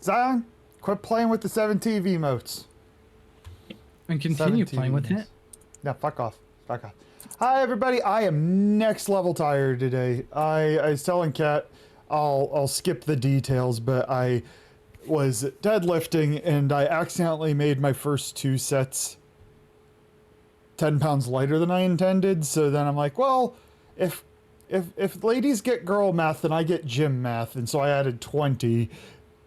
Zion, quit playing with the 7 TV emotes. And continue playing with it. Yeah, fuck off. Fuck off. Hi, everybody. I am next level tired today. I was telling Kat I'll skip the details, but I was deadlifting and I accidentally made my first 2 sets 10 pounds lighter than I intended. So then I'm like, well, if ladies get girl math, then I get gym math. And so I added 20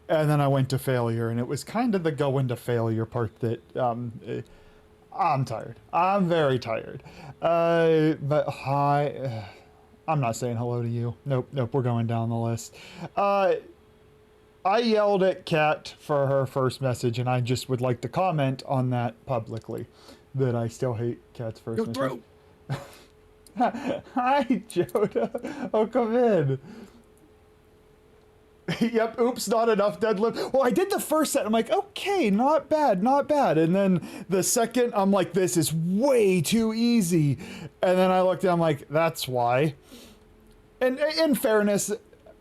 and then I went to failure, and it was kind of the go into failure part that, I'm tired. I'm very tired. But hi, I'm not saying hello to you. Nope, we're going down the list. I yelled at Kat for her first message, and I just would like to comment on that publicly, that I still hate Kat's first message. Throat. Hi, Joda. Oh, come in. Yep, oops, not enough deadlift. Well, I did the first set. I'm like, okay, not bad, not bad. And then the second, I'm like, this is way too easy. And then I looked and I'm like, that's why. And in fairness,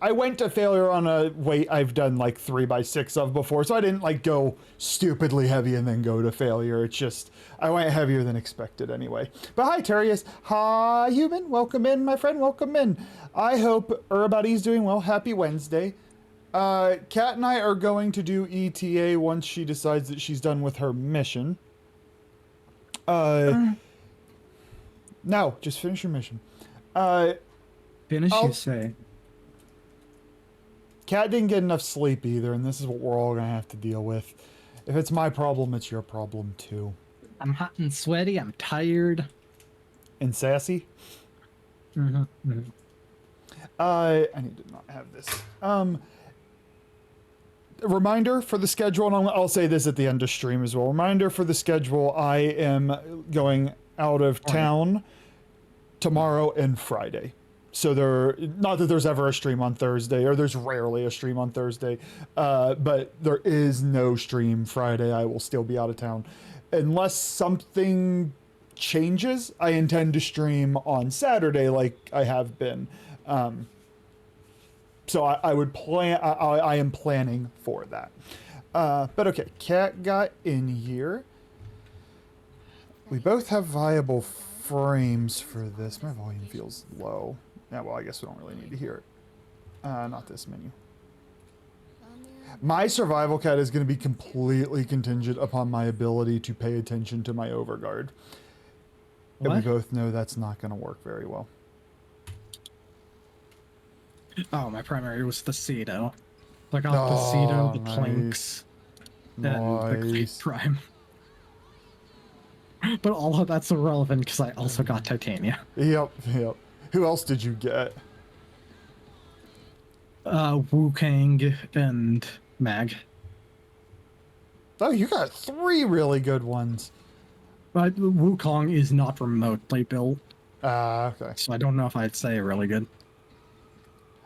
I went to failure on a weight I've done like 3x6 of before. So I didn't like go stupidly heavy and then go to failure. It's just, I went heavier than expected anyway. But hi, Terius. Hi, human. Welcome in, my friend. Welcome in. I hope everybody's doing well. Happy Wednesday. Kat and I are going to do ETA once she decides that she's done with her mission. No, just finish your mission. Finish, you say? Kat didn't get enough sleep either, and this is what we're all gonna have to deal with. If it's my problem, it's your problem too. I'm hot and sweaty. I'm tired. And sassy? Mm-hmm. I need to not have this. Reminder for the schedule, and I'll say this at the end of stream as well. Reminder for the schedule, I am going out of town tomorrow and Friday. So not that there's ever a stream on Thursday, or there's rarely a stream on Thursday, but there is no stream Friday. I will still be out of town. Unless something changes, I intend to stream on Saturday like I have been. So I would plan, I am planning for that. But okay, Kat got in here. We both have viable frames for this. My volume feels low. Yeah, well, I guess we don't really need to hear it. Not this menu. My survival Cat is going to be completely contingent upon my ability to pay attention to my overguard. And we both know that's not going to work very well. Oh, my primary was the Cedo. Like the Cedo, the Planks, and the Great Prime. But all of that's irrelevant because I also got Titania. Yep. Who else did you get? Wu Kang and Mag. Oh, you got 3 really good ones. But Wukong is not remotely built. Okay. So I don't know if I'd say really good.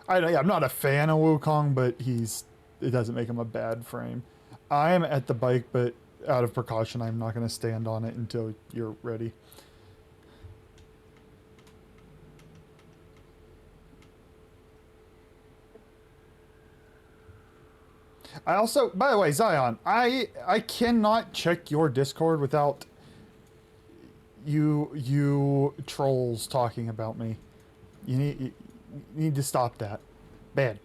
I'm not a fan of Wukong, but it doesn't make him a bad frame. I am at the bike, but out of precaution, I'm not going to stand on it until you're ready. I also, by the way, Zion, I cannot check your Discord without you trolls talking about me. You need to stop that. Bad.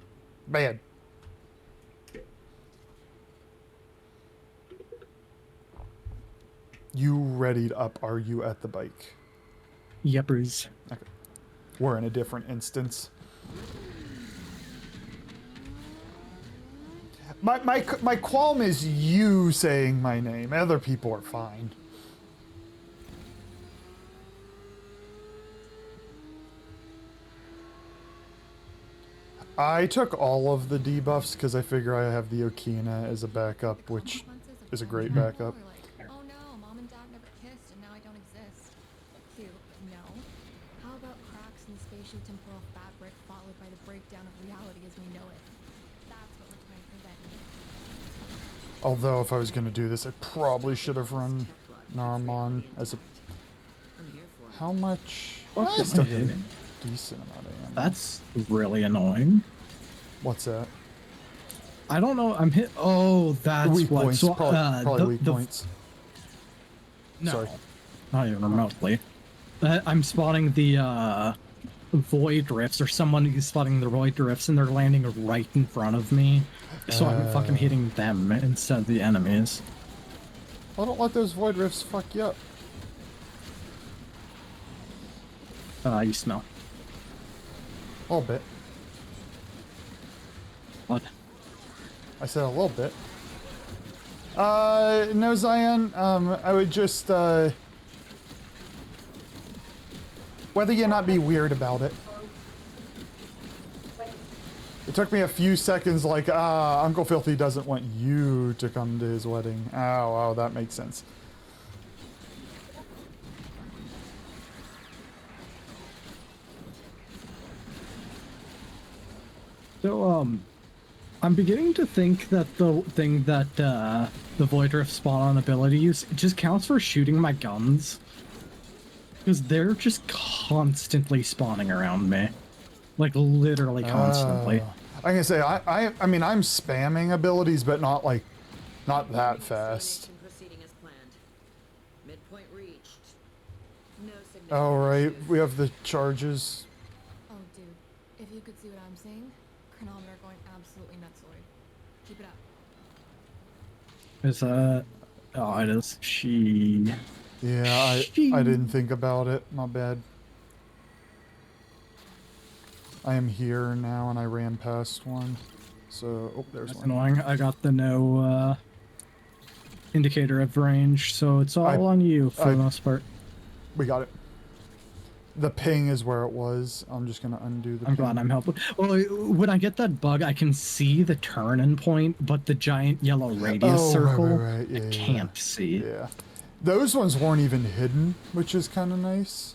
You readied up? Are you at the bike? Yepers. Okay. We're in a different instance. My qualm is you saying my name. Other people are fine. I took all of the debuffs because I figure I have the Okina as a backup, which is a great backup. Oh no, mom and dad never kissed and now I don't exist. Cute, no. How about cracks in the spatial temporal fabric followed by the breakdown of reality as we know it? That's what we're trying to prevent. Although if I was going to do this, I probably should have run Narmon as a... How much? I still get a decent amount of ammo. That's really annoying. What's that? I don't know. I'm hit. Oh, that's Weak what. points. So, Probably weak points. No, Sorry. not even remotely. I'm spotting the void drifts, or someone is spotting the void drifts, and they're landing right in front of me. So I'm fucking hitting them instead of the enemies. Well, don't let those void rifts fuck you up. You smell. A little bit. What? I said a little bit. No, Zion. I would just, whether you not be weird about it. It took me a few seconds, like, Uncle Filthy doesn't want you to come to his wedding. Oh, that makes sense. So, I'm beginning to think that the thing that the void drift spawn on ability use just counts for shooting my guns. Because they're just constantly spawning around me. Like, literally constantly. I can say, I mean, I'm spamming abilities, but not that fast. Proceeding as planned. Midpoint reached. No significant Oh, right. issues. We have the charges. Oh, dude, if you could see what I'm seeing, chronometer going absolutely nutsoid. Keep it up. Is that... Oh, it is. She... Yeah, I didn't think about it. My bad. I am here now, and I ran past one. So, oh, there's That's one. annoying. I got the no indicator of range, so it's all on you for the most part. We got it. The ping is where it was. I'm just gonna undo the I'm ping. glad I'm helpful. Well, when I get that bug, I can see the turn-in point, but the giant yellow radius circle, right. Yeah, I can't see. Yeah. Those ones weren't even hidden, which is kind of nice.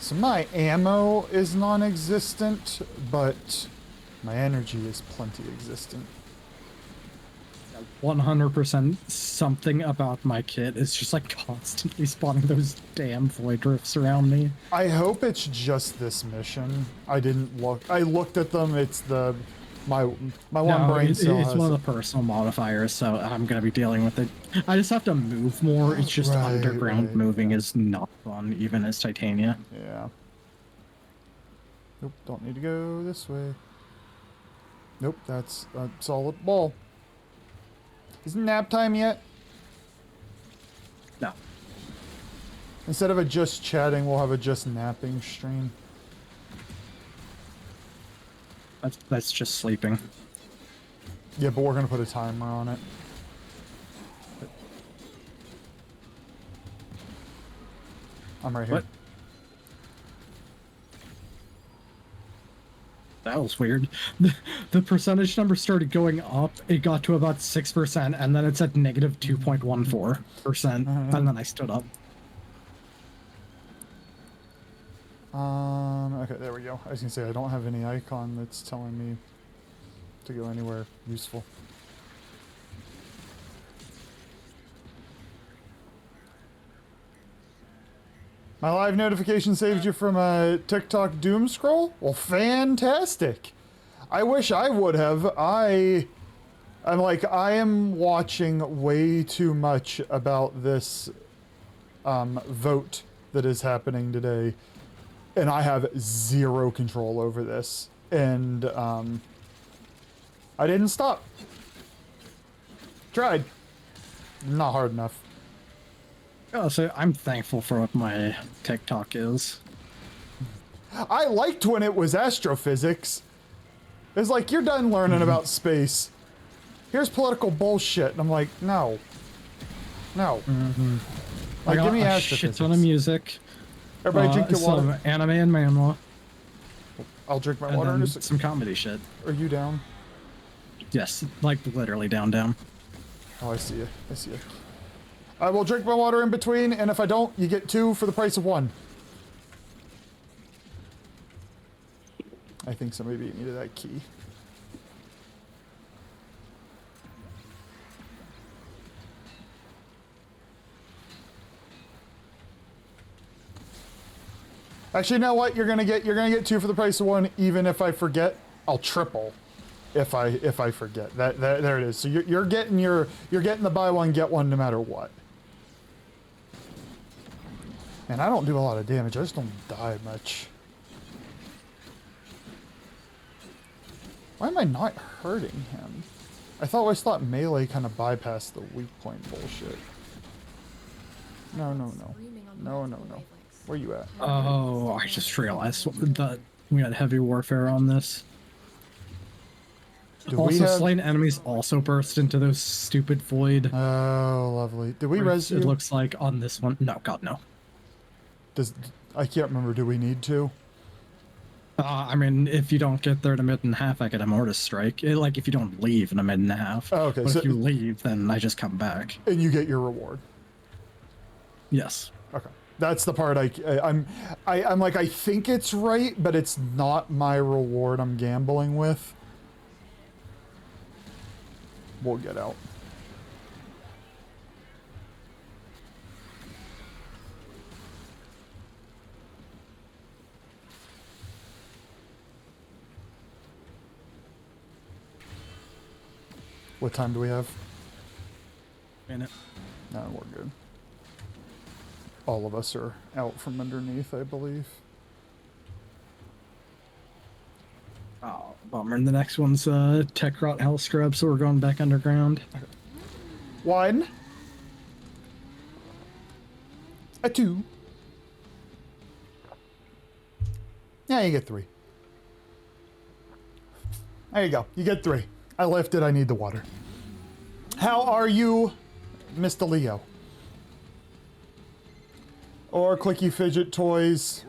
So my ammo is non-existent, but my energy is plenty existent. 100% something about my kit is just like constantly spawning those damn void drifts around me. I hope it's just this mission. I didn't look. I looked at them. It's the my one brain cell it's has one of the personal modifiers, so I'm gonna be dealing with it. I just have to move more. It's just Right, underground right, moving is not fun, even as Titania. Yeah. Nope, don't need to go this way. Nope, that's a solid ball. Isn't nap time yet? No. Instead of a just chatting, we'll have a just napping stream. That's just sleeping. Yeah, but we're gonna put a timer on it. I'm right here. What? That was weird. The percentage number started going up. It got to about 6%, and then it's at negative 2.14%. And then I stood up. Okay, there we go. I was gonna say, I don't have any icon that's telling me to go anywhere useful. My live notification saved you from a TikTok doom scroll? Well, fantastic. I wish I would have. I am watching way too much about this vote that is happening today, and I have zero control over this. And I didn't stop. Tried. Not hard enough. Oh, so I'm thankful for what my TikTok is. I liked when it was astrophysics. It's like, you're done learning about space. Here's political bullshit. And I'm like, no. No. I Like, got give me a astrophysics. shit ton of music. Everybody drink your some water. anime and manhwa. I'll drink my And water in then a second. some comedy shit. Are you down? Yes, like literally down. Oh, I see you. I see you. I will drink my water in between, and if I don't, you get 2 for the price of 1. I think somebody beat me to that key. Actually, you know what? You're gonna get two for the price of one. Even if I forget, I'll triple. If I forget that, there it is. So you're getting the buy one get one no matter what. And I don't do a lot of damage. I just don't die much. Why am I not hurting him? I always thought melee kind of bypassed the weak point bullshit. No. Where you at? Oh, I just realized that we had heavy warfare on this. Do we Also, have... slain enemies also burst into those stupid void. Oh, lovely. Did we res you? It looks like on this one. No, God, no. I can't remember. Do we need to? I mean, if you don't get there to mid and half, I get a mortis strike. Like, if you don't leave in a mid and half. Oh, okay. But So, if you leave, then I just come back. and you get your reward. Yes. Okay. That's the part I'm like, I think it's right, but it's not my reward I'm gambling with. We'll get out. What time do we have? Minute. No, we're good. All of us are out from underneath, I believe. Oh, bummer. And the next one's Tech Rot Hell Scrub, so we're going back underground. Okay. 1. A 2. Yeah, you get 3. There you go. You get 3. I lifted. I need the water. How are you, Mr. Leo? Or Clicky Fidget Toys.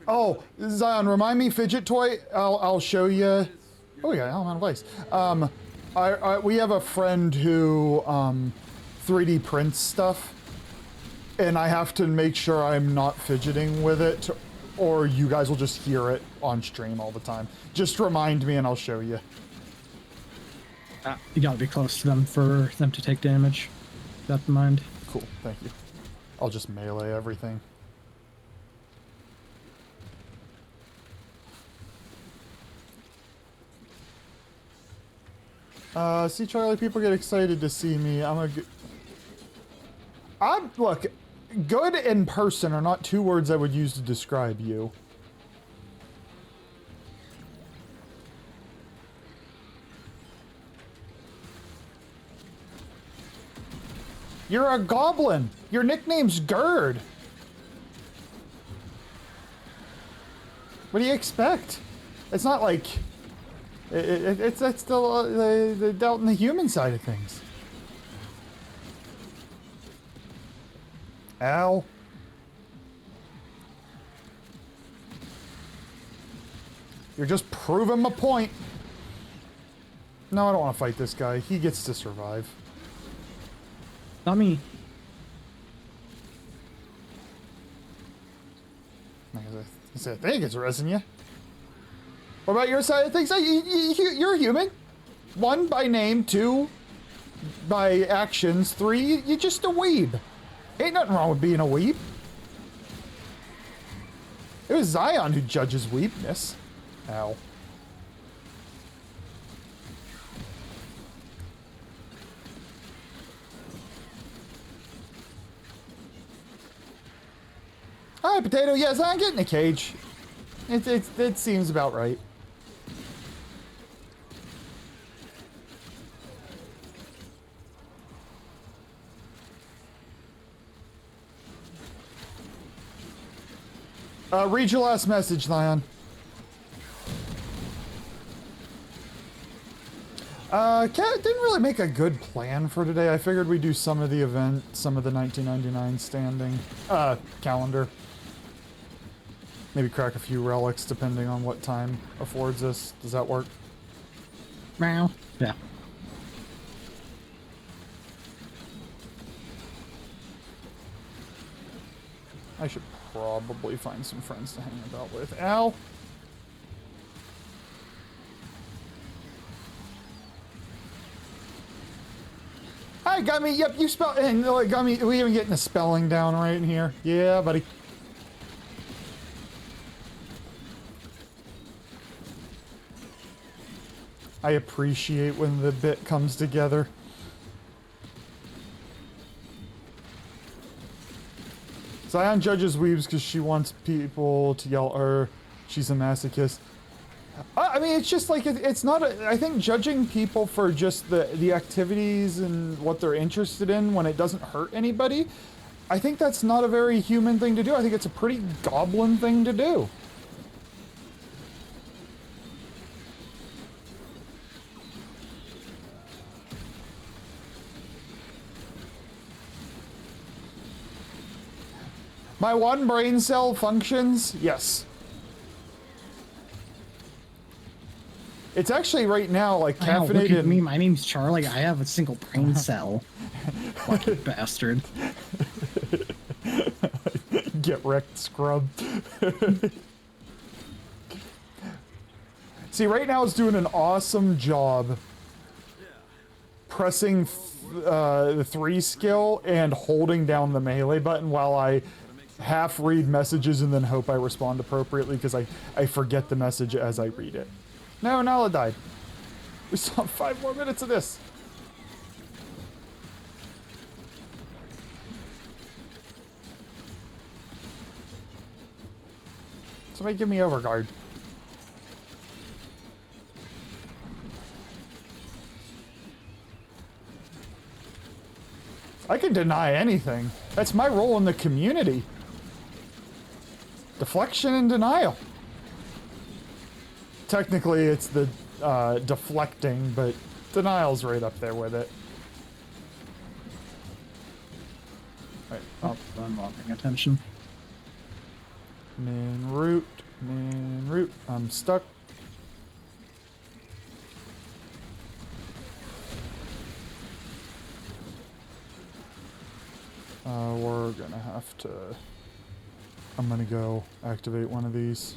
Oh, Zion, remind me, Fidget Toy. I'll show you. Oh yeah, I'm out of ice. We have a friend who 3D prints stuff, and I have to make sure I'm not fidgeting with it, or you guys will just hear it on stream all the time. Just remind me, and I'll show you. You gotta be close to them for them to take damage. Keep that in mind. Cool, thank you. I'll just melee everything. See, Charlie, people get excited to see me. Look, good and person are not two words I would use to describe you. You're a goblin. Your nickname's Gerd. What do you expect? It's not like... It's still the dealt in the human side of things. Ow. You're just proving my point. No, I don't want to fight this guy. He gets to survive. Not me. I think it's resin you. What about your side of things? You're a human. 1, by name. 2, by actions. 3, you're just a weeb. Ain't nothing wrong with being a weeb. It was Zion who judges weebness. Ow. Hi, Potato. Yes, I'm getting a cage. It seems about right. Read your last message, Lion. Cat didn't really make a good plan for today. I figured we'd do some of the event, some of the 1999 standing calendar. Maybe crack a few relics depending on what time affords us. Does that work? Meow. Yeah. I should probably find some friends to hang about with. Ow! Hi, Gummy. Yep, you spell. And Gummy, we even getting the spelling down right in here. Yeah, buddy. I appreciate when the bit comes together. Zion judges Weebs because she wants people to yell at her. She's a masochist. I mean, it's just like, it's not, I think judging people for just the activities and what they're interested in when it doesn't hurt anybody, I think that's not a very human thing to do. I think it's a pretty goblin thing to do. My one brain cell functions? Yes. It's actually right now like Wow, look caffeinated. at me. My name's Charlie. I have a single brain cell. Fucking bastard. Get wrecked, scrub. See, right now it's doing an awesome job pressing the 3 skill and holding down the melee button while I half read messages and then hope I respond appropriately because I forget the message as I read it. No, Nala died. We still have 5 more minutes of this. Somebody give me overguard. I can deny anything. That's my role in the community. Deflection and denial. Technically, it's the deflecting, but denial's right up there with it. Right, Oh, I'm not paying attention. min root, min root. I'm stuck. We're gonna have to... I'm gonna go activate one of these.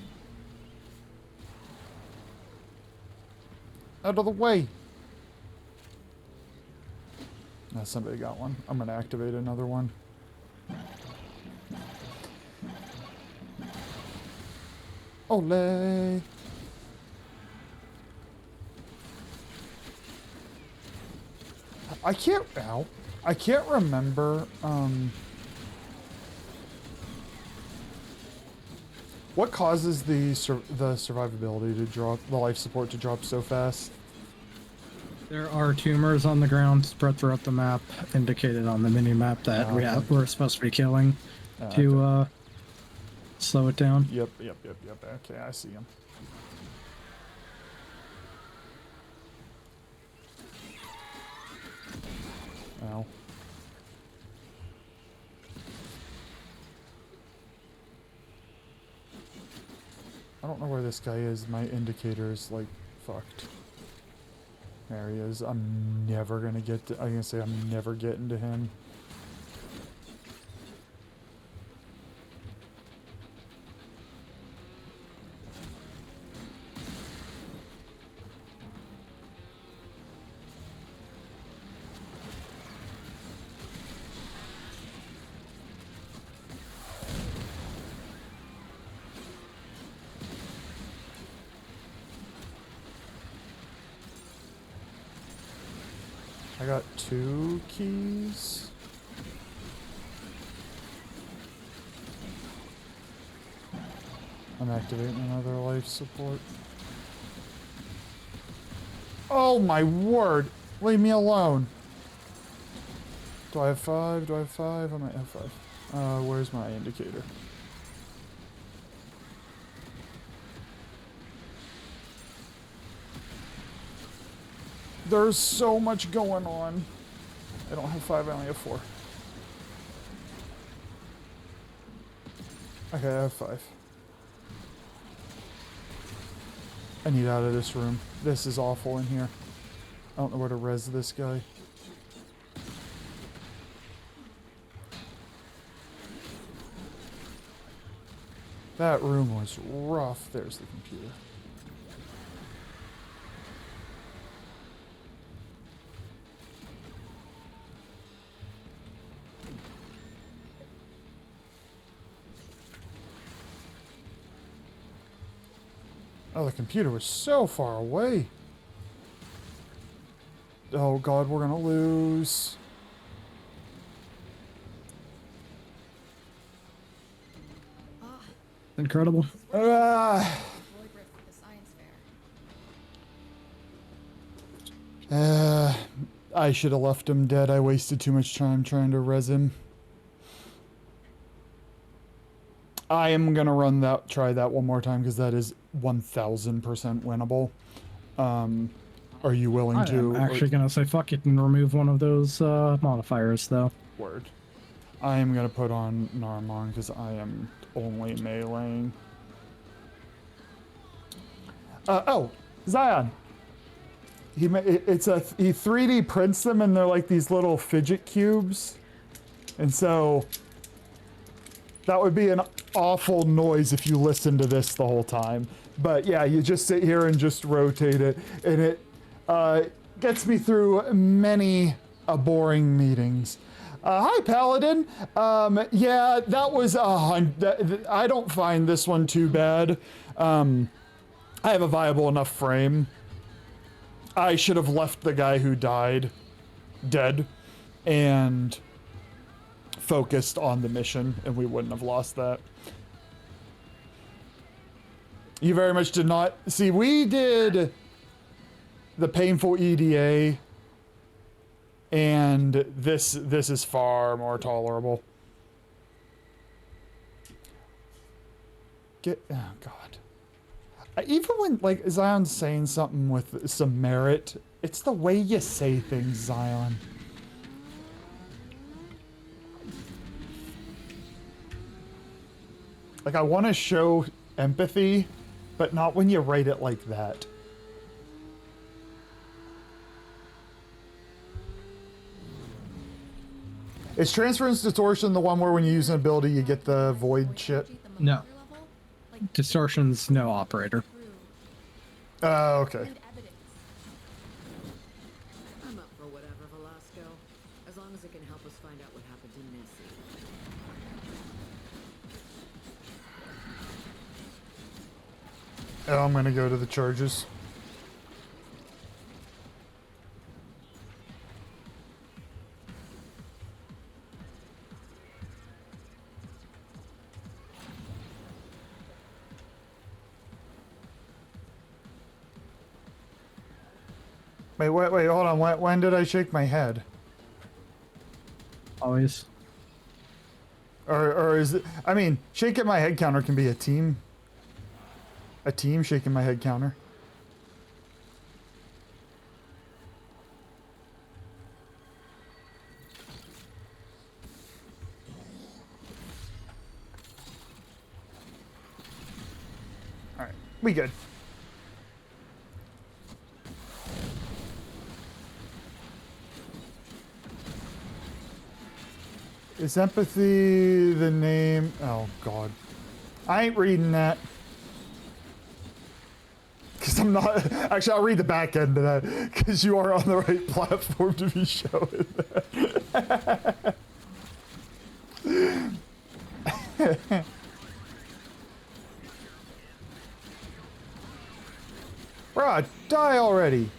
Out of the way! Somebody got one. I'm gonna activate another one. Ole! I can't... Ow. I can't remember, what causes the survivability to drop, the life support to drop so fast? There are tumors on the ground spread throughout the map, indicated on the mini-map that we're supposed to be killing to slow it down. Yep. Okay, I see him. Ow. I don't know where this guy is. My indicator is like fucked. There he is. I'm never gonna get to, I'm gonna say I'm never getting to him. I got 2 keys. I'm activating another life support. Oh my word! Leave me alone! Do I have 5? Do I have 5? I might have 5. Where's my indicator? There's so much going on. I don't have 5, I only have 4. Okay, I have 5. I need out of this room. This is awful in here. I don't know where to res this guy. That room was rough. There's the computer. Oh, the computer was so far away. Oh god, we're gonna lose. Ah, Incredible. Ah. Void Rift for the science fair. I should have left him dead. I wasted too much time trying to res him. I am gonna try that one more time because that is 1000% winnable. Are you willing to? I'm actually gonna say fuck it and remove one of those modifiers though. Word. I am gonna put on Narmon because I am only meleeing. Oh, Zion. He 3D prints them and they're like these little fidget cubes, and so that would be an awful noise if you listen to this the whole time. But yeah, you just sit here and just rotate it, and it gets me through many boring meetings. Hi, Paladin. Yeah, that was I don't find this one too bad. I have a viable enough frame. I should have left the guy who died dead and focused on the mission, and we wouldn't have lost that. You very much did not see. We did the painful EDA, and this is far more tolerable. Oh god. Even when like Zion's saying something with some merit, it's the way you say things, Zion. Like, I want to show empathy, but not when you write it like that. Is Transference Distortion the one where when you use an ability you get the void shit? No. Distortion's no operator. Oh, okay. I'm up for whatever, Velasco. As long as it can help us find out what happened to Nessie. Oh, I'm gonna go to the charges. Wait, hold on. When did I shake my head? Always. Or is it, I mean, shaking my head counter can be a team. A team shaking my head counter. Alright, we good. Is empathy the name? Oh, God. I ain't reading that. Because I'm not... Actually, I'll read the back end of that. Because you are on the right platform to be showing that. Bruh, die already.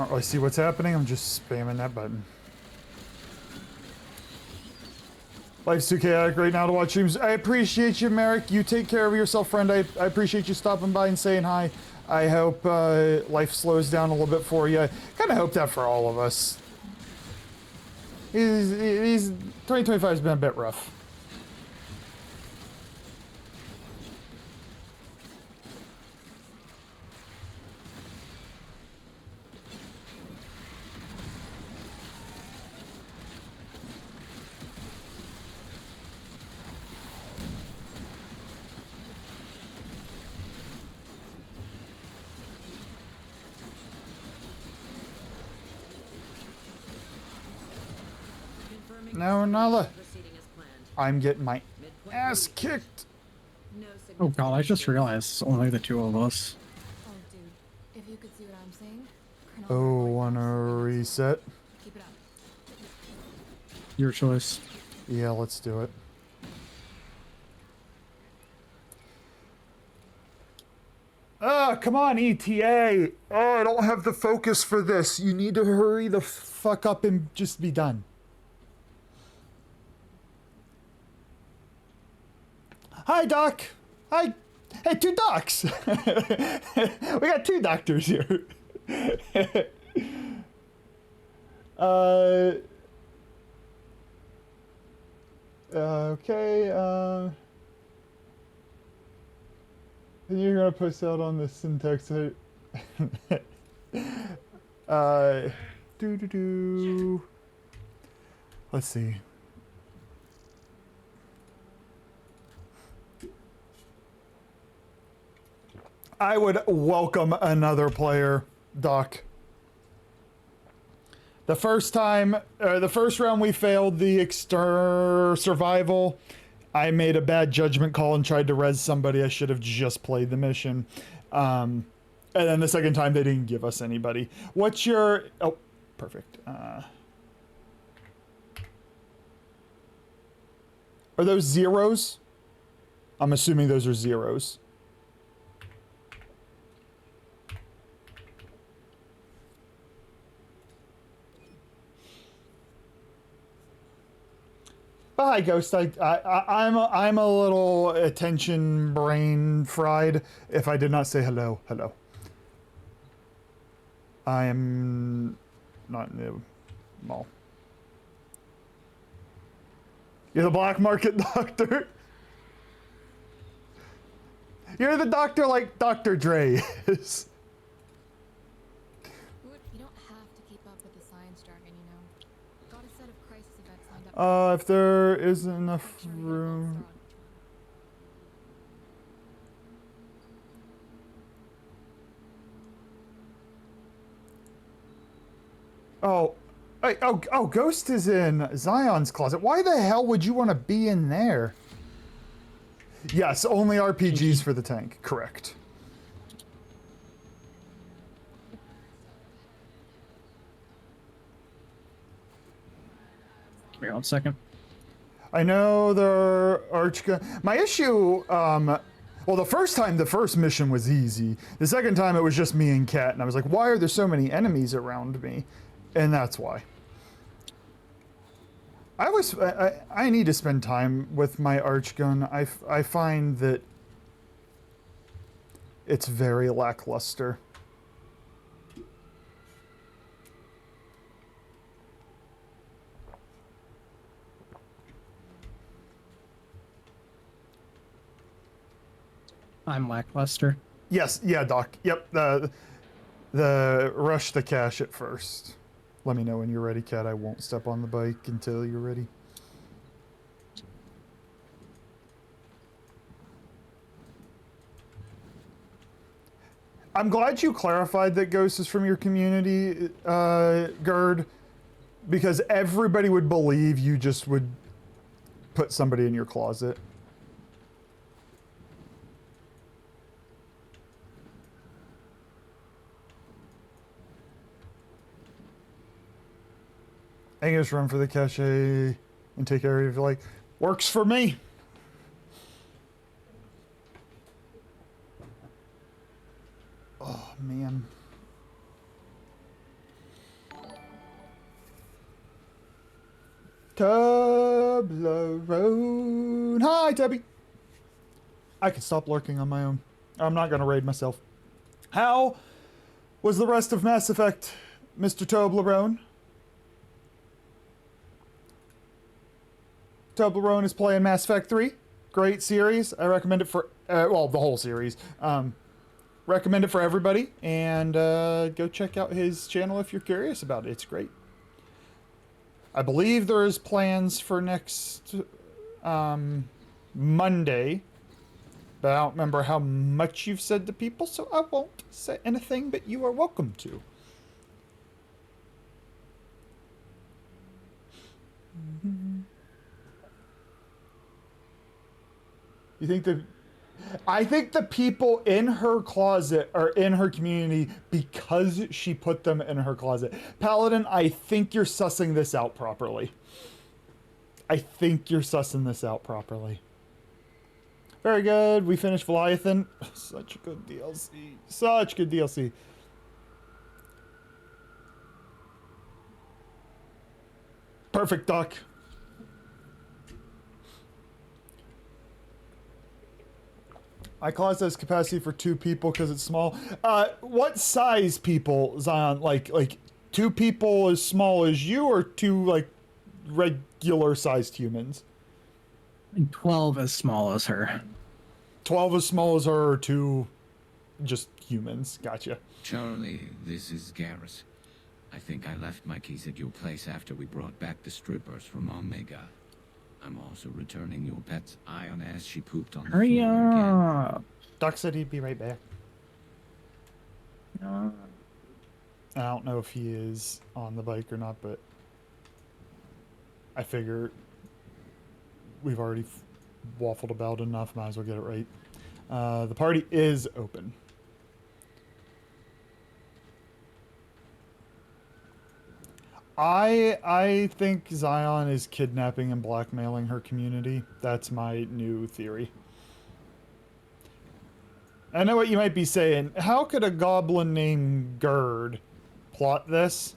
Oh, I see what's happening. I'm just spamming that button. Life's too chaotic right now to watch streams. I appreciate you, Merrick. You take care of yourself, friend. I appreciate you stopping by and saying hi. I hope life slows down a little bit for you. I kind of hope that for all of us. 2025 has been a bit rough. No, Nala. Proceeding as planned. I'm getting my Midpoint ass reached. kicked. No Oh god, I just significant realized it's only the two of us. Oh, dude, if you could see what I'm seeing, and all Oh, your white wanna box reviews. reset? Keep it up. Your choice. Yeah, let's do it. Ah, come on, ETA. Oh, I don't have the focus for this. You need to hurry the fuck up and just be done. Hi, Doc. Hi. Hey, two docs. We got two doctors here. uh. Okay. And you're gonna post out on the syntax site. uh. Do do do. Let's see. I would welcome another player, Doc. The first time, the first round we failed the survival. I made a bad judgment call and tried to res somebody. I should have just played the mission. And then the second time they didn't give us anybody. What's your... Oh, perfect. Are those zeros? I'm assuming those are zeros. Hi, Ghost. I'm a little attention brain fried if I did not say hello. Hello. I am not new. Well. You're the black market doctor. You're the doctor like Dr. Dre is. You don't have to keep up with the science jargon, you know. Got a set of crisis events lined up. If there isn't enough Make sure your bolts room. are on. Oh, Ghost is in Zion's closet. Why the hell would you want to be in there? Yes, only RPGs for the tank. Correct. Give me 1 second. I know the archgun. My issue, well, the first time, the first mission was easy. The second time, it was just me and Kat, and I was like, why are there so many enemies around me? And that's why. I need to spend time with my archgun. I find that it's very lackluster. I'm lackluster. Yes, yeah, Doc. Yep, the rush the cash at first. Let me know when you're ready, Kat. I won't step on the bike until you're ready. I'm glad you clarified that Ghost is from your community, Gerd, because everybody would believe you just would put somebody in your closet. I can just run for the cache and take area if you like. Works for me. Oh, man. Toblerone. Hi, Tubby. I can stop lurking on my own. I'm not going to raid myself. How was the rest of Mass Effect, Mr. Toblerone? Toblerone is playing Mass Effect 3. Great series. I recommend it for, well, the whole series. Recommend it for everybody. And go check out his channel if you're curious about it. It's great. I believe there is plans for next Monday. But I don't remember how much you've said to people, so I won't say anything, but you are welcome to. You think I think the people in her closet are in her community because she put them in her closet. Paladin, I think you're sussing this out properly. I think you're sussing this out properly. Very good. We finished Leviathan. Such a good DLC. Such good DLC. Perfect duck. My closet has capacity for 2 people because it's small. What size people, Zion? Like 2 people as small as you, or 2 like regular sized humans? 12 as small as her. 12 as small as her, or 2 just humans? Gotcha. Charlie, this is Garrus. I think I left my keys at your place after we brought back the strippers from Omega. I'm also returning your pet's Ion as she pooped on the Hurry floor again. up. Doc said he'd be right back. I don't know if he is on the bike or not, but I figure we've already waffled about enough. Might as well get it right. The party is open. I think Zion is kidnapping and blackmailing her community. That's my new theory. I know what you might be saying. How could a goblin named Gerd plot this?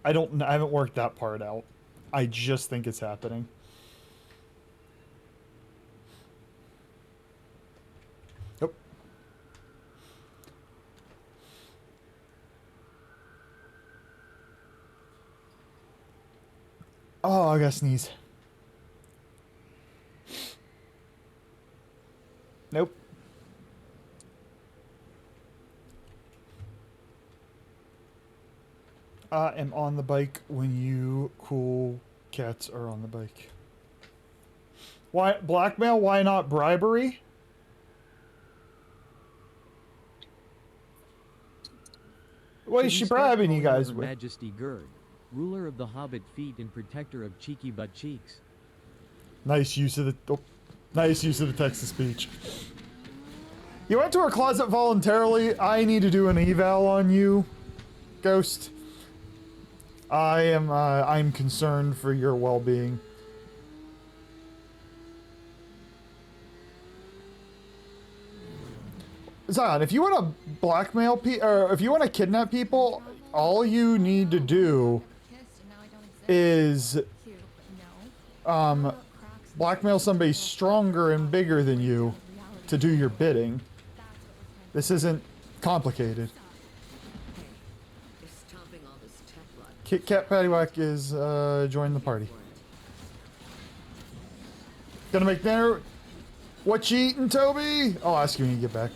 I haven't worked that part out. I just think it's happening. Yep. Oh, I gotta sneeze. Nope. I am on the bike when you cool cats are on the bike. Why blackmail? Why not bribery? What is she bribing you guys Her with? Majesty Gerd, ruler of the Hobbit feet and protector of cheeky butt cheeks. Nice use of the nice use of the text to speech. You went to her closet voluntarily. I need to do an eval on you, Ghost. I'm concerned for your well-being. Zion, if you want to blackmail people, or if you want to kidnap people, all you need to do is blackmail somebody stronger and bigger than you to do your bidding. This isn't complicated. Kit Kat Paddywhack is joining the party. Gonna make dinner. What you eating, Toby? I'll ask you when you get back.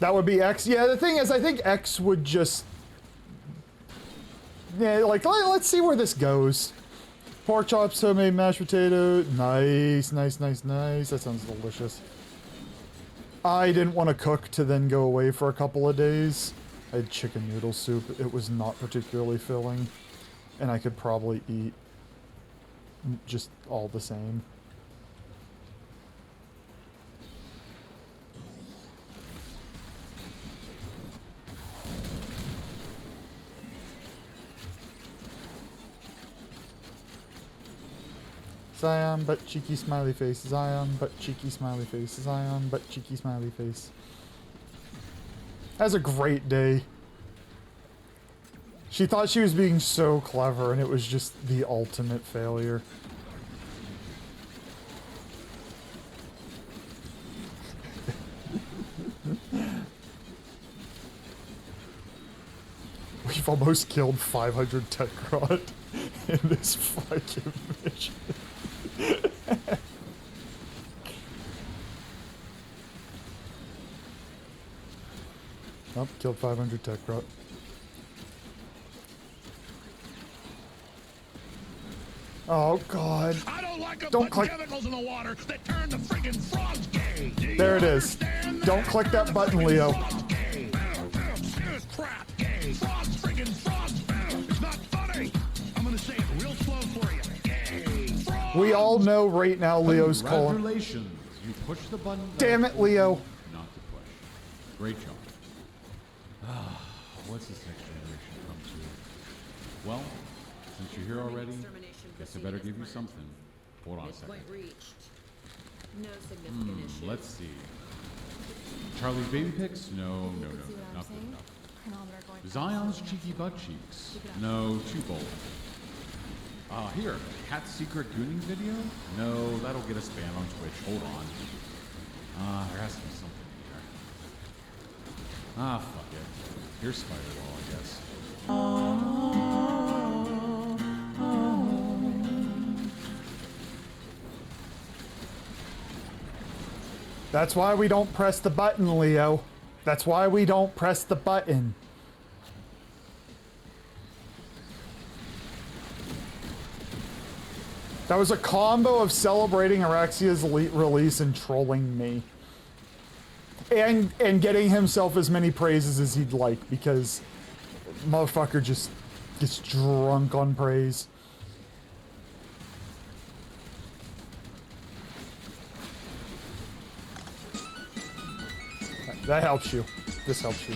That would be X. Yeah, the thing is, I think X would just... Yeah, like, let's see where this goes. Pork chops, homemade mashed potato. Nice, nice, nice, nice. That sounds delicious. I didn't want to cook to then go away for a couple of days. I had chicken noodle soup. It was not particularly filling. And I could probably eat just all the same. Zion, but cheeky smiley face. Zion, but cheeky smiley face. Zion, but cheeky smiley face. That's a great day. She thought she was being so clever, and it was just the ultimate failure. We've almost killed 500 Tekrot in this fucking mission. Oh, killed 500 Tekrot. Oh god. I don't like a Don't bunch click. of chemicals in the water that turn the friggin' frogs gay. Do you There it is. understand Don't click that button, Leo. Frogs gay. It's crap gay. Frogs friggin' frogs. It's not say it real slow for you. Gay frog! We all know right now Leo's calling. Congratulations. You pushed the button. Damn it, Leo. Not to push. Great job. What's this next generation come to? Well, since you're here already, guess I better give you something. Hold on a second. Midpoint reached. No significant issue. Let's see. Charlie's baby pics? No, no, no, See what I'm not good saying? enough. Chronometer going Zion's cheeky butt cheeks? No, too bold. Here, Cat's secret gooning video? No, that'll get us banned on Twitch. Hold on. There has to be something here. Fuck it. Here's Spider-Wall, I guess. That's why we don't press the button, Leo. That's why we don't press the button. That was a combo of celebrating Araxia's release and trolling me. And getting himself as many praises as he'd like, because motherfucker just gets drunk on praise. That helps you. This helps you.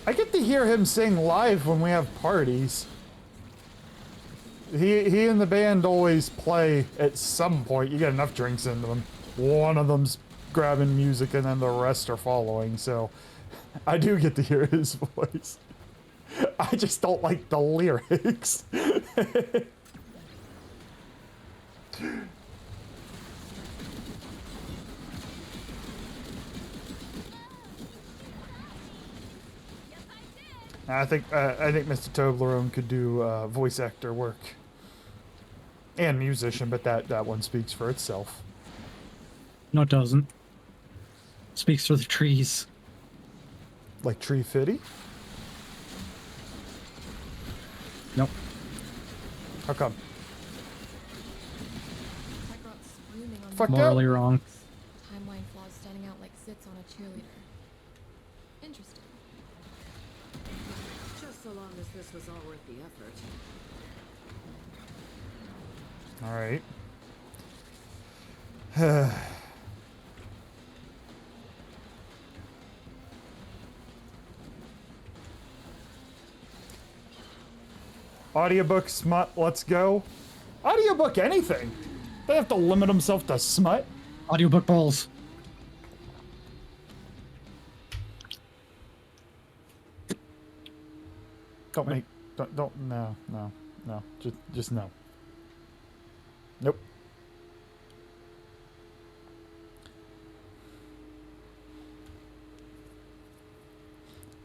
I get to hear him sing live when we have parties. He and the band always play at some point. You get enough drinks into them. One of them's grabbing music and then the rest are following, so I do get to hear his voice. I just don't like the lyrics. I think Mr. Toblerone could do voice actor work and musician, but that one speaks for itself. No, it doesn't. Speaks for the trees. Like Tree Fitty? Nope. How come? Kakarot screaming on Fuck the Morally wrong. timeline flaws standing out like zits on a cheerleader. Interesting. Just so long as this was all worth the effort. All right. Audiobook smut, let's go. Audiobook anything. They have to limit themselves to smut. Audiobook balls. No. Just no. Nope.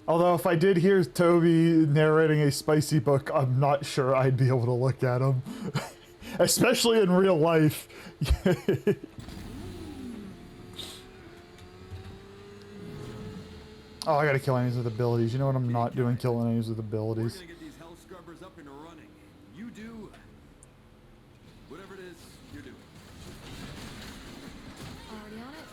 Although if I did hear Toby narrating a spicy book, I'm not sure I'd be able to look at him. Especially in real life. Oh, I gotta kill enemies with abilities. You know what I'm not doing? Killing enemies with abilities. We're gonna get these hell scrubbers up and running. You do whatever it is you're doing. Already on it?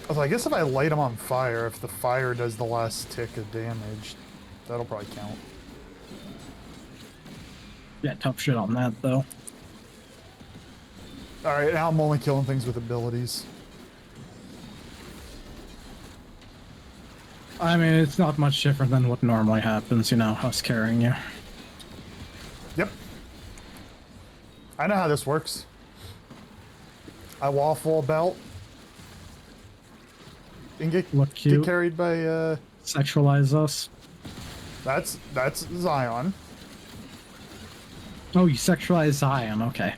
Also, I guess if I light them on fire, if the fire does the last tick of damage, that'll probably count. Yeah, tough shit on that though. Alright, now I'm only killing things with abilities. I mean, it's not much different than what normally happens, you know, us carrying you. Yep. I know how this works. I waffle about and get Look cute. carried by Sexualize us. that's Zion. Oh, you sexualize Zion, okay.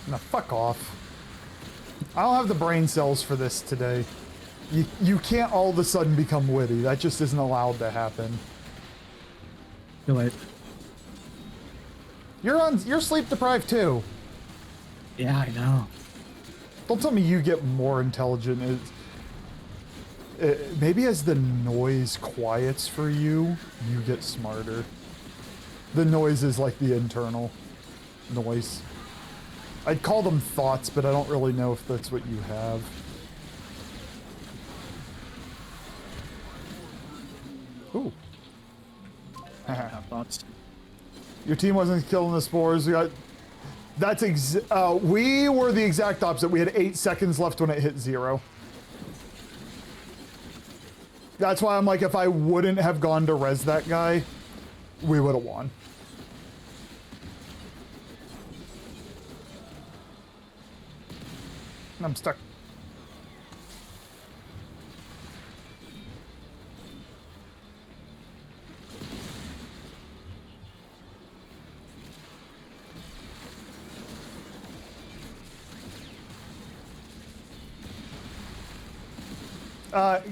Now fuck off. I don't have the brain cells for this today. You can't all of a sudden become witty. That just isn't allowed to happen. Too late. You're sleep deprived too. Yeah, I know. Don't tell me you get more intelligent. Maybe as the noise quiets for you, you get smarter. The noise is like the internal noise. I'd call them thoughts, but I don't really know if that's what you have. Ooh. I have thoughts. Your team wasn't killing the spores. We got. We were the exact opposite. We had 8 seconds left when it hit 0. That's why I'm like, if I wouldn't have gone to res that guy, we would have won. I'm stuck.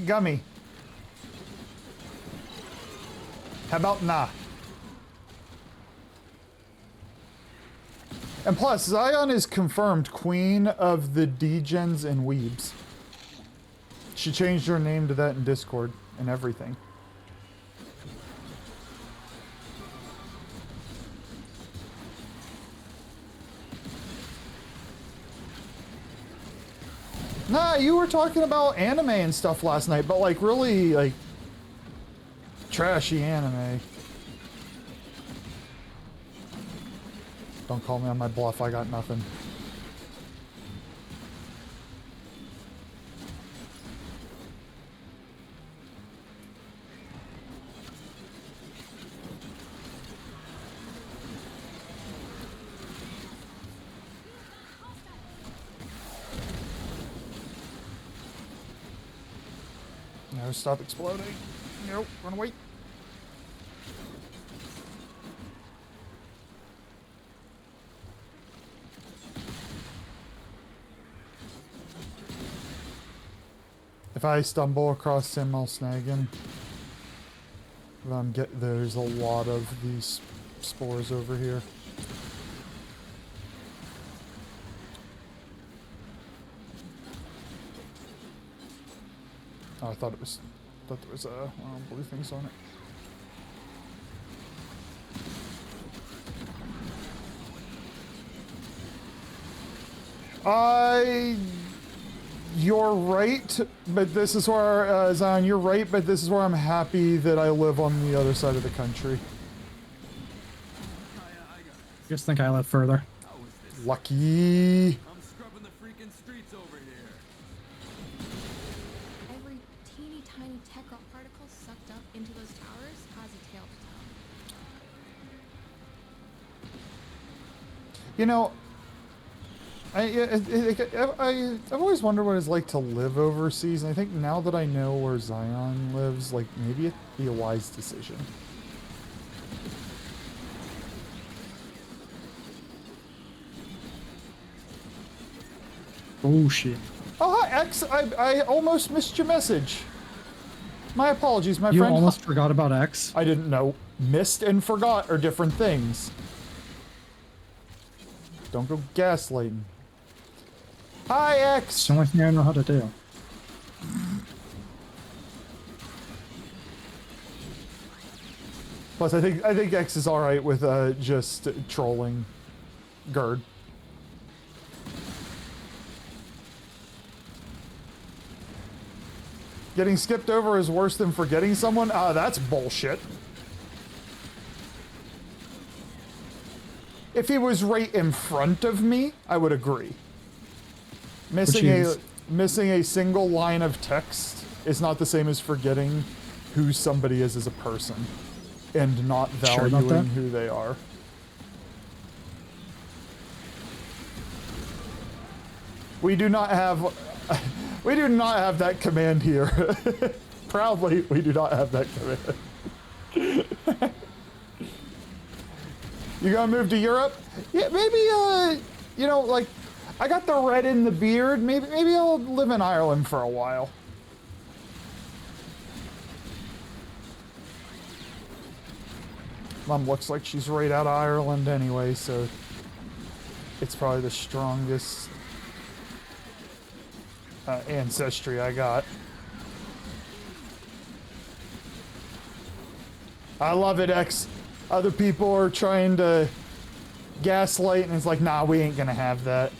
Gummy. How about nah? And plus, Zion is confirmed queen of the degens and weebs. She changed her name to that in Discord and everything. Nah, you were talking about anime and stuff last night, but like really like trashy anime. Don't call me on my bluff, I got nothing. No, stop exploding. Nope, run away. If I stumble across him, I'll snag him. There's a lot of these spores over here. Oh, I thought there was blue things on it. You're right, but this is where, Zion, you're right, but this is where I'm happy that I live on the other side of the country. Just think I live further. Lucky. I'm scrubbing the freaking streets over here. Every teeny tiny tech rock particle sucked up into those towers has a tale to tell. You know, I've always wondered what it's like to live overseas, and I think now that I know where Zion lives, like, maybe it'd be a wise decision. Oh shit. Oh, hi, X. I almost missed your message. My apologies, my You friend. almost forgot about X? I didn't know. Missed and forgot are different things. Don't go gaslighting. Hi, X. It's the only thing I know how to do. Plus, I think X is all right with just trolling Gerd. Getting skipped over is worse than forgetting someone? Ah, that's bullshit. If he was right in front of me, I would agree. Missing a single line of text is not the same as forgetting who somebody is as a person and not Sure about valuing that? who they are. We do not have that command here. Proudly, we do not have that command. You gonna move to Europe? Yeah, maybe, you know, like, I got the red in the beard. Maybe I'll live in Ireland for a while. Mom looks like she's right out of Ireland anyway, so it's probably the strongest ancestry I got. I love it, X. Other people are trying to gaslight, and it's like, nah, we ain't gonna have that.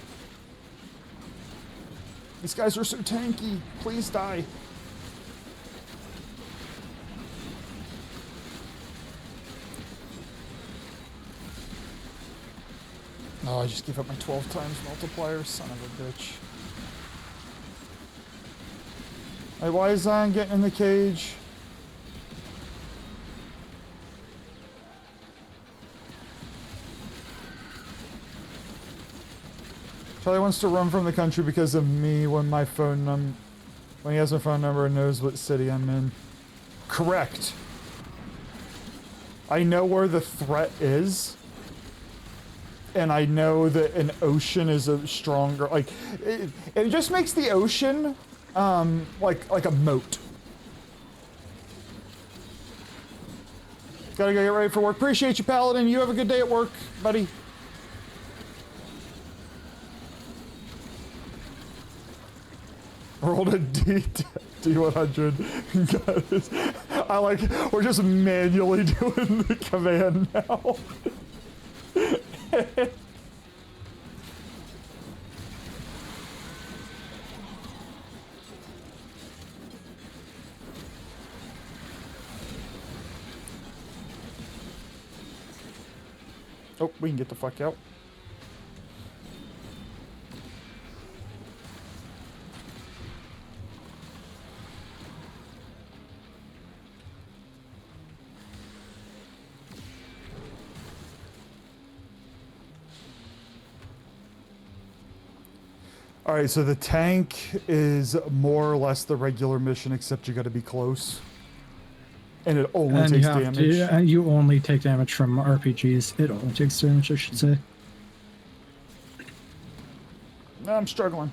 These guys are so tanky. Please die. Oh, I just gave up my 12 times multiplier, son of a bitch. Hey, why is Zion getting in the cage? Charlie wants to run from the country because of me when when he has my phone number and knows what city I'm in. Correct. I know where the threat is. And I know that an ocean is a stronger, like, it just makes the ocean, like a moat. Gotta go get ready for work. Appreciate you, Paladin. You have a good day at work, buddy. Rolled a D100. I like, we're just manually doing the command now. Oh, we can get the fuck out. Alright, so the tank is more or less the regular mission, except you gotta be close. And it only takes damage. And you only take damage from RPGs. It only takes damage, I should say. I'm struggling.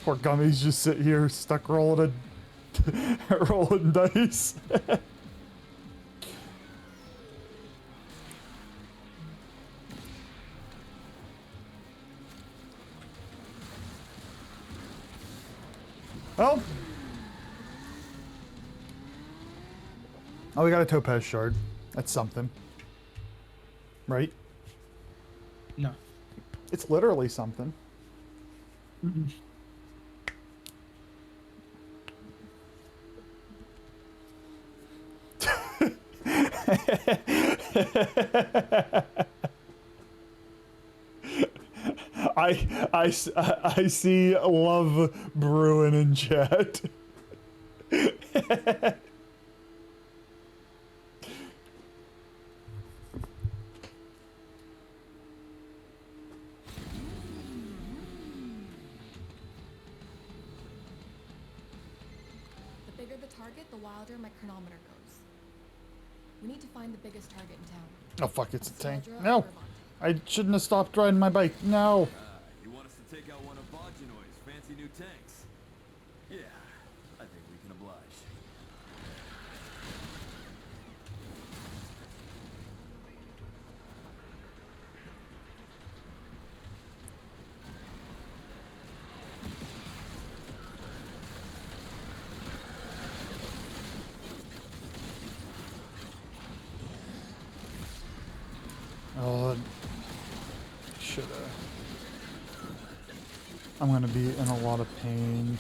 Poor Gummies just sit here stuck rolling rolling dice. Well. Oh, we got a topaz shard. That's something. Right? No. It's literally something. Mm-mm. I see love brewing in chat. The bigger the target, the wilder my chronometer goes. We need to find the biggest target in town. Oh fuck, it's a tank. Sandra or No! Bravante? I shouldn't have stopped riding my bike. No! You want us to take out one of Bajinoy's fancy new tanks? Yeah, I think we can oblige. Oh, should've. I'm gonna be in a lot of pain.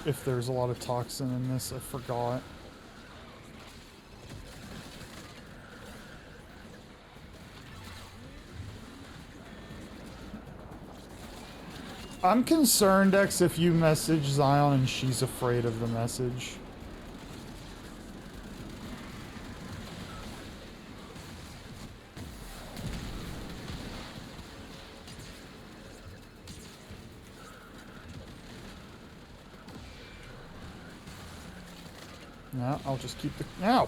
If there's a lot of toxin in this, I forgot. I'm concerned, X, if you message Zion and she's afraid of the message. No, I'll just keep the... Ow!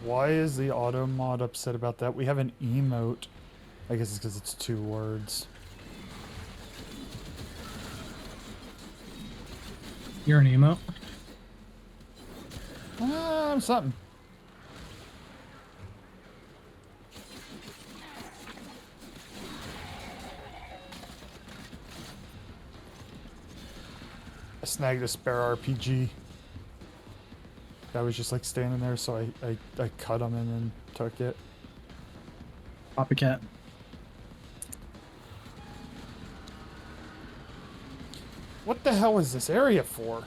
Why is the auto mod upset about that? We have an emote. I guess it's because it's 2 words. You're an emo. Something. I snagged a spare RPG. I was just like standing there, so I cut him and then took it. Copycat. What the hell is this area for?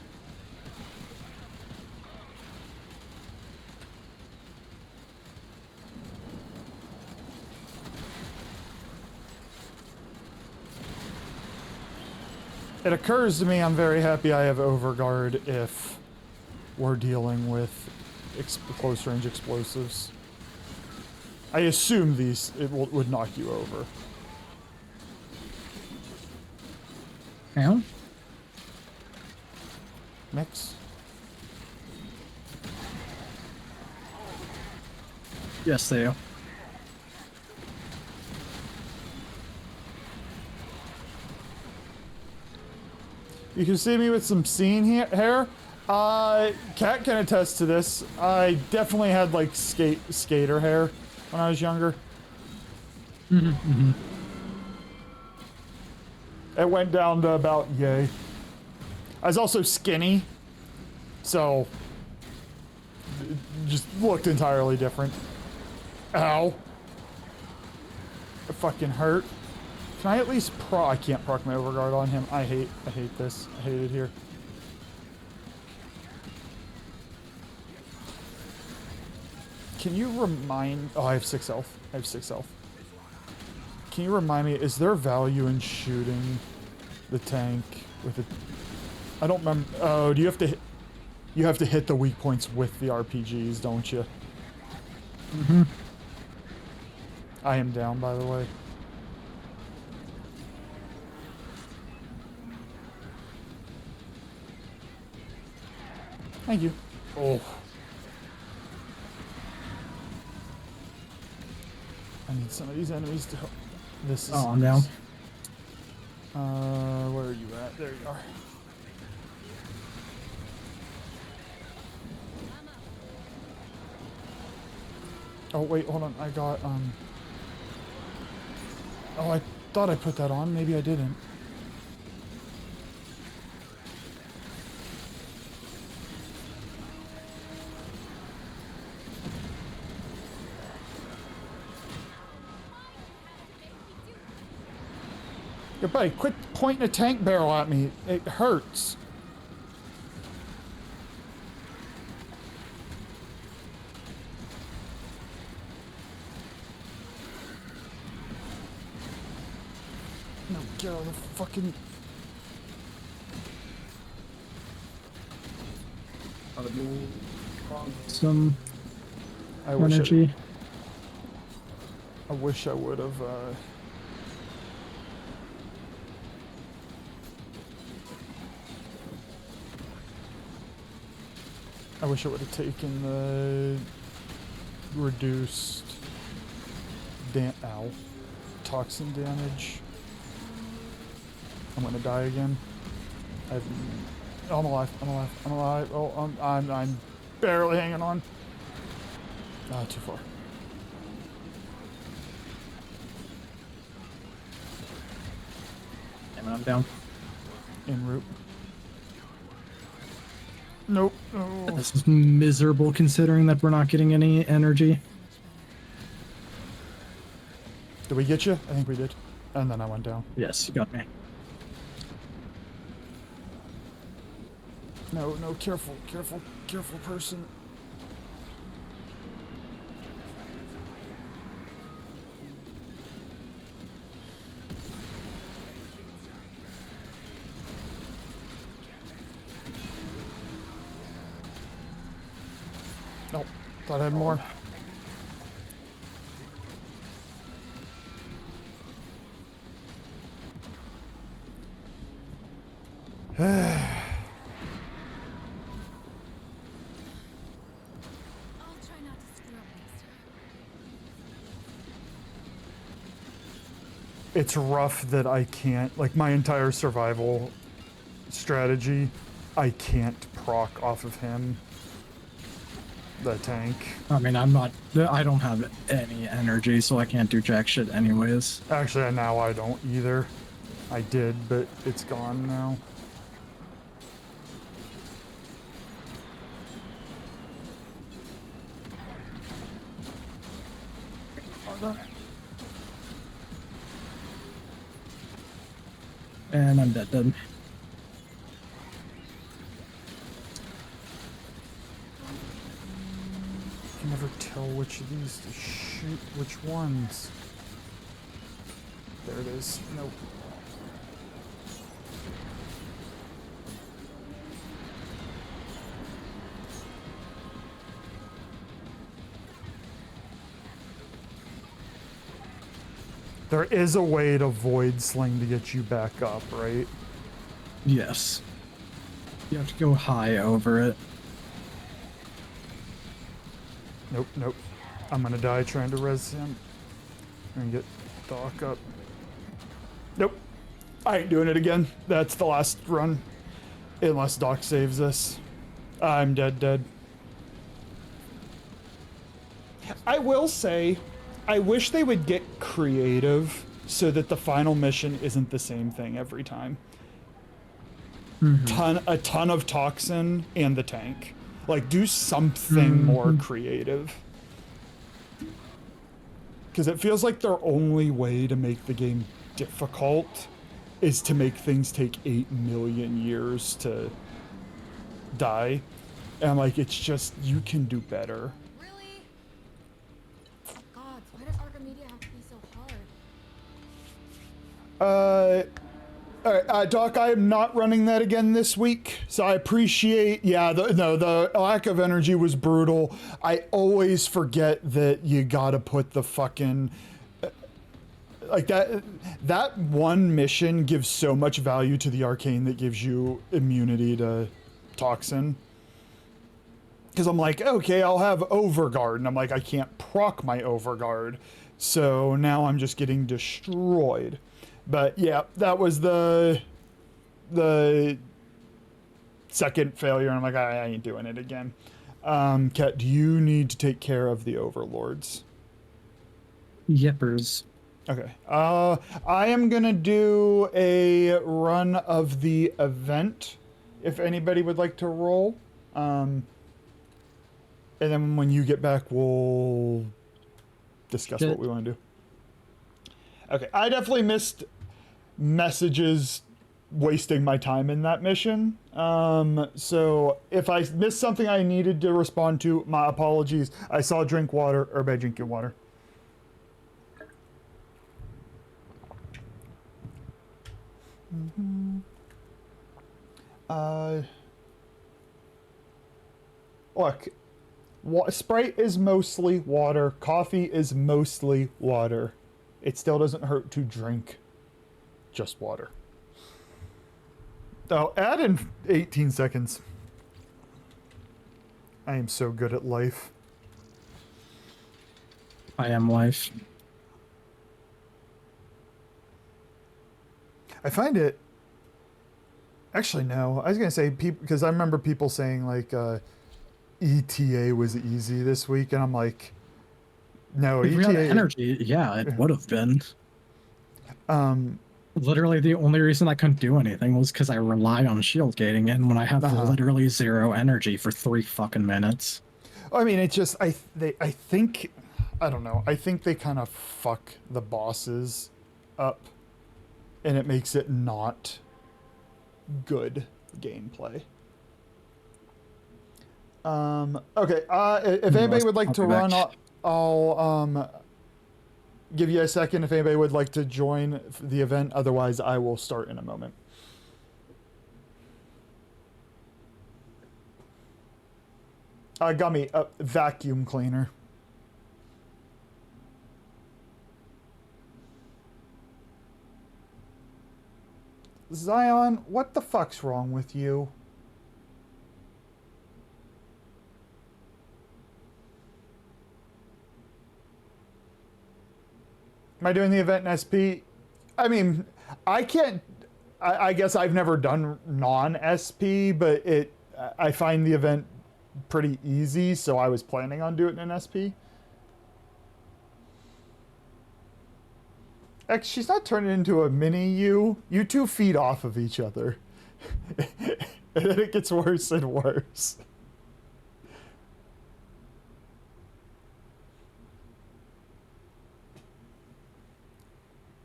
It occurs to me I'm very happy I have Overguard if we're dealing with close range explosives. I assume would knock you over. Yeah. Mix. Yes, they do. You can see me with some scene hair. Kat can attest to this. I definitely had like skater hair when I was younger. It went down to about yay. I was also skinny, so it just looked entirely different. Ow. It fucking hurt. Can I at least I can't proc my Overguard on him. I hate this. I hate it here. Can you remind... Oh, I have 6 health. I have 6 health. Can you remind me, is there value in shooting the tank with it? I don't remember... Oh, do you have to hit... You have to hit the weak points with the RPGs, don't you? Mm-hmm. I am down, by the way. Thank you. Oh. I need some of these enemies to help. This is... Oh, I'm down. Where are you at? There you are. Oh, wait, hold on. I got, Oh, I thought I put that on. Maybe I didn't. Your buddy, quit pointing a tank barrel at me. It hurts. No, get out of the fucking... Some I wish energy. I wish I would have, I wish I would have taken the reduced toxin damage. I'm gonna die again. I'm alive. I'm alive. I'm alive. Oh, I'm barely hanging on. Ah, too far. Damn it, I'm down. En route. Nope. Oh. This is miserable considering that we're not getting any energy. Did we get you? I think we did. And then I went down. Yes, you got me. No, no, careful, careful, careful, person. Nope, thought I had more. I'll try not to screw up it's rough that I can't, like, my entire survival strategy, I can't proc off of him. The tank. I mean, I don't have any energy, so I can't do jack shit anyways. Actually, now I don't either. I did, but it's gone now. And I'm dead. I can never tell which of these to shoot, which ones. There it is. Nope. There is a way to void sling to get you back up, right? Yes. You have to go high over it. Nope, nope. I'm gonna die trying to res him. And get Doc up. Nope. I ain't doing it again. That's the last run. Unless Doc saves us. I'm dead. I will say, I wish they would get creative so that the final mission isn't the same thing every time. A ton of toxin and the tank. Like, do something more creative. Because it feels like their only way to make the game difficult is to make things take 8 million years to die. And I'm like, it's just, you can do better. Really? God, why does Archimedia have to be so hard? Alright, Doc, I am not running that again this week, so I appreciate, the lack of energy was brutal. I always forget that you gotta put the fucking, like that one mission gives so much value to the arcane that gives you immunity to toxin. Because I'm like, okay, I'll have overguard, and I'm like, I can't proc my overguard, so now I'm just getting destroyed. But yeah, that was the second failure, and I'm like, I ain't doing it again. Kat, do you need to take care of the overlords? Yippers. Okay. I am gonna do a run of the event, if anybody would like to roll. And then when you get back, we'll discuss what we want to do. Okay, I definitely missed messages wasting my time in that mission. So if I missed something I needed to respond to, my apologies. I saw drink water, or by drinking water. Look, Sprite is mostly water. Coffee is mostly water. It still doesn't hurt to drink just water. Oh, add in 18 seconds. I am so good at life. I am life. I find it... Actually, no. I was going to say, because I remember people saying, like, ETA was easy this week, and I'm like, no, If we had ETA... energy, yeah, it would have been. Literally, the only reason I couldn't do anything was because I relied on shield gating, and when I have literally 0 energy for 3 fucking minutes. I mean, it's just, I think, I don't know, I think they kind of fuck the bosses up, and it makes it not good gameplay. Okay, if anybody would like to run, I'll give you a second if anybody would like to join the event. Otherwise, I will start in a moment. Got me a vacuum cleaner. Zion, what the fuck's wrong with you? Am I doing the event in SP? I mean, I can't. I guess I've never done non-SP, but I find the event pretty easy, so I was planning on doing it in SP. X, she's not turning into a mini you. You two feed off of each other. And then it gets worse and worse.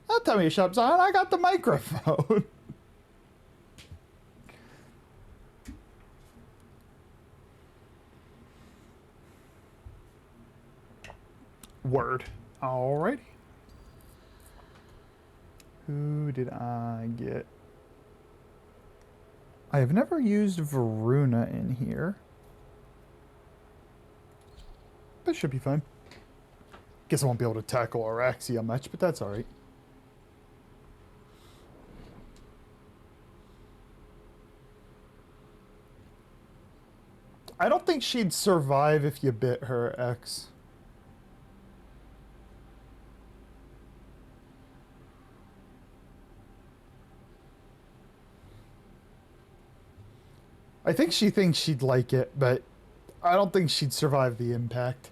Don't tell me your shop's on. I got the microphone. Word. Alrighty. Who did I get? I have never used Varuna in here. But should be fine. Guess I won't be able to tackle Araxia much, but that's alright. I don't think she'd survive if you bit her, X. I think she thinks she'd like it, but I don't think she'd survive the impact.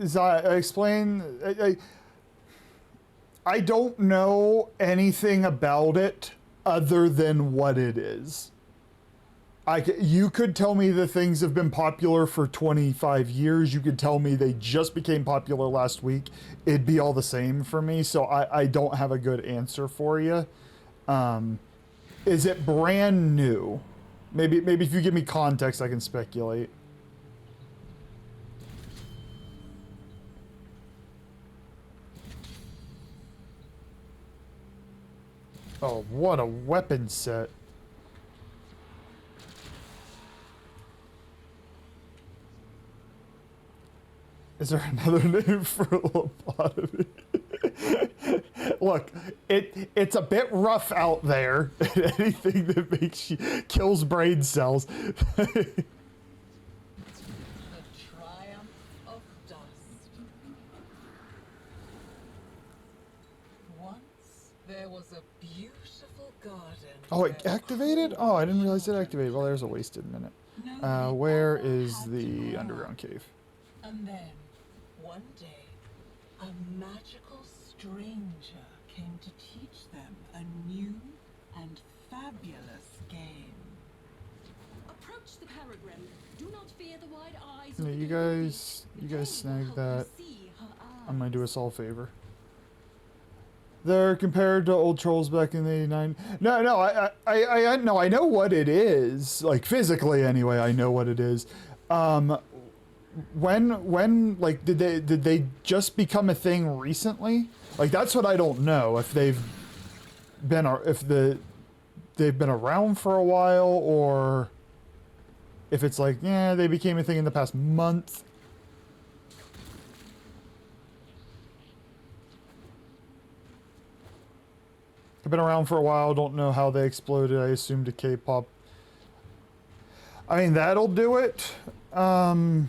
As I explain, I don't know anything about it other than what it is. You could tell me the things have been popular for 25 years. You could tell me they just became popular last week. It'd be all the same for me, so I don't have a good answer for you. Is it brand new? Maybe if you give me context, I can speculate. Oh, what a weapon set. Is there another name for lobotomy? Look, it's a bit rough out there. Anything that kills brain cells. The triumph of dust. Once there was a beautiful garden. Oh, it activated? Oh, I didn't realize it activated. Well, there's a wasted minute. Where is the underground cave? And then, one day, a magical stranger came to teach them a new and fabulous game. Approach the Peregrine. Do not fear the wide eyes. Yeah, you guys snag that. I'm gonna do us all a favor. They're compared to old trolls back in the '89. No, I know what it is. Like physically, anyway, I know what it is. When like did they just become a thing recently? Like that's what I don't know, if they've been around for a while, or if it's like, yeah, they became a thing in the past month. They've been around for a while, don't know how they exploded. I assume to K-pop. I mean, that'll do it. There's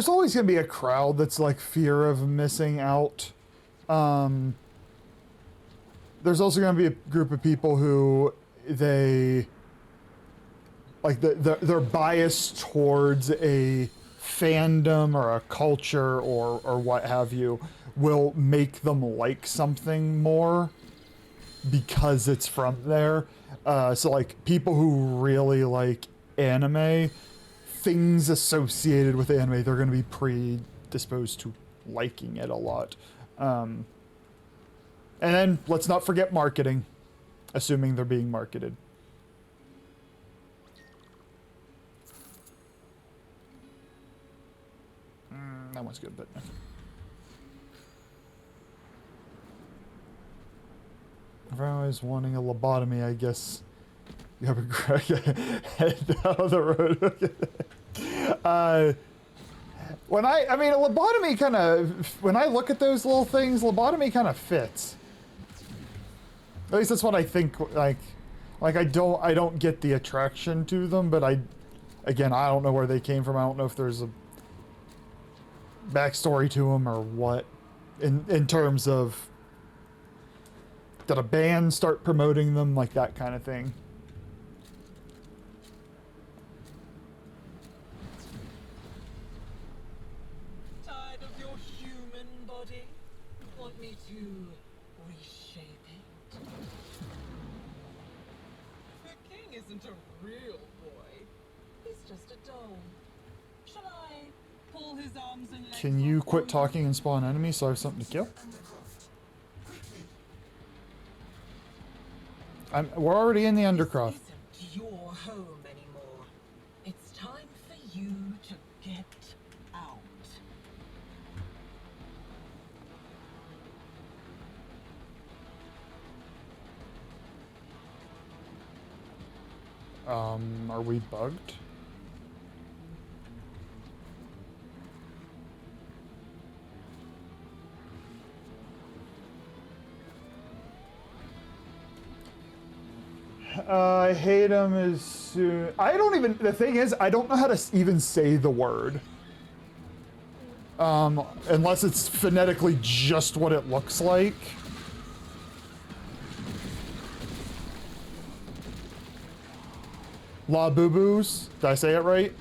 always going to be a crowd that's like fear of missing out. There's also going to be a group of people who they're biased towards a fandom or a culture or what have you, will make them like something more because it's from there. So like people who really like anime, things associated with anime, they're going to be predisposed to liking it a lot. And then let's not forget marketing, assuming they're being marketed. That one's good, but if I was wanting a lobotomy, I guess you have a head down the road. I mean, a lobotomy kind of, when I look at those little things, lobotomy kind of fits. At least that's what I think, like I don't get the attraction to them, but again, I don't know where they came from. I don't know if there's a backstory to them or what, in terms of, did a band start promoting them, like that kind of thing. Tired of your human body? Want me to reshape it? The king isn't a real boy. He's just a doll. Shall I pull his arms and legs Can you off quit for talking and spawn enemies so I have something to kill? We're already in the Undercroft. This isn't your home anymore. It's time for you to get out. Are we bugged? I hate him as soon... I don't even... The thing is, I don't know how to even say the word. Unless it's phonetically just what it looks like. La Boo Boos. Did I say it right?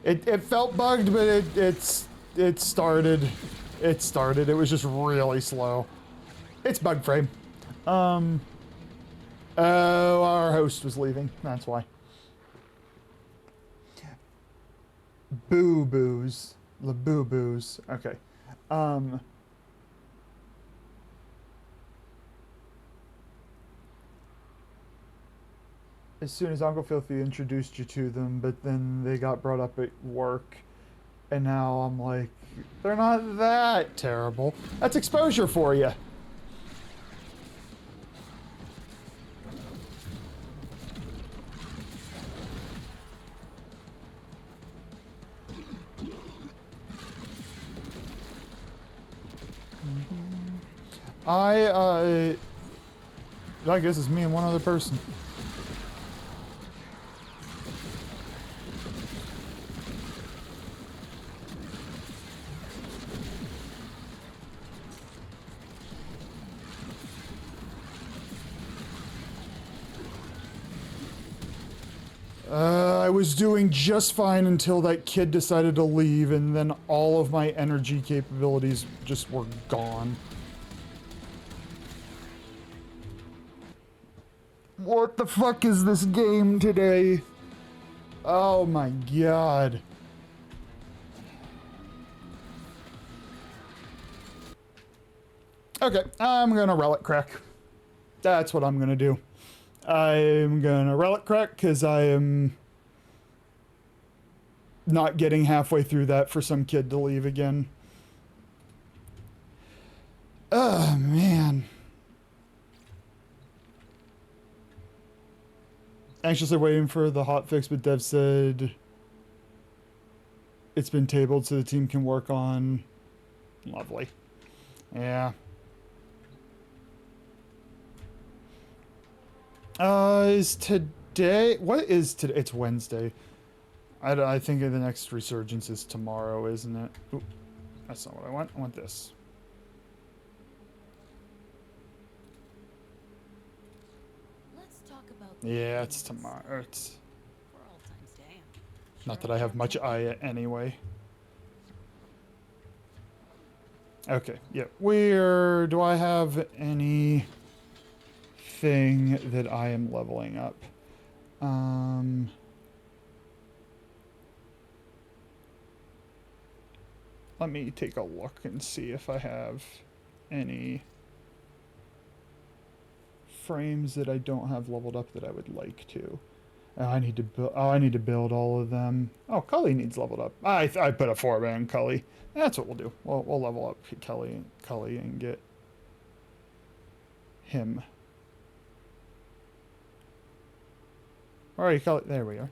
It felt bugged, but it started. It started. It was just really slow. It's bug frame. Oh, our host was leaving. That's why. Boo Boos. La Boo Boos. Okay. As soon as Uncle Filthy introduced you to them, but then they got brought up at work, and now I'm like, they're not that terrible. That's exposure for you. I guess it's me and one other person. I was doing just fine until that kid decided to leave, and then all of my energy capabilities just were gone. What the fuck is this game today? Oh my god. Okay, I'm gonna relic crack. That's what I'm gonna do. I'm gonna relic crack because I am not getting halfway through that for some kid to leave again. Oh man. Anxiously waiting for the hotfix, but Dev said it's been tabled so the team can work on. Lovely. Yeah. Is today... What is today? It's Wednesday. I think the next resurgence is tomorrow, isn't it? Ooh, that's not what I want. I want this. Let's talk about Yeah, it's tomorrow. It's... for all time's day. Not that I have much eye anyway. Okay, yeah. Where do I have anything that I am leveling up? Let me take a look and see if I have any frames that I don't have leveled up that I would like to. Oh, I need to build. Oh, I need to build all of them. Oh, Cully needs leveled up. I put a 4-man Cully. That's what we'll do. We'll level up Cully and get him. All right, there we are.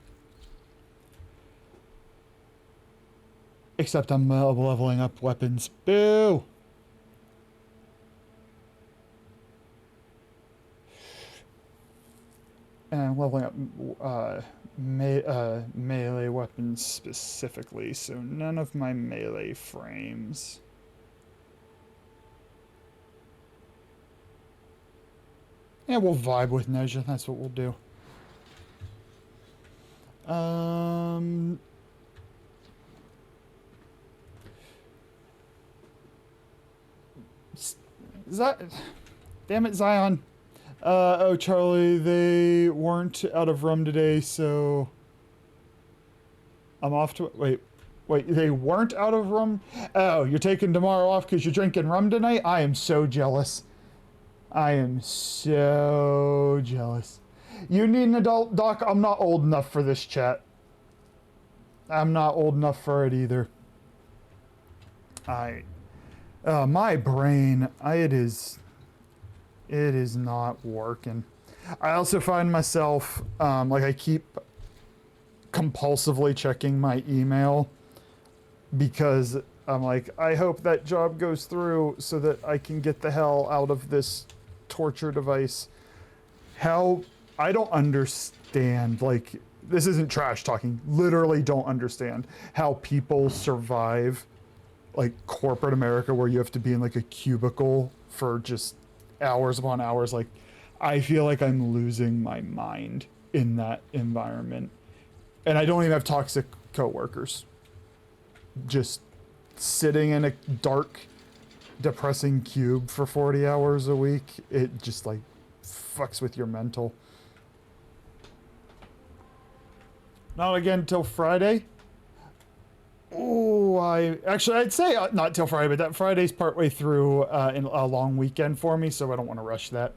Except I'm leveling up weapons. Boo! And I'm leveling up melee weapons specifically, so none of my melee frames. Yeah, we'll vibe with Nezha. That's what we'll do. Damn it, Zion. Oh, Charlie, they weren't out of rum today, so I'm off to... Wait, they weren't out of rum? Oh, you're taking tomorrow off because you're drinking rum tonight? I am so jealous. I am so jealous. You need an adult, Doc. I'm not old enough for this, chat. I'm not old enough for it either. My brain, it is not working. I also find myself, like I keep compulsively checking my email because I'm like, I hope that job goes through so that I can get the hell out of this torture device. How, I don't understand, like, this isn't trash talking, literally don't understand how people survive like corporate America where you have to be in like a cubicle for just hours upon hours. Like, I feel like I'm losing my mind in that environment. And I don't even have toxic coworkers. Just sitting in a dark, depressing cube for 40 hours a week, it just like fucks with your mental. Not again till Friday. Oh, I'd say not till Friday, but that Friday's partway through in a long weekend for me, so I don't want to rush that.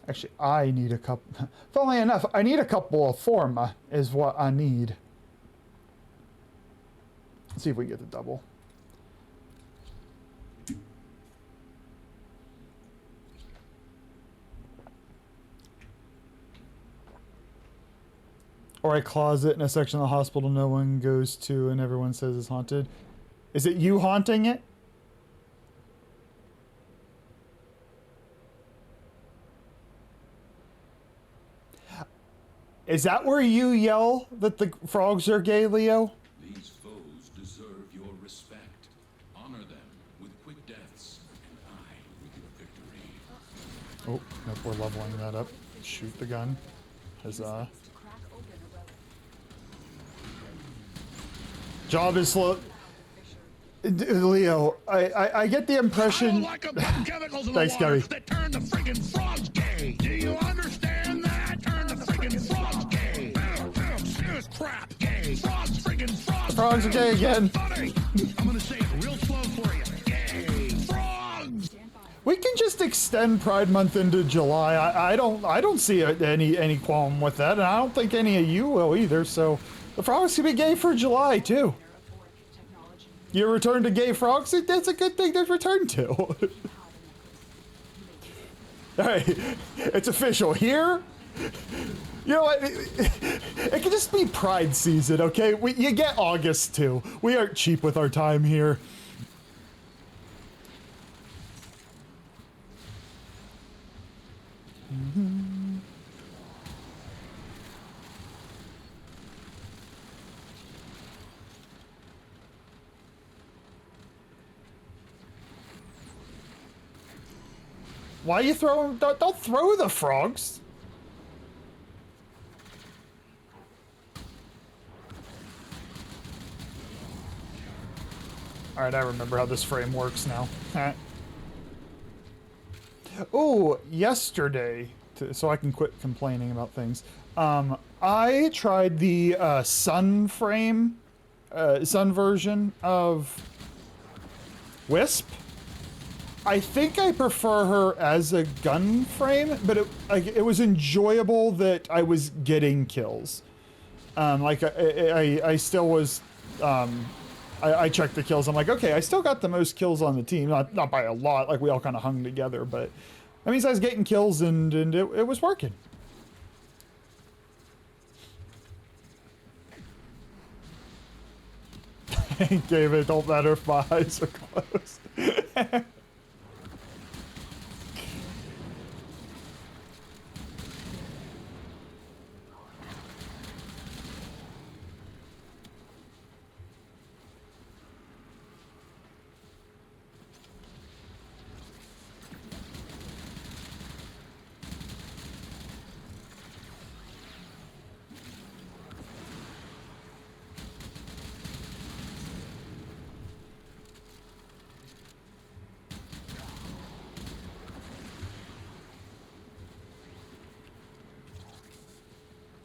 Actually, I need a couple. Funnily enough, I need a couple of Forma, is what I need. Let's see if we can get the double. Or a closet in a section of the hospital no one goes to and everyone says is haunted. Is it you haunting it? Is that where you yell that the frogs are gay, Leo? These foes deserve your respect. Honor them with quick deaths, and I will give a victory. Oh, nope, we're leveling that up. Shoot the gun. Huzzah. Job is slow. Leo, I get the impression. I don't like them chemicals in the Thanks, water Gary. that turn the friggin' frogs gay. Do you understand that? Turn the friggin' frogs gay. Serious crap. Gay. Frogs friggin' frogs. Frogs are gay again. Funny. I'm gonna say it real slow for you. Gay. Frogs. We can just extend Pride Month into July. I don't see any qualm with that, and I don't think any of you will either. So the frogs can be gay for July too. You return to gay frogs? That's a good thing to return to. All right, it's official here. You know what? It can just be Pride season, okay? You get August too. We aren't cheap with our time here. Why are you throwing? Don't throw the frogs. All right, I remember how this frame works now. Oh, yesterday, so I can quit complaining about things. I tried the sun frame, sun version of Wisp. I think I prefer her as a gun frame, but it was enjoyable that I was getting kills. Like I still was I checked the kills. I'm like, okay, I still got the most kills on the team. Not by a lot, like we all kind of hung together, but that means I was getting kills and it was working. David, don't matter if my eyes are closed.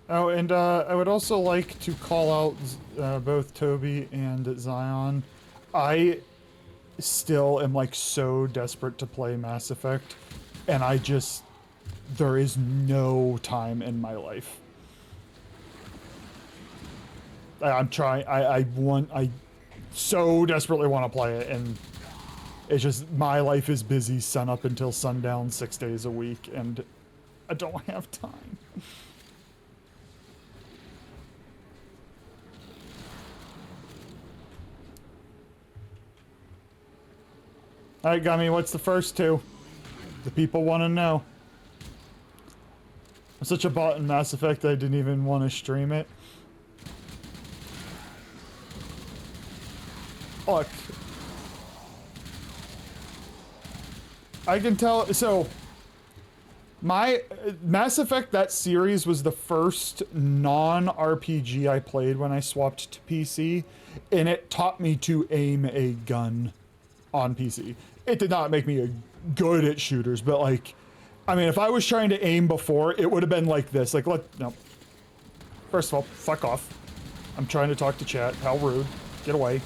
Oh, and I would also like to call out both Toby and Zion. I still am like so desperate to play Mass Effect, and there is no time in my life. I'm trying, I so desperately want to play it, and it's just, my life is busy sun up until sundown 6 days a week, and I don't have time. Alright, Gummy, what's the first two? The people want to know. I'm such a bot in Mass Effect I didn't even want to stream it. Look. I can tell, so... My Mass Effect, that series, was the first non-RPG I played when I swapped to PC, and it taught me to aim a gun on PC. It did not make me good at shooters, but like, I mean, if I was trying to aim before, it would have been like this. Like, no. First of all, fuck off. I'm trying to talk to chat. How rude. Get away.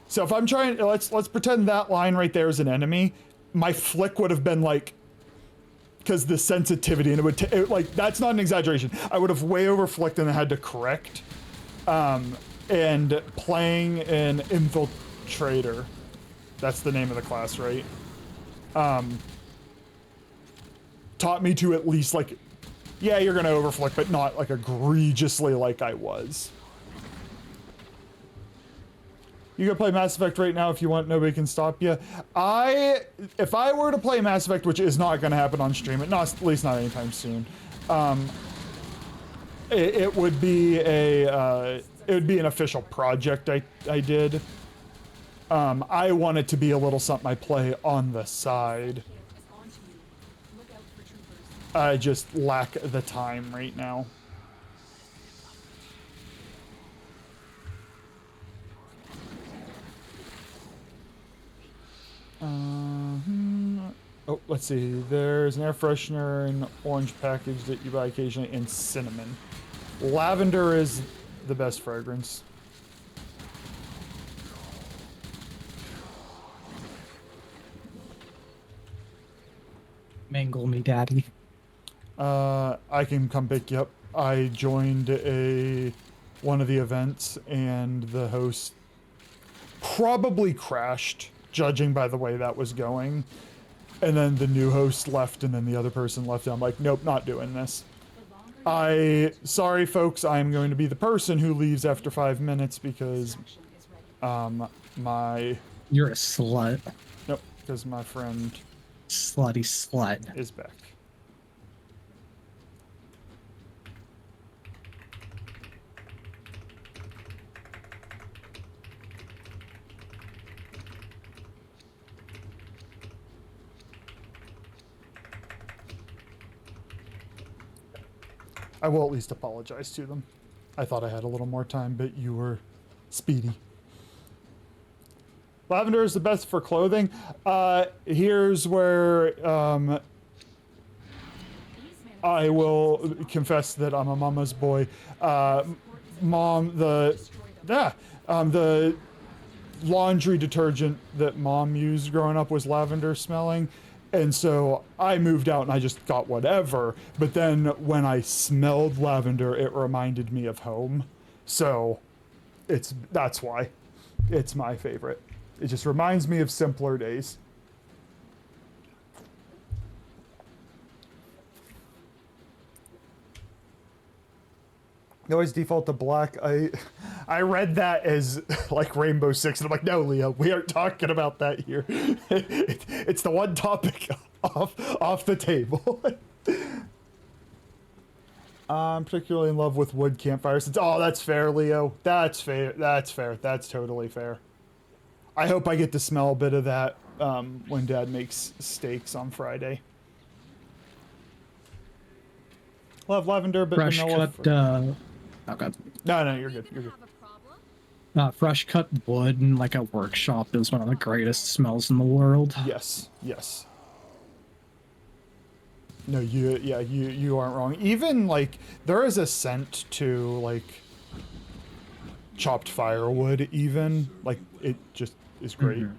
So if I'm trying, let's pretend that line right there is an enemy. My flick would have been like, because the sensitivity, and it would like, that's not an exaggeration. I would have way over flicked and I had to correct. And playing an infiltrator, that's the name of the class, right? Taught me to at least like, yeah, you're gonna overflick, but not like egregiously like I was. You can play Mass Effect right now if you want, nobody can stop you. If I were to play Mass Effect, which is not gonna happen on stream, at least not anytime soon, it would be an official project I did. I want it to be a little something I play on the side. I just lack the time right now. Oh, let's see. There's an air freshener and orange package that you buy occasionally, and cinnamon. Lavender is the best fragrance. Mangle me, daddy. I can come pick you up. I joined one of the events, and the host probably crashed, judging by the way that was going. And then the new host left, and then the other person left. And I'm like, nope, not doing this. Sorry folks, I'm going to be the person who leaves after 5 minutes because, You're a slut. Nope, because my friend... Slutty slut. ...is back. I will at least apologize to them. I thought I had a little more time, but you were speedy. Lavender is the best for clothing. Here's where I will confess that I'm a mama's boy. Mom, the laundry detergent that Mom used growing up was lavender smelling. And so I moved out and I just got whatever. But then when I smelled lavender, it reminded me of home. So That's why. It's my favorite. It just reminds me of simpler days. They always default to black. I read that as like Rainbow Six, and I'm like, no, Leo, we aren't talking about that here. It's the one topic off the table. I'm particularly in love with wood campfires. Oh, that's fair, Leo. That's fair. That's fair. That's totally fair. I hope I get to smell a bit of that when Dad makes steaks on Friday. Love lavender, but Fresh vanilla. cut. Oh god. No, you're good. You're good. Fresh cut wood in like a workshop is one of the greatest smells in the world. Yes, yes. No, you aren't wrong. Even like there is a scent to like chopped firewood. Even like it just is great. Mm-hmm.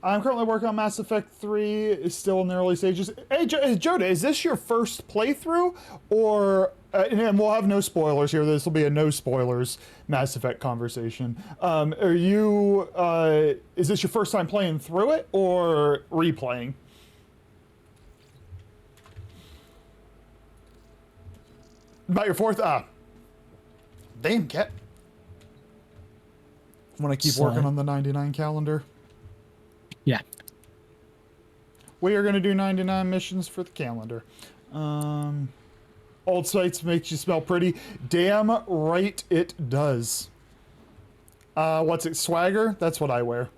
I'm currently working on Mass Effect 3. It's still in the early stages. Hey, Joda, is this your first playthrough? Or, and we'll have no spoilers here. This will be a no spoilers Mass Effect conversation. Are you, is this your first time playing through it or replaying? About your fourth? Damn, Cat. Want to keep working on the 99 calendar? Yeah. We are going to do 99 missions for the calendar. Old Sites makes you smell pretty. Damn right it does. What's it, swagger? That's what I wear.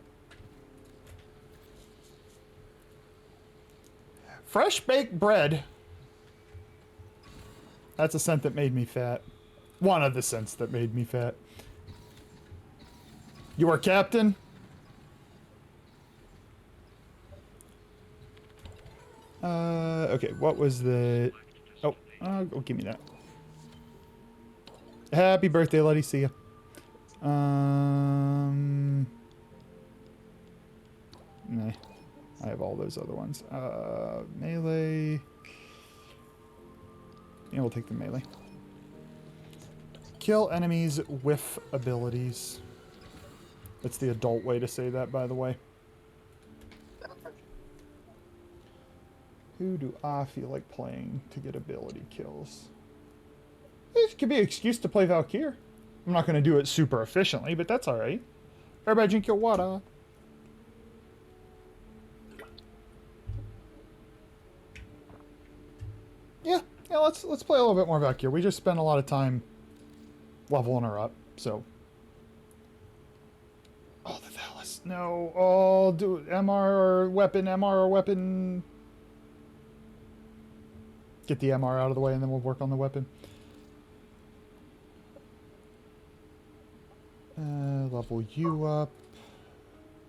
Fresh baked bread. That's a scent that made me fat. One of the scents that made me fat. You are captain? Okay, what was the... Oh, give me that. Happy birthday, Letty. See ya. Nah. I have all those other ones. Melee. Yeah, we'll take the melee. Kill enemies with abilities. That's the adult way to say that, by the way. Who do I feel like playing to get ability kills? This could be an excuse to play Valkyr. I'm not going to do it super efficiently, but that's alright. Everybody drink your water. Yeah, let's play a little bit more Valkyr. We just spent a lot of time leveling her up, so... Oh, the Valis. No. Oh, do MR or weapon. Get the MR out of the way and then we'll work on the weapon. Level you up.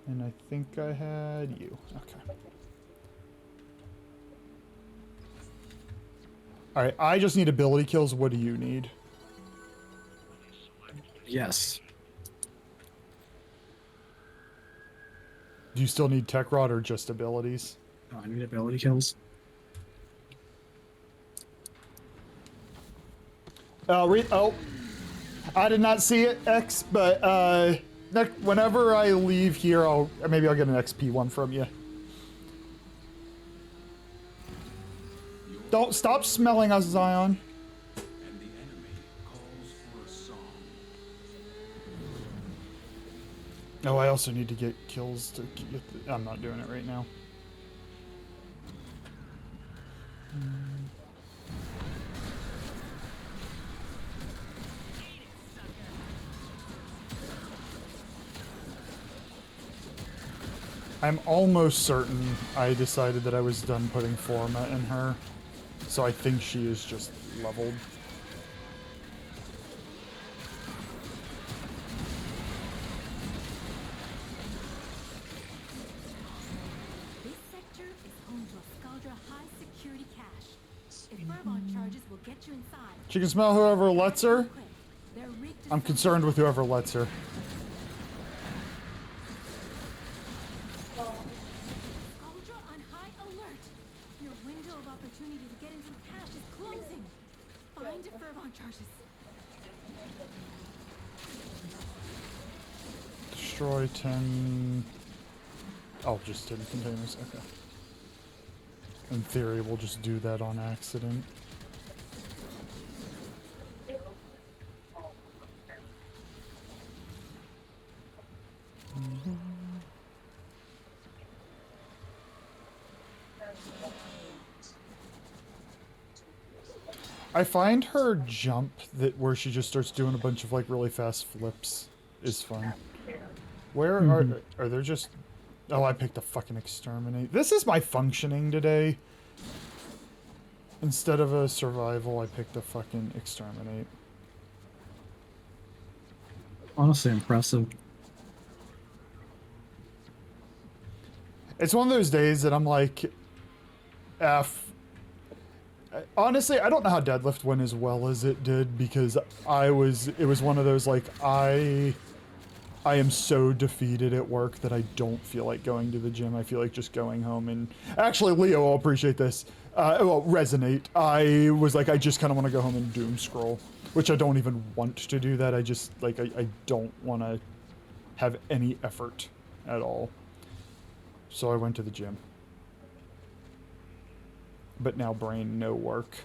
And I think I had you. Okay. Alright, I just need ability kills. What do you need? Yes. Do you still need tech rod or just abilities? Oh, I need ability kills. I did not see it, X, but whenever I leave here, maybe I'll get an XP one from you. Don't stop smelling us, Zion. And the enemy calls for a song. Oh, I also need to get kills to get I'm not doing it right now. I'm almost certain I decided that I was done putting format in her, so I think she is just leveled. This sector is home to a Scaldra high security cache. If Burbon charges will get you inside. She can smell whoever lets her. They're rigged to I'm concerned with whoever lets her. Scaldra on high alert. Your window of opportunity to get into the cache is closing. Find Burbon charges. Destroy 10... Oh, just 10 containers, okay. In theory, we'll just do that on accident. I find her jump that where she just starts doing a bunch of like really fast flips is fun. Where are there just... Oh, I picked a fucking exterminate. This is my functioning today. Instead of a survival, I picked a fucking exterminate. Honestly impressive. It's one of those days that I'm like, honestly, I don't know how deadlift went as well as it did because it was one of those like, I am so defeated at work that I don't feel like going to the gym. I feel like just going home and... Actually, Leo will appreciate this. Well, resonate. I was like, I just kind of want to go home and doom scroll, which I don't even want to do that. I just, like, I don't want to have any effort at all. So I went to the gym. But now brain, no work.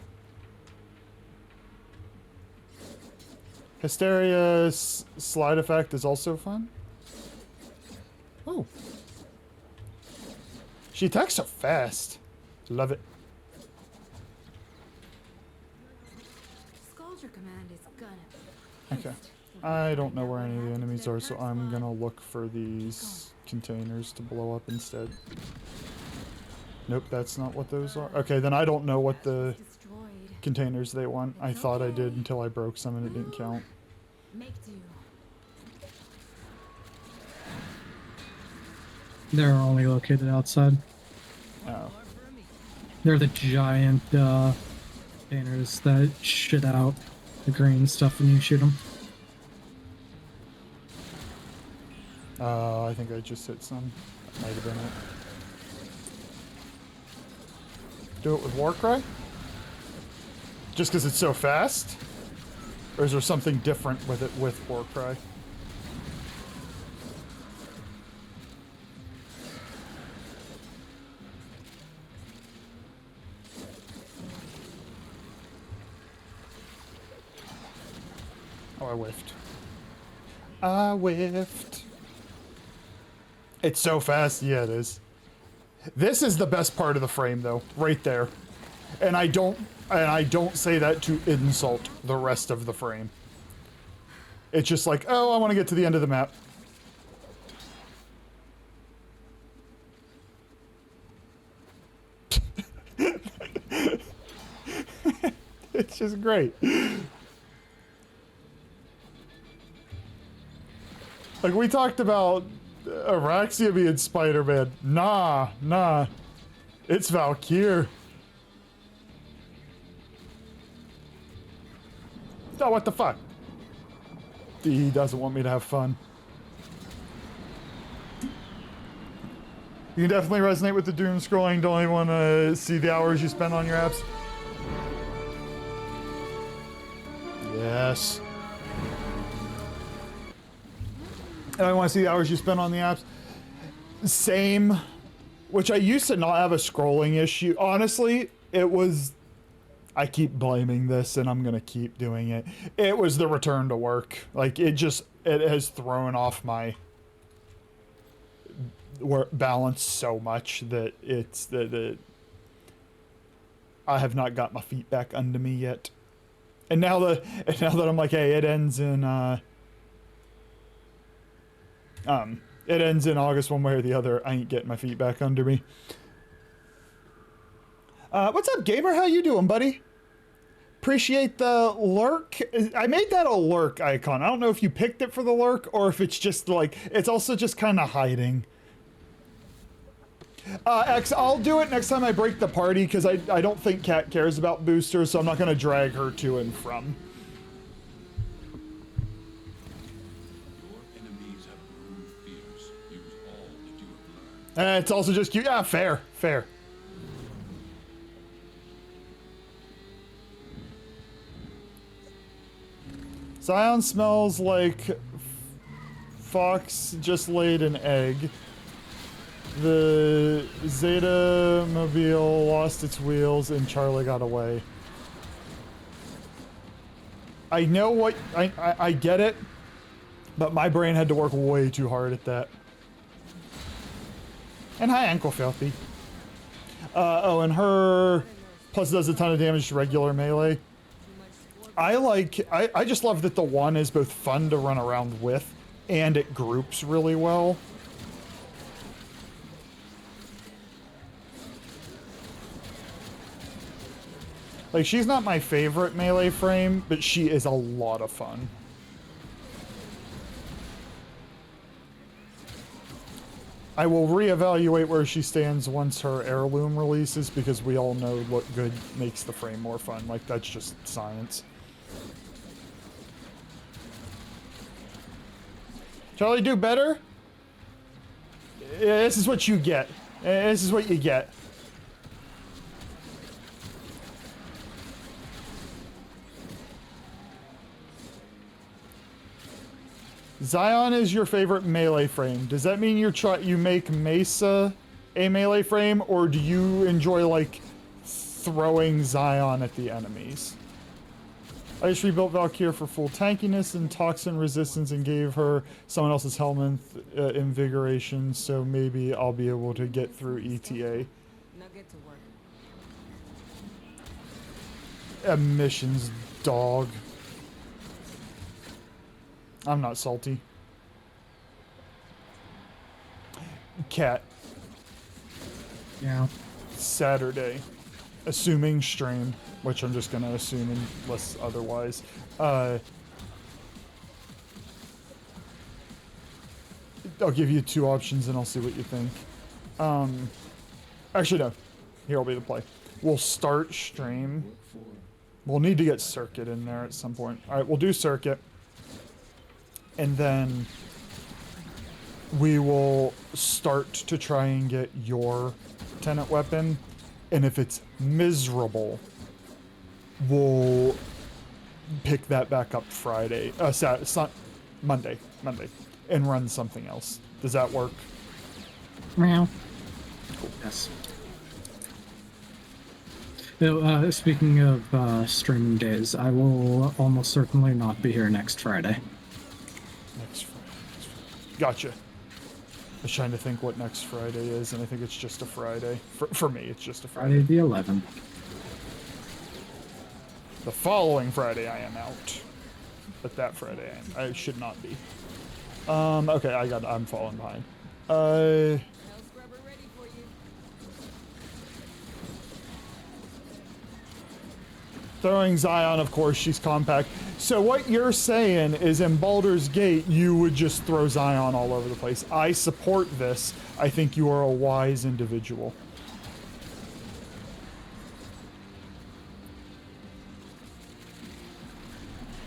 Hysteria's slide effect is also fun. Oh. She attacks so fast. Love it. Sculpture command is gonna. Okay. I don't know where any of the enemies are, so I'm gonna look for these containers to blow up instead. Nope, that's not what those are. Okay, then I don't know what the containers they want. I thought I did until I broke some and it didn't count. Make do. They're only located outside. Oh. They're the giant containers that shit out the green stuff when you shoot them. I think I just hit some. That might have been it. Do it with Warcry? Just because it's so fast? Or is there something different with it with Warcry? Oh, I whiffed. I whiffed. It's so fast. Yeah, it is. This is the best part of the frame, though, right there. And I don't say that to insult the rest of the frame. It's just like, oh, I want to get to the end of the map. It's just great. Like, we talked about Araxia being Spider-Man. Nah. It's Valkyr. Oh, what the fuck? He doesn't want me to have fun. You can definitely resonate with the doom scrolling. Don't even want to see the hours you spend on your apps. Yes. And I want to see the hours you spend on the apps. Same. Which I used to not have a scrolling issue. Honestly, it was... I keep blaming this and I'm going to keep doing it. It was the return to work. Like, it has thrown off my balance so much that it's... I have not got my feet back under me yet. And now that I'm like, hey, it ends in... it ends in August one way or the other. I ain't getting my feet back under me. What's up, gamer? How you doing, buddy? Appreciate the lurk. I made that a lurk icon. I don't know if you picked it for the lurk or if it's just like, it's also just kind of hiding. X, I'll do it next time I break the party because I don't think Kat cares about boosters, so I'm not going to drag her to and from. It's also just cute. Yeah, fair. Zion smells like Fox just laid an egg. The Zeta Mobile lost its wheels and Charlie got away. I know what, I get it, but my brain had to work way too hard at that. And hi, Uncle Filthy. Oh, and her plus does a ton of damage to regular melee. I just love that the one is both fun to run around with and it groups really well. Like, she's not my favorite melee frame, but she is a lot of fun. I will reevaluate where she stands once her heirloom releases, because we all know what good makes the frame more fun. Like, that's just science. Charlie, do better? Yeah, this is what you get. This is what you get. Zion is your favorite melee frame. Does that mean you make Mesa a melee frame, or do you enjoy, like, throwing Zion at the enemies? I just rebuilt Valkyrie for full tankiness and toxin resistance and gave her someone else's helmet invigoration, so maybe I'll be able to get through ETA. Now get to work. Emissions, dog. I'm not salty. Cat. Yeah. Saturday. Assuming stream, which I'm just gonna assume unless otherwise. I'll give you two options and I'll see what you think. Actually no. Here will be the play. We'll start stream. We'll need to get Circuit in there at some point. Alright, we'll do Circuit. And then we will start to try and get your tenant weapon. And if it's miserable, we'll pick that back up Friday. Monday, and run something else. Does that work? Meow. Cool. Yes. Speaking of streaming days, I will almost certainly not be here next Friday. Next Friday. Gotcha. I was trying to think what next Friday is, and I think it's just a Friday. For me, it's just a Friday. Friday the 11th. The following Friday I am out. But that Friday I should not be. Okay, I'm falling behind. Throwing Zion, of course, she's compact. So what you're saying is in Baldur's Gate, you would just throw Zion all over the place. I support this. I think you are a wise individual.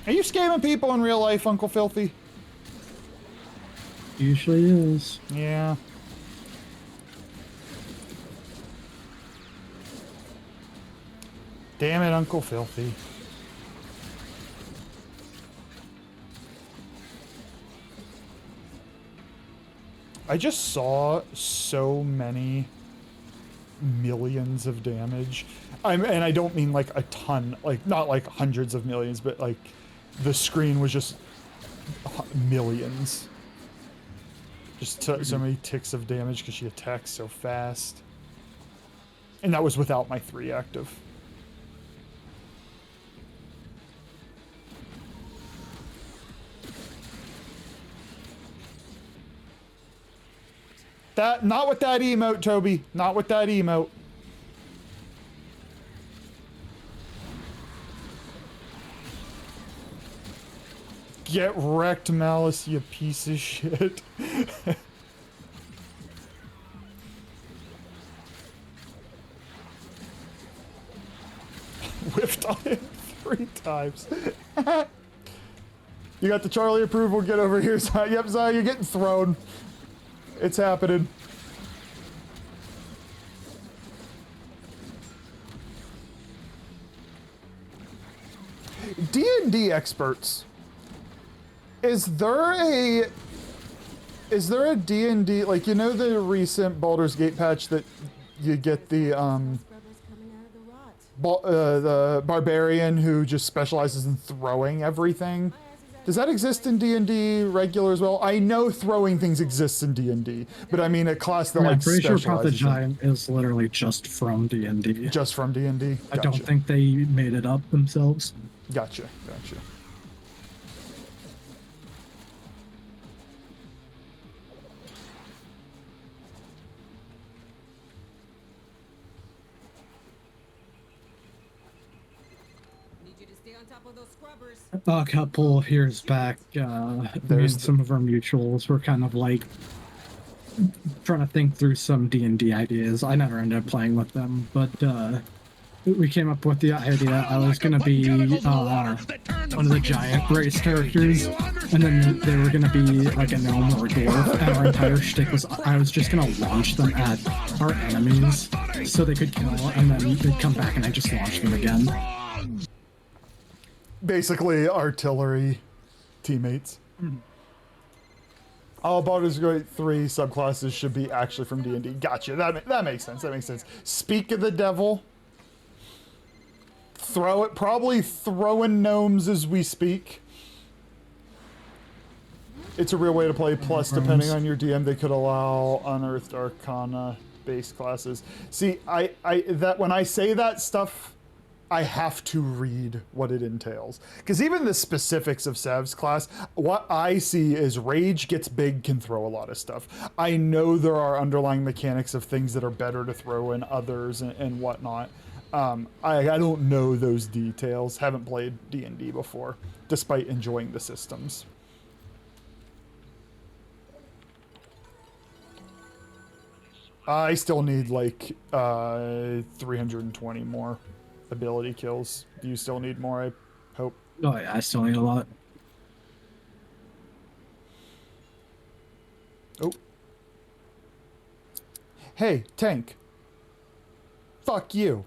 Are you scamming people in real life, Uncle Filthy? Usually is. Yeah. Damn it, Uncle Filthy. I just saw so many millions of damage. And I don't mean like a ton, like not like hundreds of millions, but like the screen was just millions. Just took so many ticks of damage because she attacks so fast. And that was without my 3 active. Not with that emote, Toby. Not with that emote. Get wrecked, Malice, you piece of shit. Whiffed on it 3 times. You got the Charlie approval, get over here, Zai. Yep, Zai, you're getting thrown. It's happening. D&D experts, Is there a D&D, like, you know the recent Baldur's Gate patch that you get the barbarian who just specializes in throwing everything? Does that exist in D&D regular as well? I know throwing things exists in D&D, but I mean a class that I'm like pretty sure specializes Path the Giant is literally just from D&D. Just from D&D? I don't think they made it up themselves. Gotcha. A couple of years back, me and some of our mutuals were kind of like trying to think through some D&D ideas. I never ended up playing with them, but we came up with the idea I was going to be one of the giant race characters, and then they were going to be like a gnome or a dwarf, and our entire shtick was I was just going to launch them at our enemies so they could kill, and then they'd come back and I just launch them again. Basically, artillery teammates. All Baldur's Gate 3 subclasses should be actually from D&D. Gotcha. That makes sense. That makes sense. Speak of the devil. Probably throwing gnomes as we speak. It's a real way to play. Plus, depending on your DM, they could allow Unearthed Arcana based classes. See, that when I say that stuff, I have to read what it entails. Because even the specifics of Sav's class, what I see is Rage gets big, can throw a lot of stuff. I know there are underlying mechanics of things that are better to throw in others and whatnot. I don't know those details. Haven't played D&D before, despite enjoying the systems. I still need like 320 more ability kills. Do you still need more? I hope. Oh yeah, I still need a lot. Oh. Hey, tank. Fuck you.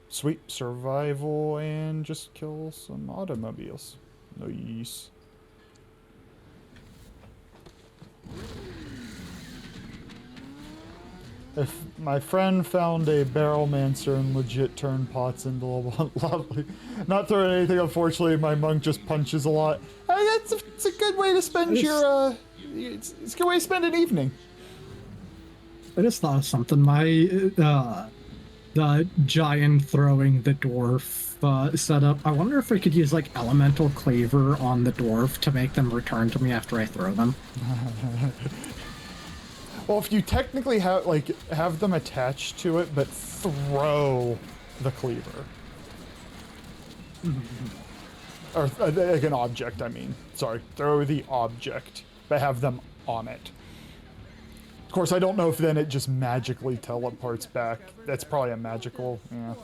Sweet survival and just kill some automobiles. Nice. If my friend found a barrelmancer and legit turned pots into lovely. Not throwing anything, unfortunately, my monk just punches a lot. It's a good way to spend your, it's a good way to spend an evening. I just thought of something. The giant throwing the dwarf setup. I wonder if we could use like elemental cleaver on the dwarf to make them return to me after I throw them. Well, if you technically have them attached to it, but throw the cleaver. Or like an object, I mean. Sorry, throw the object, but have them on it. Of course, I don't know if then it just magically teleports back. That's probably a magical, yeah.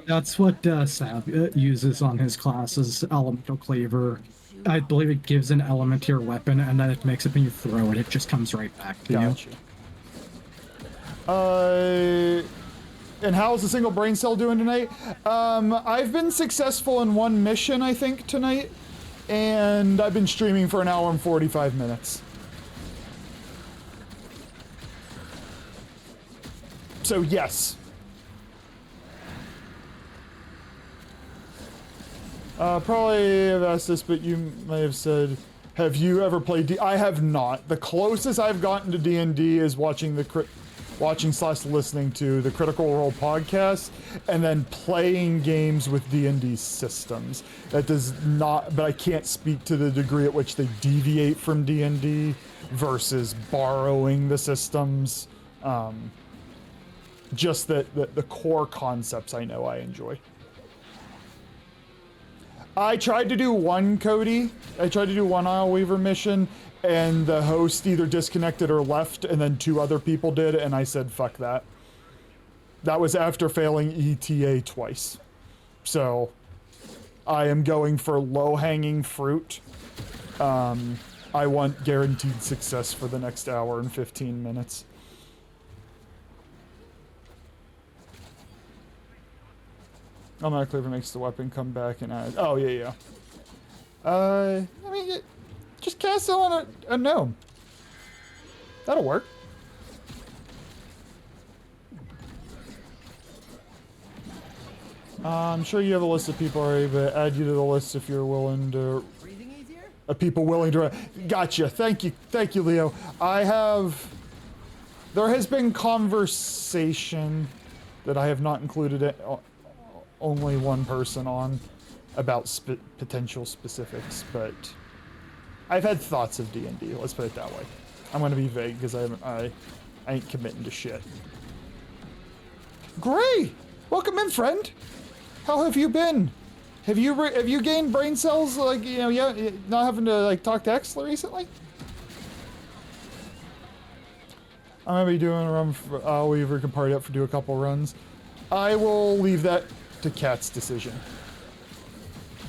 That's what Sav uses on his classes, elemental cleaver. I believe it gives an element to your weapon, and then it makes it when you throw it, it just comes right back to you. And how's the single brain cell doing tonight? I've been successful in one mission, I think, tonight. And I've been streaming for 1 hour and 45 minutes. So, yes. Probably have asked this, but you may have said, have you ever played I have not. The closest I've gotten to D&D is watching listening to the Critical Role podcast, and then playing games with D&D systems. That does not, but I can't speak to the degree at which they deviate from D&D versus borrowing the systems. Just that the core concepts I know I enjoy. I tried to do one Cody. I tried to do one Isle Weaver mission, and the host either disconnected or left, and then 2 other people did, and I said, fuck that. That was after failing ETA twice. So, I am going for low-hanging fruit. I want guaranteed success for the next hour and 15 minutes. Automatically makes the weapon come back and add. Oh, yeah. I mean, just cast it on a gnome. That'll work. I'm sure you have a list of people already, but add you to the list if you're willing to. People willing to. Gotcha. Thank you, Leo. There has been conversation that I have not included only one person on about potential specifics, but I've had thoughts of D&D. Let's put it that way. I'm going to be vague because I ain't committing to shit. Gray, welcome in, friend. How have you been? Have you gained brain cells, like, you know, yeah, not having to, like, talk to Exler recently? I'm gonna be doing a run for, we can party up for do a couple runs. I will leave that to Kat's decision.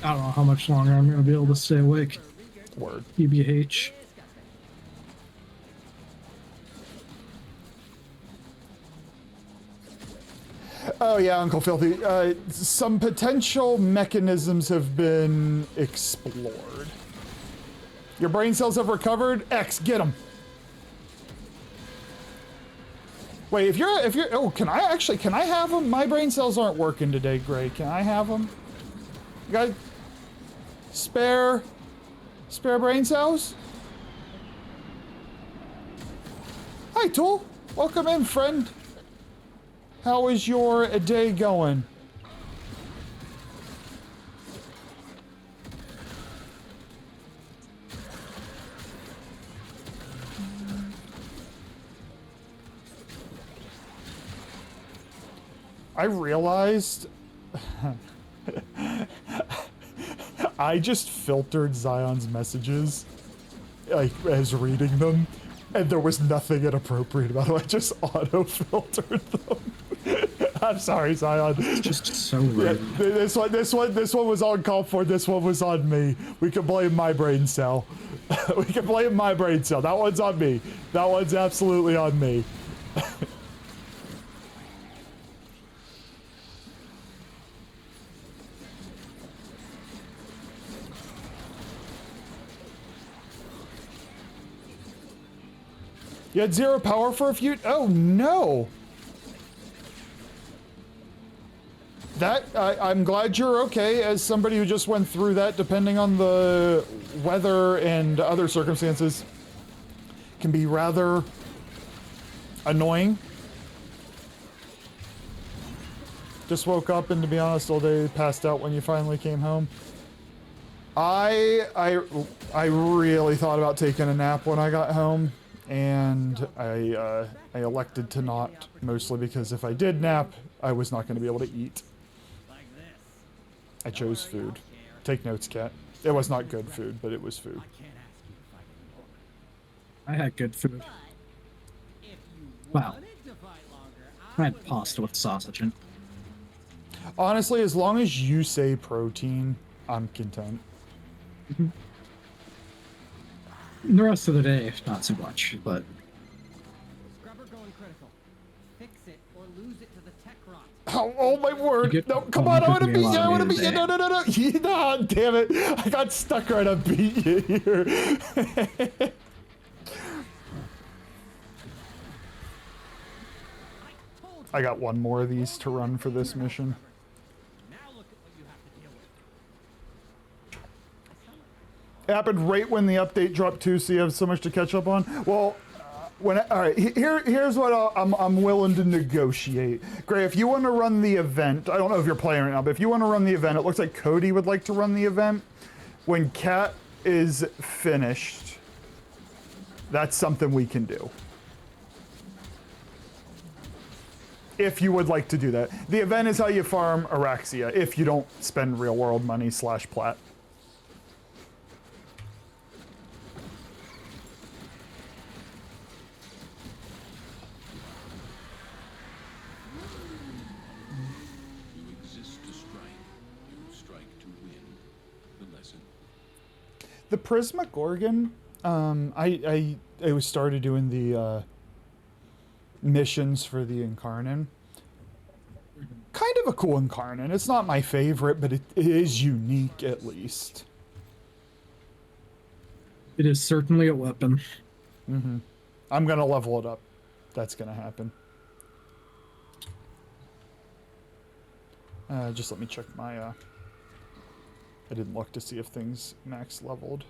I don't know how much longer I'm gonna be able to stay awake. Word. EBH. Oh yeah, Uncle Filthy. Some potential mechanisms have been explored. Your brain cells have recovered? X, get them. Wait, if you're, oh, can I have them? My brain cells aren't working today, Gray. Can I have them? You got spare brain cells? Hi, Tool. Welcome in, friend. How is your day going? I realized I just filtered Zion's messages, like, as reading them, and there was nothing inappropriate about it. I just auto-filtered them. I'm sorry, Zion. It's just so rude. Yeah, this one was uncalled for. This one was on me. We can blame my brain cell. We can blame my brain cell. That one's on me. That one's absolutely on me. You had 0 power for a few. Oh no. I'm glad you're okay. As somebody who just went through that, depending on the weather and other circumstances, can be rather annoying. Just woke up and, to be honest, all day passed out when you finally came home. I really thought about taking a nap when I got home, and I elected to not, mostly because if I did nap, I was not going to be able to eat. I chose food. Take notes, Cat. It was not good food, but it was food. I had good food. Wow. I had pasta with sausage in. Honestly, as long as you say protein, I'm content. Mm-hmm. The rest of the day, not so much, but... Oh my word! No, come on! I want to beat you! I want to beat you! No! Nah, damn it! I got stuck right on beat you here. I got one more of these to run for this mission. It happened right when the update dropped too, so you have so much to catch up on. Well. All right, here's what I'm willing to negotiate. Gray, if you want to run the event, I don't know if you're playing right now, but if you want to run the event, it looks like Cody would like to run the event. When Kat is finished, that's something we can do. If you would like to do that. The event is how you farm Araxia, if you don't spend real world money / plat. The Prisma Gorgon, I was started doing the missions for the Incarnon. kind of a cool incarnate. It's not my favorite, but it is unique at least. It is certainly a weapon. Mm-hmm. I'm gonna level it up. That's gonna happen. Just let me check my, I didn't look to see if things max leveled.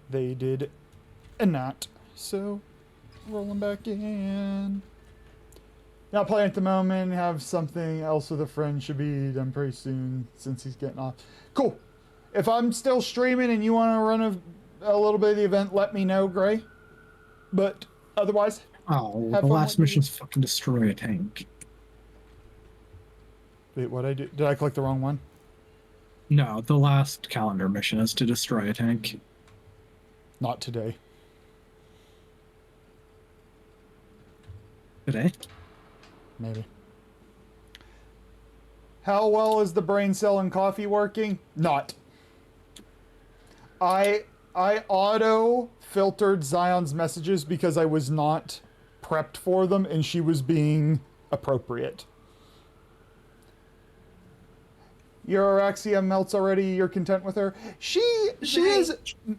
They did not. So, rolling back in. Not playing at the moment. Have something else with a friend. Should be done pretty soon since he's getting off. Cool. If I'm still streaming and you want to run a little bit of the event, let me know, Gray. But otherwise, oh, the last mission's fucking destroy a tank. Wait, what I do? Did I click the wrong one? No, the last calendar mission is to destroy a tank. Not today. Today? Maybe. How well is the brain cell and coffee working? Not. I auto filtered Zion's messages because I was not prepped for them and she was being appropriate. Your Araxia melts already, you're content with her? She is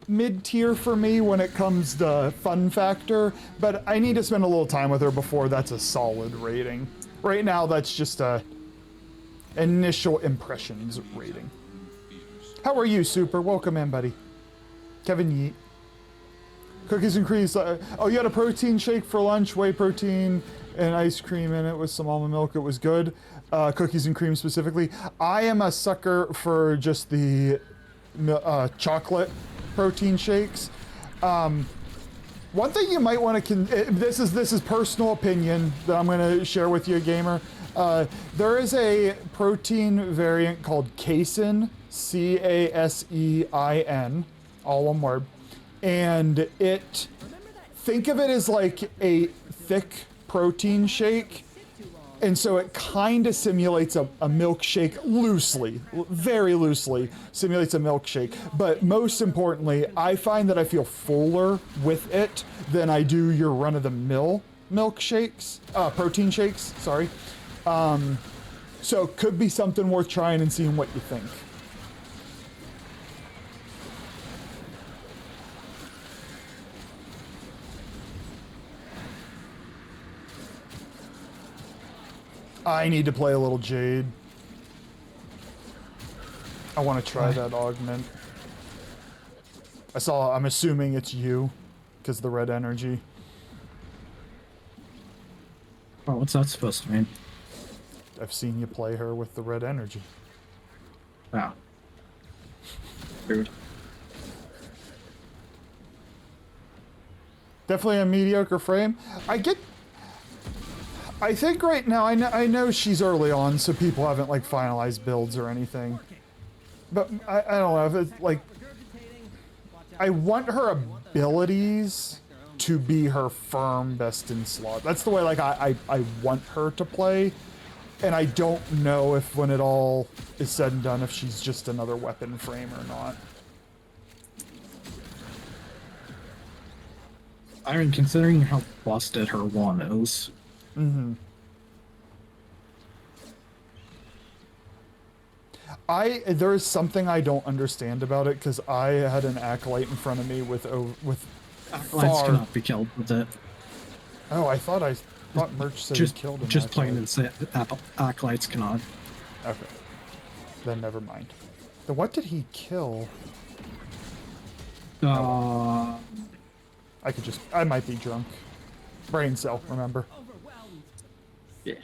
mid-tier for me when it comes to fun factor, but I need to spend a little time with her before that's a solid rating. Right now, that's just a initial impressions rating. How are you, Super? Welcome in, buddy. Kevin Yeet. Cookies and cream. Oh, you had a protein shake for lunch, whey protein and ice cream in it with some almond milk. It was good. Cookies and cream specifically. I am a sucker for just the chocolate protein shakes. One thing you might want to this is personal opinion that I'm going to share with you, gamer. There is a protein variant called casein, Casein, all one word, and think of it as like a thick protein shake. And so it kind of simulates a milkshake loosely, very loosely simulates a milkshake. But most importantly, I find that I feel fuller with it than I do your run-of-the-mill milkshakes, protein shakes, sorry. So it could be something worth trying and seeing what you think. I need to play a little Jade. I want to try that augment. I'm assuming it's you, because the red energy. Oh, what's that supposed to mean? I've seen you play her with the red energy. Wow. Rude. Definitely a mediocre frame. I think right now, I know she's early on, so people haven't like finalized builds or anything. But I don't know if it's like, I want her abilities to be her firm best in slot. That's the way like I want her to play. And I don't know if when it all is said and done, if she's just another weapon frame or not. I mean, considering how busted her one is. Mm-hmm. There is something I don't understand about it because I had an acolyte in front of me with acolytes cannot be killed with it. Oh, I thought Merch said he killed him. Just plain and say acolytes cannot. Okay, then never mind. Then what did he kill? I might be drunk. Brain cell, remember? Yeah.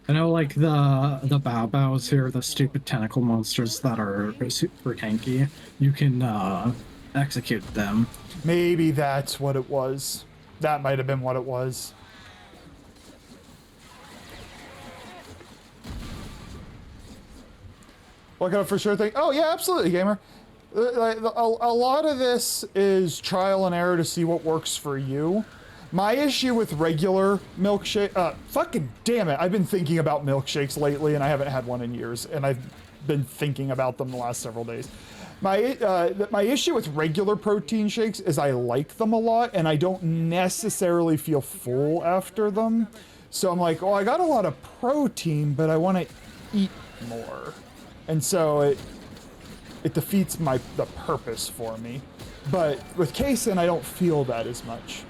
I know, like, the Bao-Baos here, the stupid tentacle monsters that are super tanky, you can, execute them. Maybe that's what it was. That might have been what it was. Look out for sure thing. Oh, yeah, absolutely, gamer. A lot of this is trial and error to see what works for you. My issue with regular milkshake, fucking damn it, I've been thinking about milkshakes lately and I haven't had one in years, and I've been thinking about them the last several days. My issue with regular protein shakes is I like them a lot and I don't necessarily feel full after them. So I'm like, oh, I got a lot of protein, but I want to eat more. And so it defeats the purpose for me. But with casein, I don't feel that as much.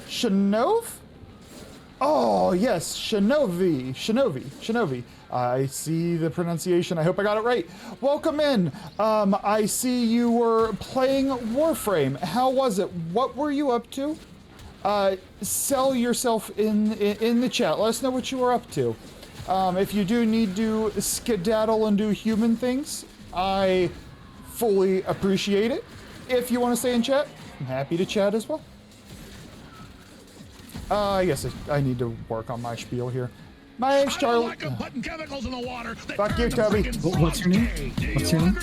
Shinov? Oh, yes, Shinovi. I see the pronunciation. I hope I got it right. Welcome in. I see you were playing Warframe. How was it? What were you up to? Sell yourself in the chat. Let us know what you were up to. If you do need to skedaddle and do human things, I fully appreciate it. If you want to stay in chat, I'm happy to chat as well. I guess I need to work on my spiel here. My name's Charlie. Like putting chemicals in the water. Fuck you, Toby. What's your name? What's your name?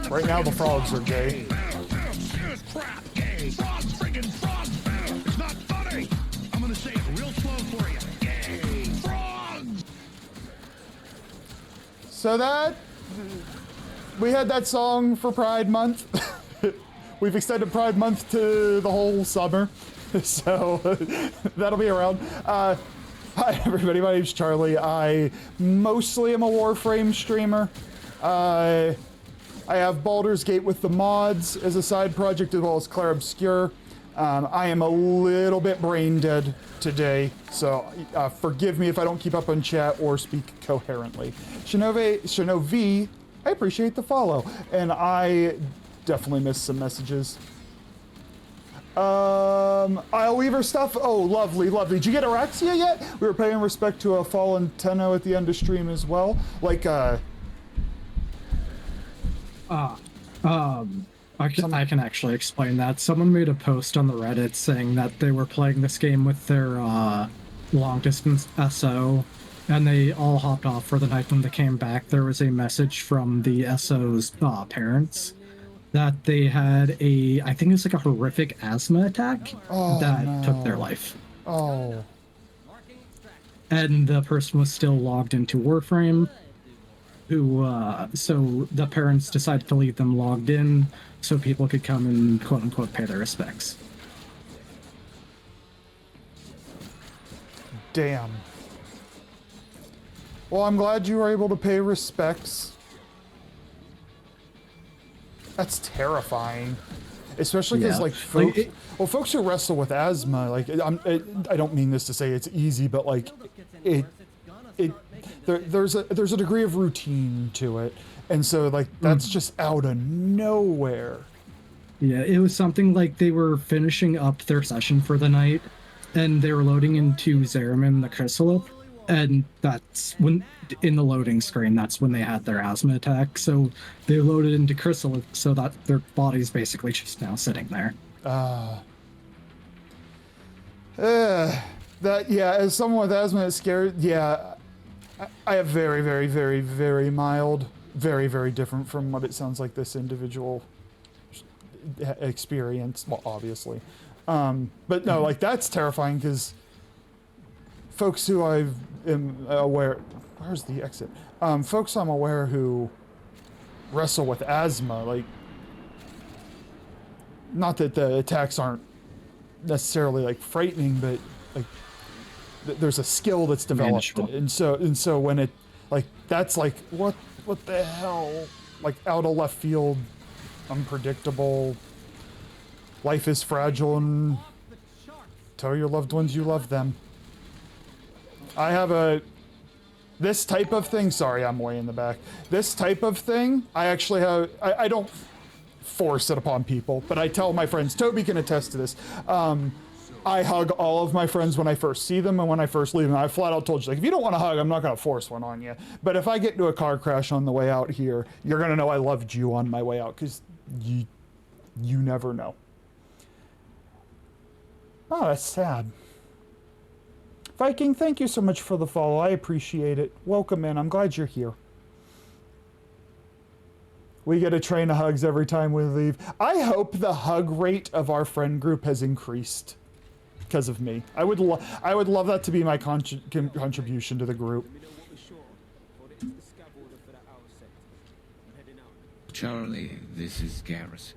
Right now, the frogs are gay. Serious crap, gay. Frogs, friggin' frogs. It's not funny. I'm gonna say it real slow for you. Gay frogs. So we had that song for Pride Month. We've extended Pride Month to the whole summer. So that'll be around. Hi everybody, my name's Charlie. I mostly am a Warframe streamer. I have Baldur's Gate with the mods as a side project, as well as Clair Obscur. I am a little bit brain dead today, so forgive me if I don't keep up on chat or speak coherently. Shinovi, I appreciate the follow, and I definitely missed some messages. I'll leave her stuff. Oh, lovely. Did you get Araxia yet? We were paying respect to a fallen Tenno at the end of stream as well. Like, I can actually explain that. Someone made a post on the Reddit saying that they were playing this game with their long distance SO, and they all hopped off for the night. When they came back, there was a message from the SO's parents that they had I think it was like a horrific asthma attack that took their life. Oh. And the person was still logged into Warframe, so the parents decided to leave them logged in so people could come and quote unquote pay their respects. Damn. Well, I'm glad you were able to pay respects. That's terrifying, especially because folks who wrestle with asthma, like I don't mean this to say it's easy, but like there's a degree of routine to it, and so like that's just out of nowhere. Yeah, it was something like they were finishing up their session for the night, and they were loading into Zariman the Chrysalid, and that's when, in the loading screen, that's when they had their asthma attack. So they loaded into Chrysalid so that their body's basically just now sitting there. As someone with asthma is scared, I have very, very, very, very mild, very, very different from what it sounds like this individual experienced, well, obviously. But no, like, that's terrifying because folks who I am aware, where's the exit? Folks I'm aware who wrestle with asthma, like, not that the attacks aren't necessarily like frightening, but like there's a skill that's developed, and so when it like that's like what the hell, like out of left field, unpredictable. Life is fragile, and tell your loved ones you love them. I have this type of thing. Sorry, I'm way in the back. This type of thing, I actually have. I don't force it upon people, but I tell my friends. Toby can attest to this. I hug all of my friends when I first see them and when I first leave them. I flat out told you, like, if you don't want to hug, I'm not going to force one on you. But if I get into a car crash on the way out here, you're going to know I loved you on my way out, because you never know. Oh, that's sad. Viking, thank you so much for the follow. I appreciate it. Welcome in. I'm glad you're here. We get a train of hugs every time we leave. I hope the hug rate of our friend group has increased because of me. I would love that to be my contribution to the group. Charlie, this is Garrus.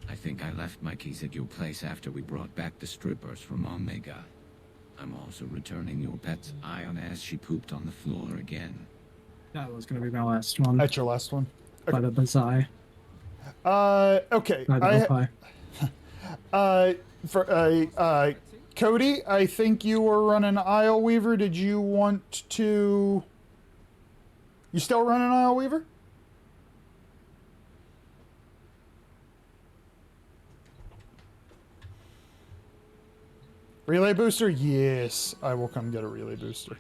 I think I left my keys at your place after we brought back the strippers from Omega. I'm also returning your pet's ion as she pooped on the floor again. That was going to be my last one. That's your last one. By the Bazai. Okay. By the Cody, I think you were running Isle Weaver. Did you want to... You still running Isle Weaver? Relay booster? Yes, I will come get a relay booster.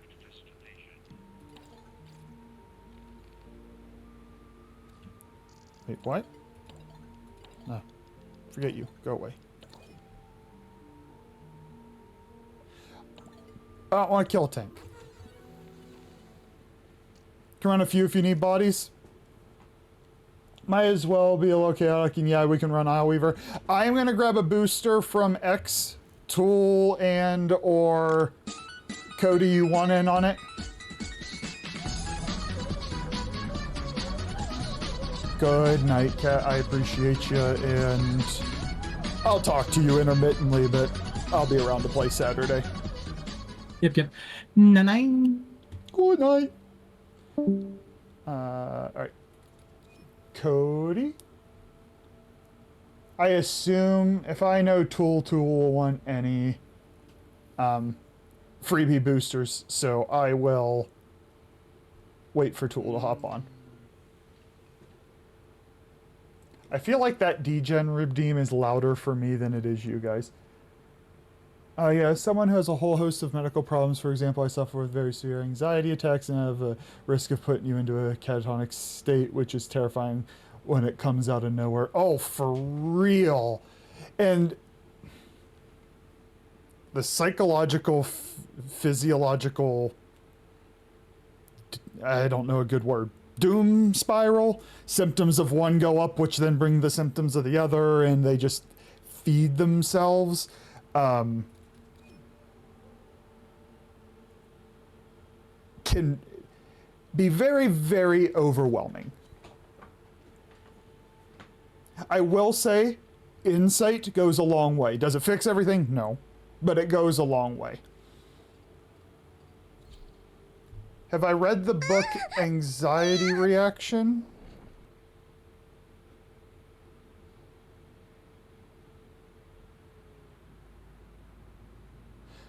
Wait, what? No. Forget you. Go away. I don't want to kill a tank. Can run a few if you need bodies. Might as well be a low chaotic, and yeah, we can run Isle Weaver. I am going to grab a booster from X, Tool, and or Cody, you want in on it? Good night, Cat. I appreciate you, and I'll talk to you intermittently, but I'll be around to play Saturday. Yep. Night. Good night. Alright. Cody? I assume if I know Tool will want any freebie boosters, so I will wait for Tool to hop on. I feel like that degen redeem is louder for me than it is you guys. Yeah, as someone who has a whole host of medical problems, for example, I suffer with very severe anxiety attacks and have a risk of putting you into a catatonic state, which is terrifying when it comes out of nowhere. Oh, for real. And the psychological, physiological, I don't know a good word, doom spiral. Symptoms of one go up, which then bring the symptoms of the other, and they just feed themselves. Can be very, very overwhelming. I will say, insight goes a long way. Does it fix everything? No. But it goes a long way. Have I read the book Anxiety Reaction?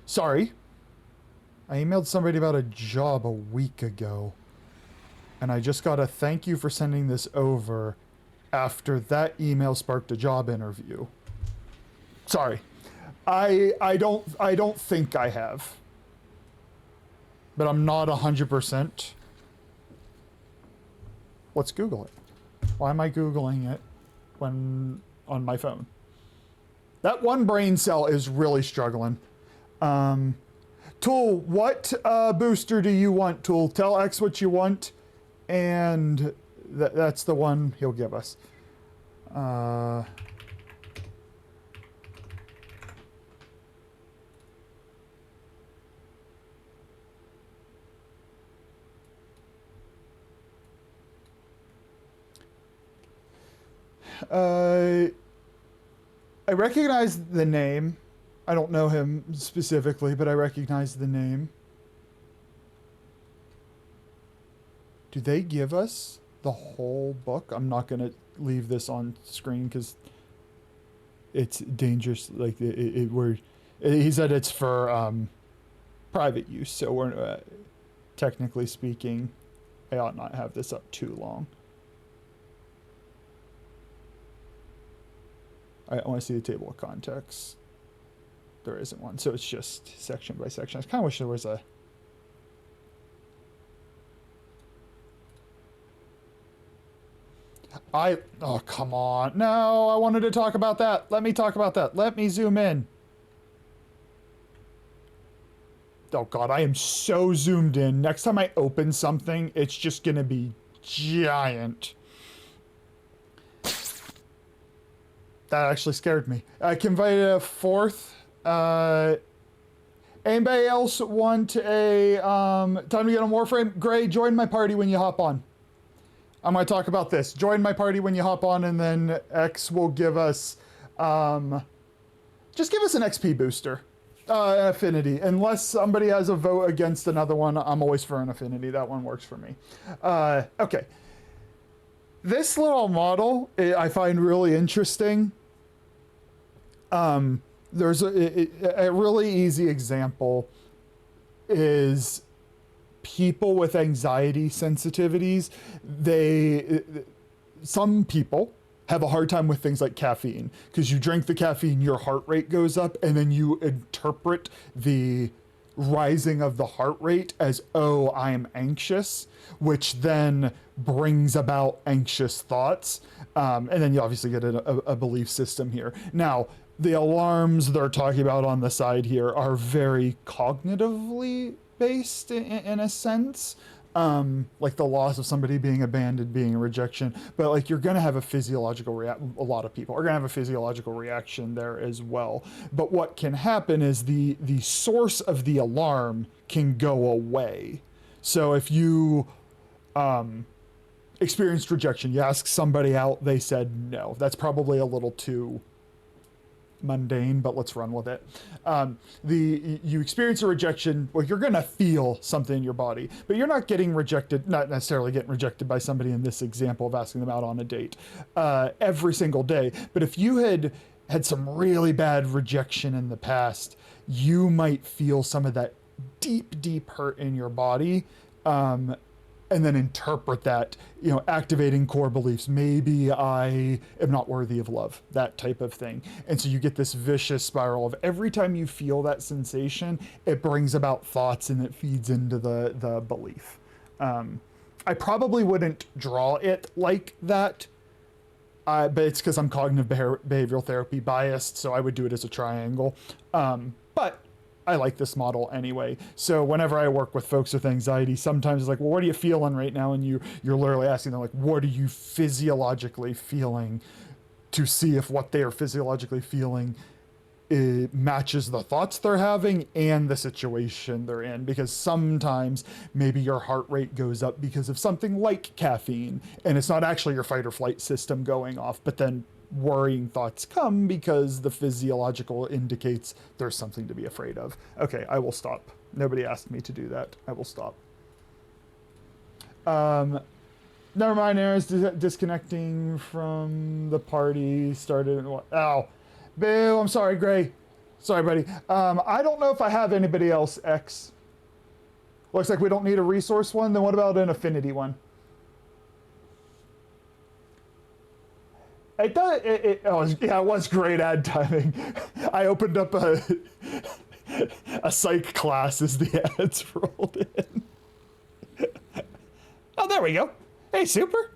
Sorry. I emailed somebody about a job a week ago. And I just got a thank you for sending this over after that email sparked a job interview. Sorry. I don't think I have. But I'm not 100%. Let's Google it. Why am I Googling it when on my phone? That one brain cell is really struggling. Tool, what booster do you want, Tool? Tell X what you want, and that's the one he'll give us. I recognize the name. I don't know him specifically, but I recognize the name. Do they give us the whole book? I'm not going to leave this on screen because it's dangerous. Like he said it's for private use, so we're technically speaking, I ought not have this up too long. I want to see the table of contents. There isn't one, so it's just section by section. I kind of wish there was a... Oh, come on. No, I wanted to talk about that. Let me talk about that. Let me zoom in. Oh, God, I am so zoomed in. Next time I open something, it's just going to be giant. That actually scared me. I can invite a fourth. Anybody else want a time to get on Warframe? Gray, join my party when you hop on. I'm going to talk about this. Join my party when you hop on, and then X will give us Just give us an XP booster. Affinity. Unless somebody has a vote against another one, I'm always for an affinity. That one works for me. Okay. This little model I find really interesting. There's a really easy example is people with anxiety sensitivities. Some people have a hard time with things like caffeine, because you drink the caffeine, your heart rate goes up, and then you interpret the rising of the heart rate as, oh, I am anxious, which then brings about anxious thoughts. And then you obviously get a belief system here. Now, the alarms they're talking about on the side here are very cognitively based in a sense. Like the loss of somebody being abandoned, being a rejection, but like you're gonna have a physiological a lot of people are gonna have a physiological reaction there as well. But what can happen is the source of the alarm can go away. So if you experienced rejection, you ask somebody out, they said no. That's probably a little too mundane, but let's run with it. You experience a rejection, well, you're gonna feel something in your body, but you're not getting rejected, not necessarily getting rejected by somebody in this example of asking them out on a date every single day. But if you had some really bad rejection in the past, you might feel some of that deep hurt in your body, and then interpret that, activating core beliefs. Maybe I am not worthy of love, that type of thing. And so you get this vicious spiral of every time you feel that sensation, it brings about thoughts and it feeds into the belief. I probably wouldn't draw it like that, but it's because I'm cognitive behavioral therapy biased, so I would do it as a triangle. But I like this model anyway. So whenever I work with folks with anxiety, sometimes it's like, well, what are you feeling right now? And you're literally asking them, like, what are you physiologically feeling, to see if what they are physiologically feeling matches the thoughts they're having and the situation they're in. Because sometimes maybe your heart rate goes up because of something like caffeine, and it's not actually your fight or flight system going off, but then worrying thoughts come because the physiological indicates there's something to be afraid of. Okay, I will stop. Nobody asked me to do that. I will stop. Never mind, Aaron's disconnecting from the party. Started in what? Ow. Boo, I'm sorry, Gray. Sorry, buddy. I don't know if I have anybody else, X. Looks like we don't need a resource one. Then what about an affinity one? It does. It was great ad timing. I opened up a psych class as the ads rolled in. Oh, there we go. Hey, super.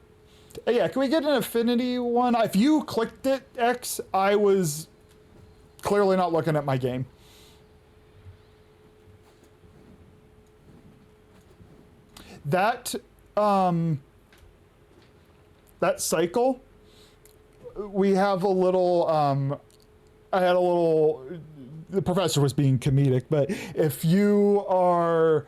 Yeah, can we get an affinity one? If you clicked it, X, I was clearly not looking at my game. That cycle. We have a little, the professor was being comedic, but if you are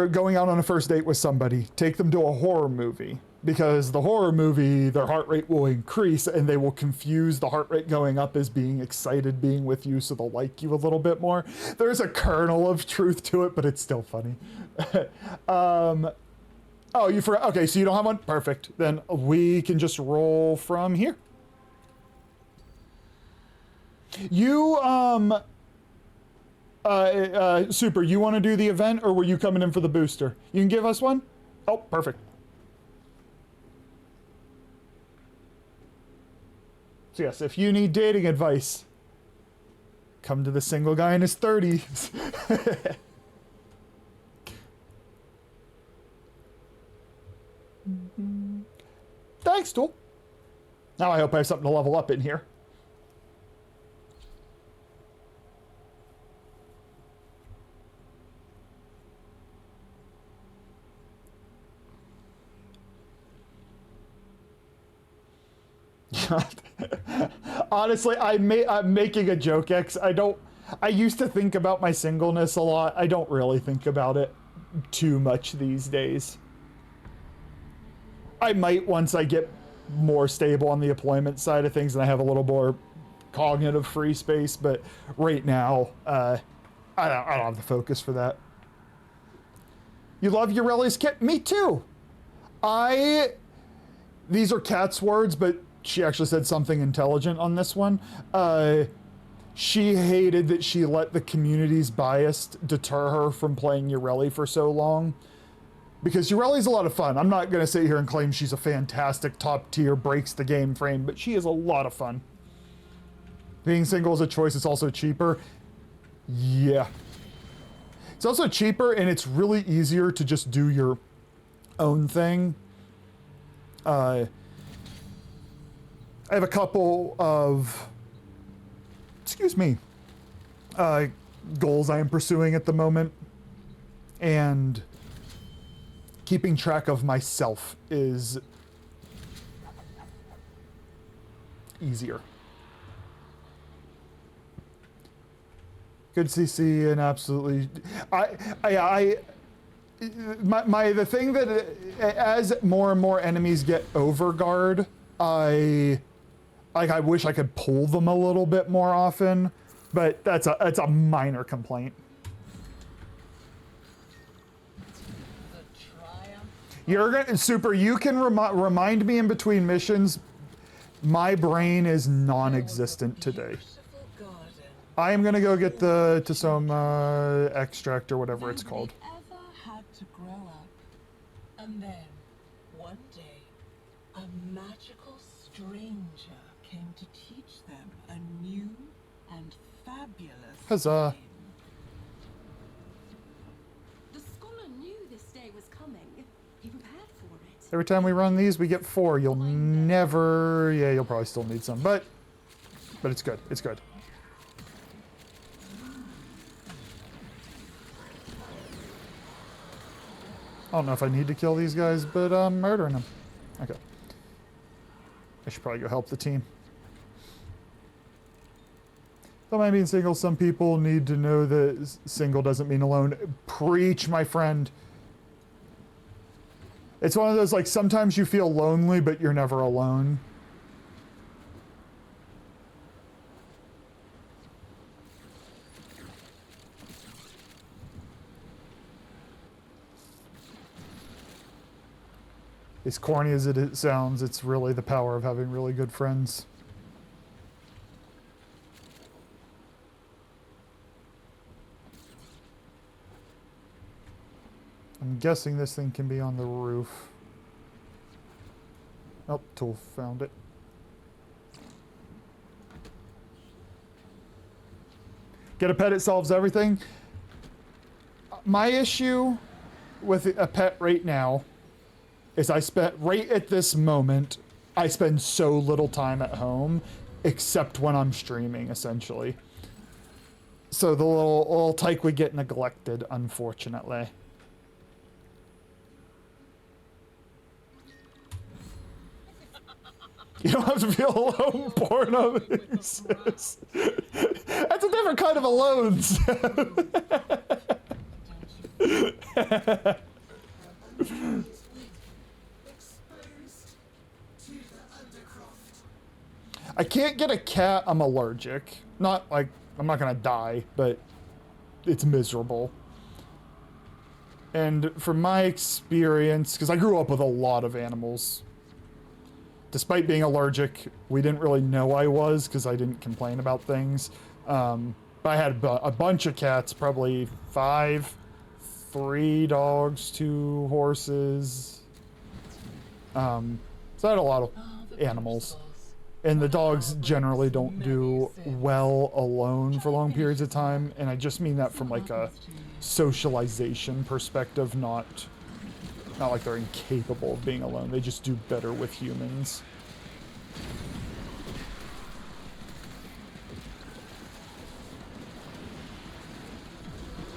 going out on a first date with somebody, take them to a horror movie, because the horror movie, their heart rate will increase and they will confuse the heart rate going up as being excited being with you, so they'll like you a little bit more. There's a kernel of truth to it, but it's still funny. Oh, you forgot. Okay, so you don't have one? Perfect. Then we can just roll from here. You, Super, you want to do the event, or were you coming in for the booster? You can give us one? Oh, perfect. So yes, if you need dating advice, come to the single guy in his 30s. Thanks, Tool. Now I hope I have something to level up in here. Honestly, I'm making a joke, X. I used to think about my singleness a lot. I don't really think about it too much these days. I might once I get more stable on the deployment side of things and I have a little more cognitive free space, but right now, I don't have the focus for that. You love Urelia's kit? Me too! These are Kat's words, but she actually said something intelligent on this one. She hated that she let the community's bias deter her from playing Ureli for so long. Because Ureli's a lot of fun. I'm not going to sit here and claim she's a fantastic top tier, breaks the game frame, but she is a lot of fun. Being single is a choice, it's also cheaper. Yeah. It's also cheaper and it's really easier to just do your own thing. I have a couple of, excuse me, goals I am pursuing at the moment, and keeping track of myself is easier. Good CC and absolutely, the thing that as more and more enemies get overguard, I wish I could pull them a little bit more often, but that's a minor complaint. You're gonna Super. You can remind me in between missions. My brain is non-existent today. I am gonna go get the Tasoma extract or whatever it's called. Ever had to grow up, and then one day, a magical stranger came to teach them a new and fabulous. Huzzah! The scholar knew this day was coming. He prepared for it. Every time we run these, we get 4. You'll never. Yeah, you'll probably still need some, but it's good. It's good. I don't know if I need to kill these guys, but I'm murdering them. Okay. I should probably go help the team. Don't mind being single. Some people need to know that single doesn't mean alone. Preach, my friend. It's one of those, like, sometimes you feel lonely, but you're never alone. As corny as it sounds, it's really the power of having really good friends. I'm guessing this thing can be on the roof. Oh, Tool found it. Get a pet, it solves everything. My issue with a pet right now is right at this moment, I spend so little time at home, except when I'm streaming, essentially. So the little tyke would get neglected, unfortunately. You don't have to feel alone, porno. That's a different kind of alone. I can't get a cat, I'm allergic. Not like, I'm not gonna die, but it's miserable. And from my experience, because I grew up with a lot of animals, despite being allergic, we didn't really know I was because I didn't complain about things. But I had a bunch of cats, probably 5, 3 dogs, 2 horses. So I had a lot of animals. And the dogs generally don't do well alone for long periods of time. And I just mean that from like a socialization perspective, not like they're incapable of being alone. They just do better with humans.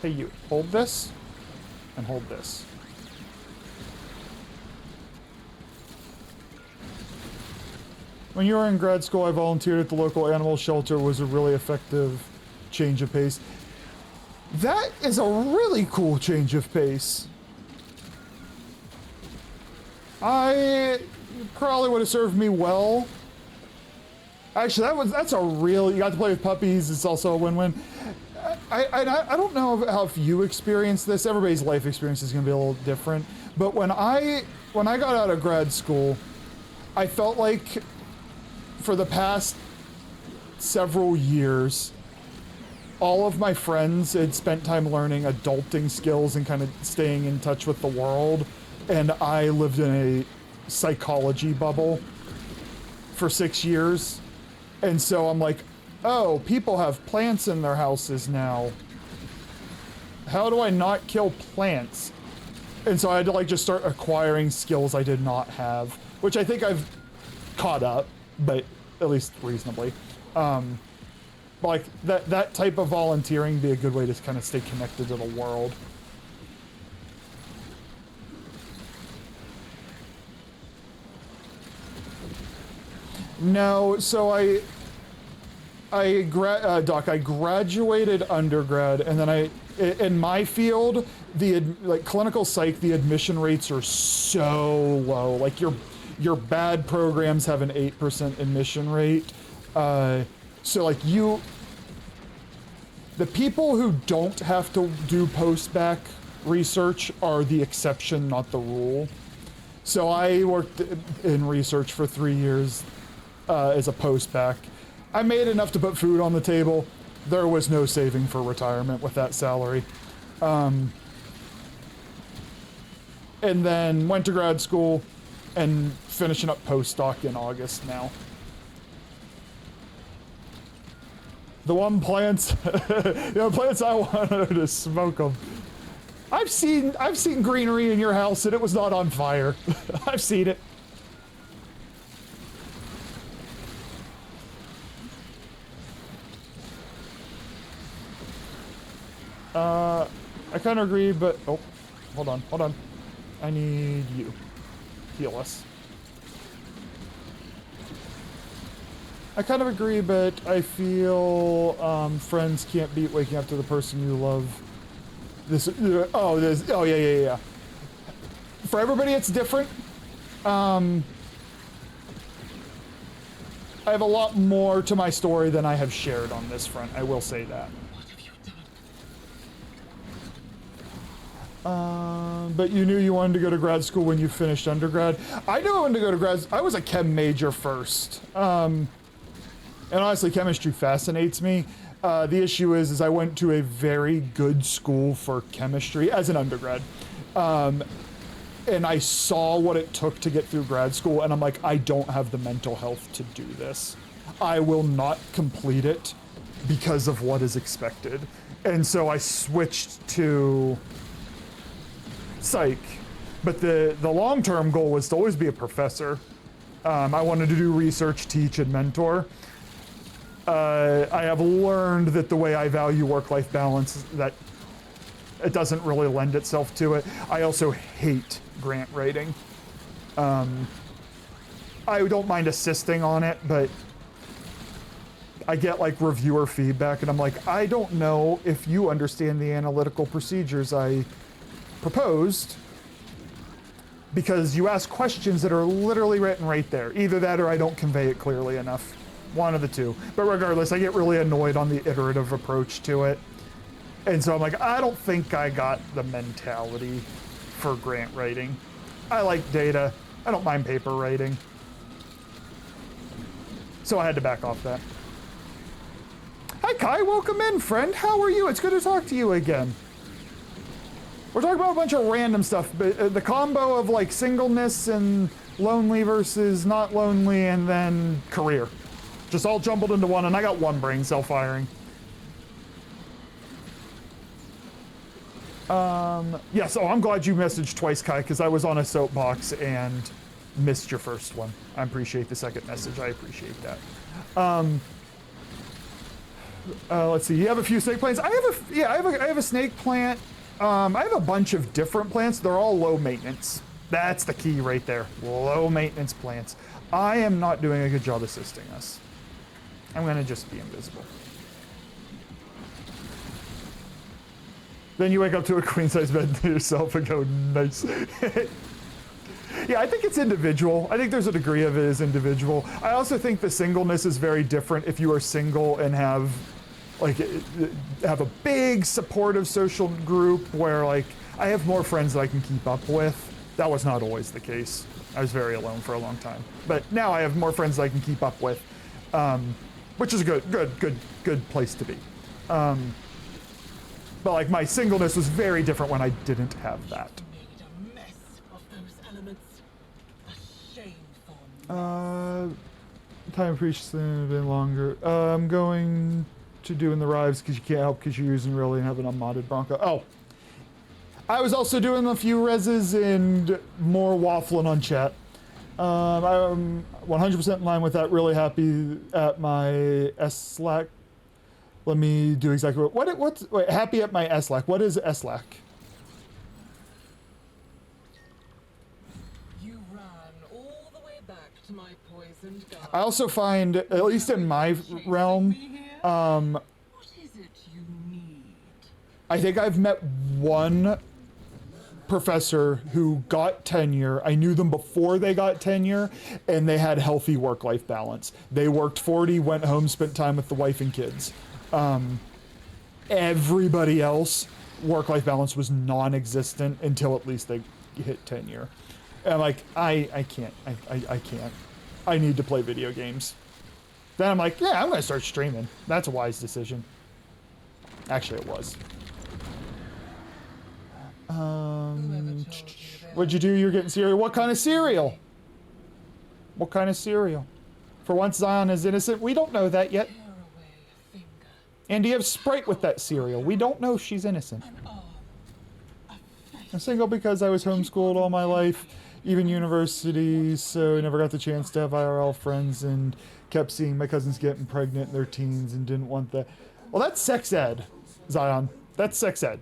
Hey, you, hold this and hold this. When you were in grad school, I volunteered at the local animal shelter. It was a really effective change of pace. That is a really cool change of pace. probably would have served me well. Actually, that's a real, you got to play with puppies, it's also a win-win. I don't know how if you experience this, everybody's life experience is gonna be a little different, but when I got out of grad school, I felt like for the past several years, all of my friends had spent time learning adulting skills and kind of staying in touch with the world, and I lived in a psychology bubble for 6 years. And so I'm like, oh, people have plants in their houses now. How do I not kill plants? And so I had to like just start acquiring skills I did not have, which I think I've caught up, but at least reasonably. Like that type of volunteering be a good way to kind of stay connected to the world. No, so Doc, I graduated undergrad, and then in my field, like clinical psych, the admission rates are so low. Like your bad programs have an 8% admission rate. So like the people who don't have to do post-bac research are the exception, not the rule. So I worked in research for 3 years as a post-bac. I made enough to put food on the table. There was no saving for retirement with that salary. And then went to grad school and finishing up postdoc in August now. The one plants, plants I wanted to smoke them. I've seen greenery in your house and it was not on fire. I've seen it. I kind of agree, but oh, hold on. I need you. Heal us. I kind of agree, but I feel friends can't beat waking up to the person you love. Yeah. For everybody, it's different. I have a lot more to my story than I have shared on this front. I will say that. But you knew you wanted to go to grad school when you finished undergrad. I knew I wanted to go to grad. I was a chem major first. And honestly, chemistry fascinates me. The issue is I went to a very good school for chemistry as an undergrad. And I saw what it took to get through grad school, and I'm like, I don't have the mental health to do this. I will not complete it because of what is expected. And so I switched to psych. But the long-term goal was to always be a professor. I wanted to do research, teach, and mentor. I have learned that the way I value work-life balance, that it doesn't really lend itself to it. I also hate grant writing. I don't mind assisting on it, but I get like reviewer feedback and I'm like, I don't know if you understand the analytical procedures I proposed, because you ask questions that are literally written right there. Either that or I don't convey it clearly enough. One of the two. But regardless, I get really annoyed on the iterative approach to it. And so I'm like, I don't think I got the mentality for grant writing. I like data. I don't mind paper writing. So I had to back off that. Hi Kai, welcome in, friend. How are you? It's good to talk to you again. We're talking about a bunch of random stuff, but the combo of like singleness and lonely versus not lonely and then career. Just all jumbled into one, and I got one brain cell firing. Yes, I'm glad you messaged twice, Kai, because I was on a soapbox and missed your first one. I appreciate the second message. I appreciate that. Let's see. You have a few snake plants. I have a snake plant. I have a bunch of different plants. They're all low maintenance. That's the key right there. Low maintenance plants. I am not doing a good job assisting us. I'm gonna just be invisible. Then you wake up to a queen size bed to yourself and go, nice. Yeah, I think it's individual. I think there's a degree of it is individual. I also think the singleness is very different if you are single and have a big supportive social group where like I have more friends that I can keep up with. That was not always the case. I was very alone for a long time. But now I have more friends that I can keep up with, which is a good place to be. But like my singleness was very different when I didn't have that. Time appreciation a bit longer. I'm going to do in the rives because you can't help because you're using really and have an unmodded Bronco. Oh. I was also doing a few reses and more waffling on chat. I'm 100% in line with that. Really happy at my S-Slack. Let me do exactly wait, happy at my S-Slack. What is S-Slack? You ran all the way back to my poisoned garden. I also find, at least in my realm, What is it you need? I think I've met one professor who got tenure. I knew them before they got tenure, and they had healthy work-life balance. They worked 40, went home, spent time with the wife and kids. Everybody else, work-life balance was non-existent until at least they hit tenure. And like, I can't. I need to play video games. Then I'm like, yeah, I'm gonna start streaming. That's a wise decision. Actually, it was. What'd you do? You're getting cereal. What kind of cereal? What kind of cereal? For once, Zion is innocent. We don't know that yet. And do you have Sprite with that cereal? We don't know if she's innocent. I'm single because I was homeschooled all my life, even university, so I never got the chance to have IRL friends and kept seeing my cousins getting pregnant in their teens and didn't want that. Well, that's sex ed, Zion. That's sex ed.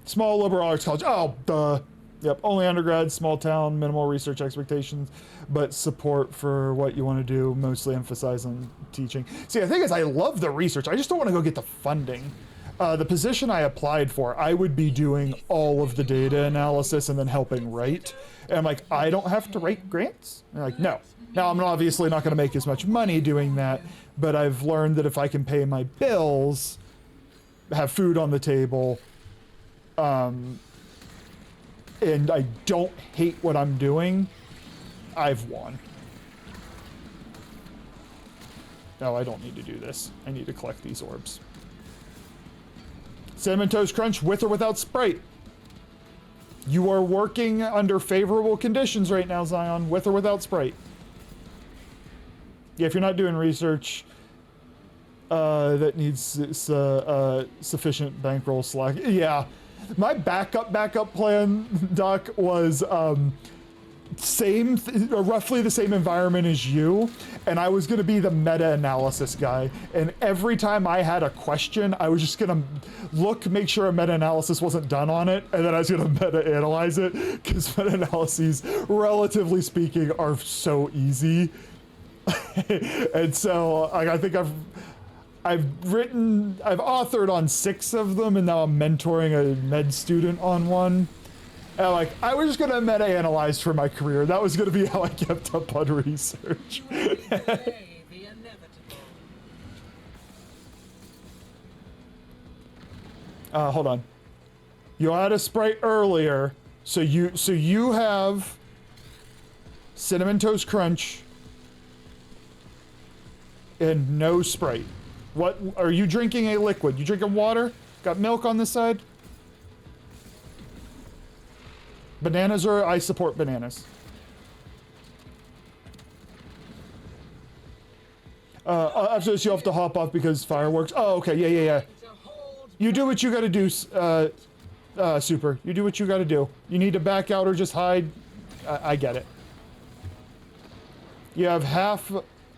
Small liberal arts college. Oh, duh. Yep, only undergrad, small town, minimal research expectations, but support for what you want to do, mostly emphasize on teaching. See, the thing is, I love the research. I just don't want to go get the funding. The position I applied for, I would be doing all of the data analysis and then helping write. And I'm like, I don't have to write grants? And they're like, no. Now, I'm obviously not going to make as much money doing that, but I've learned that if I can pay my bills, have food on the table, and I don't hate what I'm doing, I've won. No, I don't need to do this. I need to collect these orbs. Cinnamon Toast Crunch with or without Sprite. You are working under favorable conditions right now, Zion, with or without Sprite. Yeah, if you're not doing research that needs sufficient bankroll slack. Yeah. My backup plan, Doc, was roughly the same environment as you, and I was going to be the meta-analysis guy. And every time I had a question, I was just going to make sure a meta-analysis wasn't done on it, and then I was going to meta-analyze it, because meta-analyses, relatively speaking, are so easy. And so I think I've authored on 6 of them, and now I'm mentoring a med student on one. And I was just gonna meta-analyze for my career. That was gonna be how I kept up on research. Hold on. You had a Sprite earlier, so you have Cinnamon Toast Crunch and no Sprite. What are you drinking? A liquid? You drinking water? Got milk on this side? Bananas, or I support bananas. After this, you have to hop off because fireworks. Oh, okay, yeah. You do what you gotta do, Super. You do what you gotta do. You need to back out or just hide. I get it. You have half.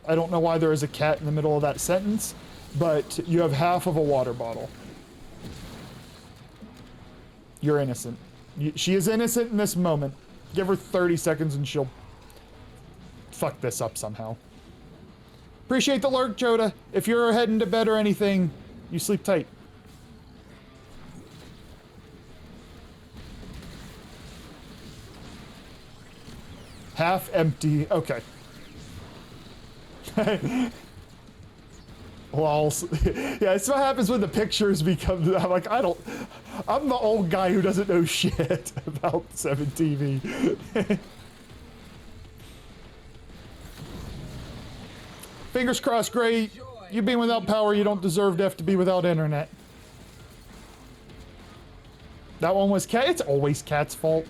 I don't know why there is a cat in the middle of that sentence, but you have half of a water bottle. You're innocent. She is innocent in this moment. Give her 30 seconds and she'll fuck this up somehow. Appreciate the lurk, Joda. If you're heading to bed or anything, you sleep tight. half empty. Okay. Well, yeah, that's what happens when the pictures become. I'm like, I'm the old guy who doesn't know shit about 7TV. Fingers crossed, Gray. You being without power, you don't deserve to have to be without internet. That one was Cat. It's always Cat's fault.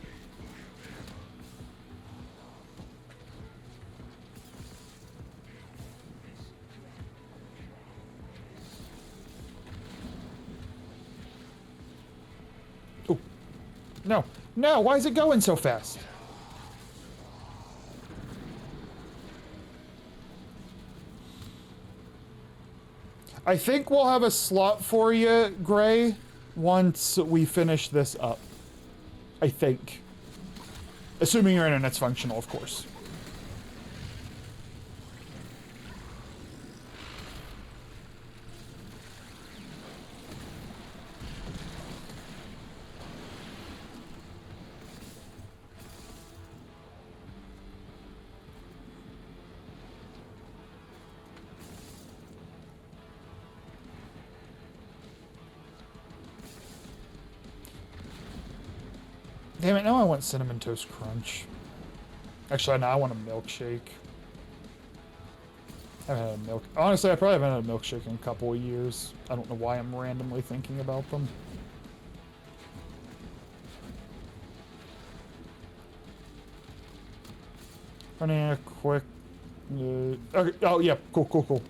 Oh. No. No, why is it going so fast? I think we'll have a slot for you, Gray, once we finish this up. I think. Assuming your internet's functional, of course. Damn it, now I want Cinnamon Toast Crunch. Actually, now I want a milkshake. I haven't had a milk. Honestly, I probably haven't had a milkshake in a couple of years. I don't know why I'm randomly thinking about them. Running a quick... okay. Oh, yeah. Cool.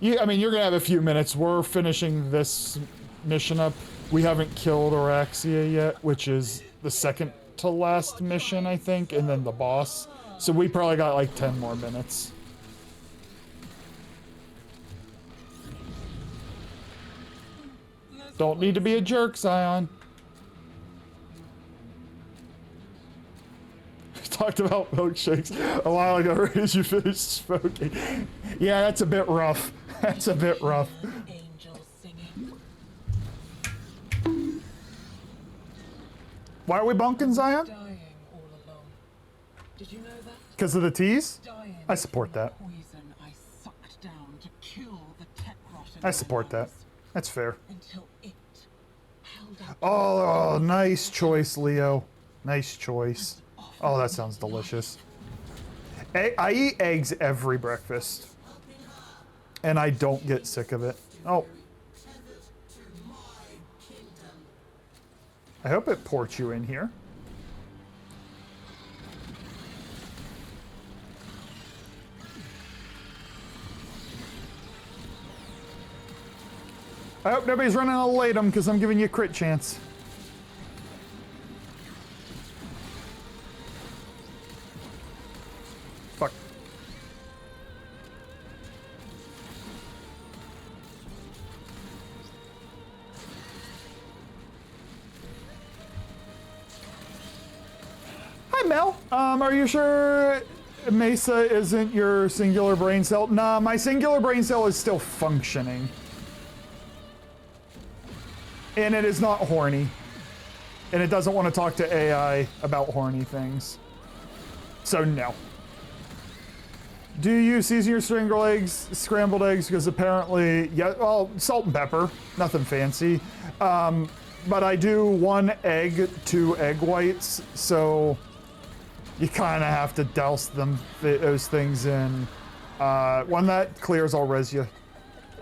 Yeah, I mean, you're gonna have a few minutes. We're finishing this mission up. We haven't killed Araxia yet, which is the second to last mission, I think, and then the boss. So we probably got like 10 more minutes. Don't need to be a jerk, Zion. We talked about milkshakes a while ago as you finished smoking. Yeah, that's a bit rough. That's a bit rough. Why are we bunking, Zion? Did you know that? Because of the teas? I support that. I sucked down to kill the tech rot in I support that. That's fair. until it held up. Oh, nice choice, Leo. Nice choice. Oh, that sounds delicious. I eat eggs every breakfast. And I don't get sick of it. Oh. I hope it ports you in here. I hope nobody's running a latum because I'm giving you a crit chance. Fuck. Hi, Mel. Are you sure Mesa isn't your singular brain cell? Nah, my singular brain cell is still functioning. And it is not horny. And it doesn't want to talk to AI about horny things. So, no. Do you season your scrambled eggs? Because apparently, yeah, well, salt and pepper. Nothing fancy. But I do 1 egg, 2 egg whites. So, you kind of have to douse those things in. One that clears, I'll res you.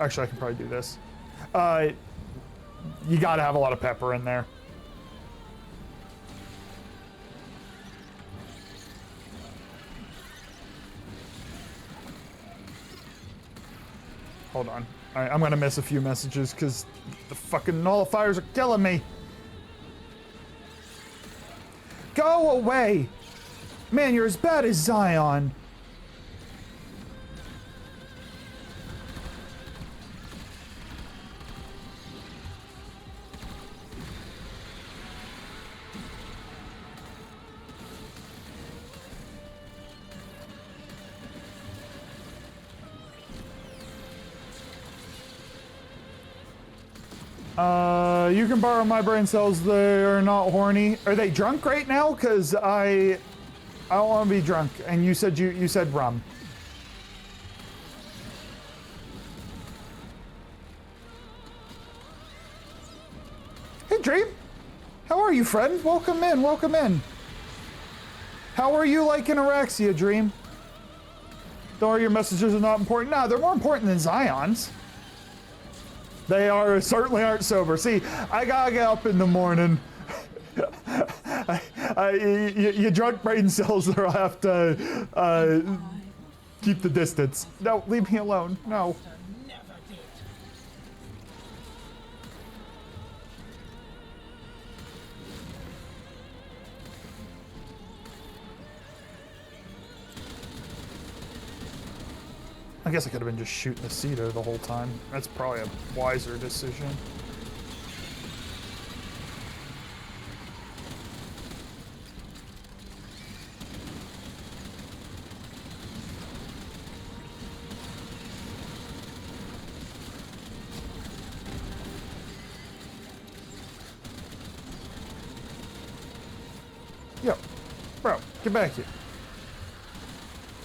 Actually, I can probably do this. You gotta have a lot of pepper in there. Hold on. Alright, I'm gonna miss a few messages because the fucking nullifiers are killing me. Go away! Man, you're as bad as Zion. You can borrow my brain cells. They are not horny. Are they drunk right now? Because I I don't want to be drunk. And you said rum. Hey, Dream. How are you, friend? Welcome in, welcome in. How are you liking Araxia, Dream? Don't worry, your messages are not important. Nah, they're more important than Zion's. They certainly aren't sober. See, I gotta get up in the morning. You drunk brain cells that'll have to keep the distance. No, leave me alone. No. I guess I could have been just shooting the cedar the whole time. That's probably a wiser decision. Yo, bro, get back here.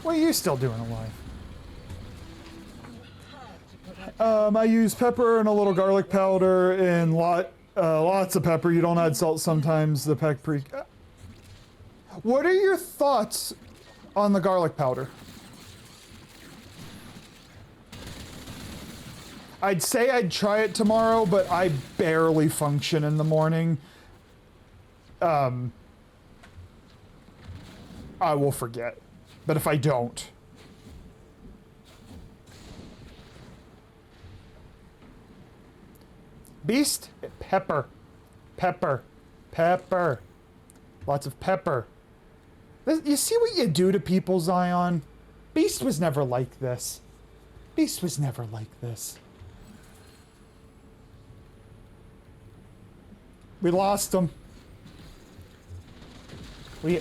What are you still doing alive? I use pepper and a little garlic powder and lots of pepper. You don't add salt sometimes. The paprika. What are your thoughts on the garlic powder? I'd say I'd try it tomorrow, but I barely function in the morning. I will forget. But if I don't... Beast? Pepper. Pepper. Pepper. Lots of pepper. You see what you do to people, Zion? Beast was never like this. Beast was never like this. We lost him. We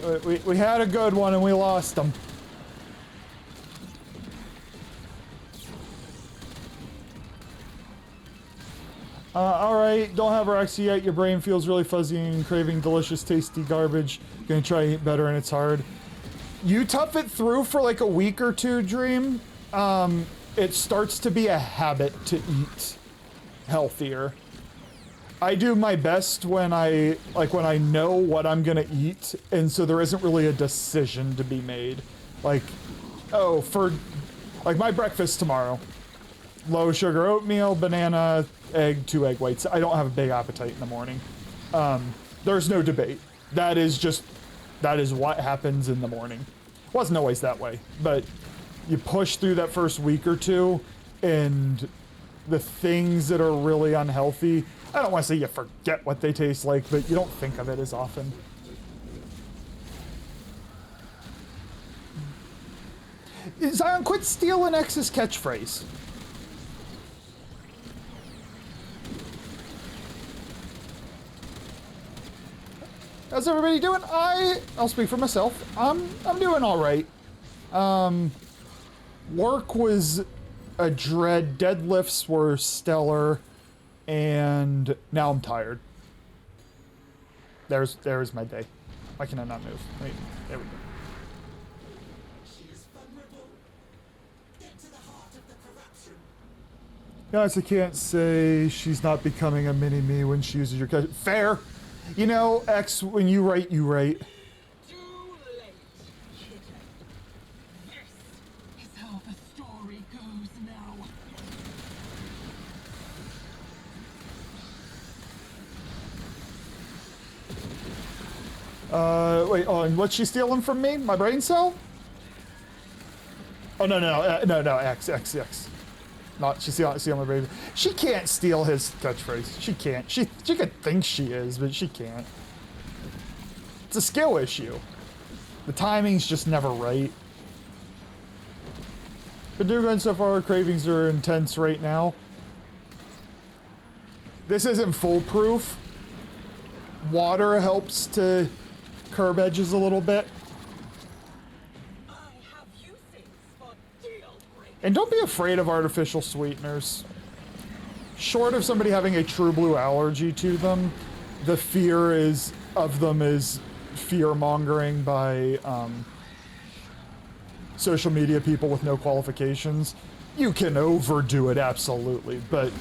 had a good one and we lost him. Alright, don't have Araxia yet. Your brain feels really fuzzy and craving delicious, tasty garbage. Gonna try to eat better and it's hard. You tough it through for like a week or two, Dream. It starts to be a habit to eat healthier. I do my best when I know what I'm gonna eat, and so there isn't really a decision to be made. Like, oh, for like my breakfast tomorrow. Low sugar oatmeal, banana, egg, 2 egg whites. I don't have a big appetite in the morning. There's no debate. That is what happens in the morning. Wasn't always that way, but you push through that first week or two, and the things that are really unhealthy, I don't want to say you forget what they taste like, but you don't think of it as often. Zion, quit stealing X's catchphrase. How's everybody doing? I'll speak for myself. I'm doing all right. Work was a dread. Deadlifts were stellar, and now I'm tired. There's my day. Why can I not move? Wait, there we go. Guys, I can't say she's not becoming a mini-me when she uses your catch. Fair. You know, X, when you write, you write. Too late, kitten. This is how the story goes now. Wait, oh, and what's she stealing from me? My brain cell? Oh, no, X. Not, she's stealing my brain. She can't steal his catchphrase. She can't. She could think she is, but she can't. It's a skill issue. The timing's just never right. Been doing good so far. Cravings are intense right now. This isn't foolproof. Water helps to curb edges a little bit. And don't be afraid of artificial sweeteners. Short of somebody having a true blue allergy to them, the fear of them is fear mongering by social media people with no qualifications, you can overdo it absolutely, but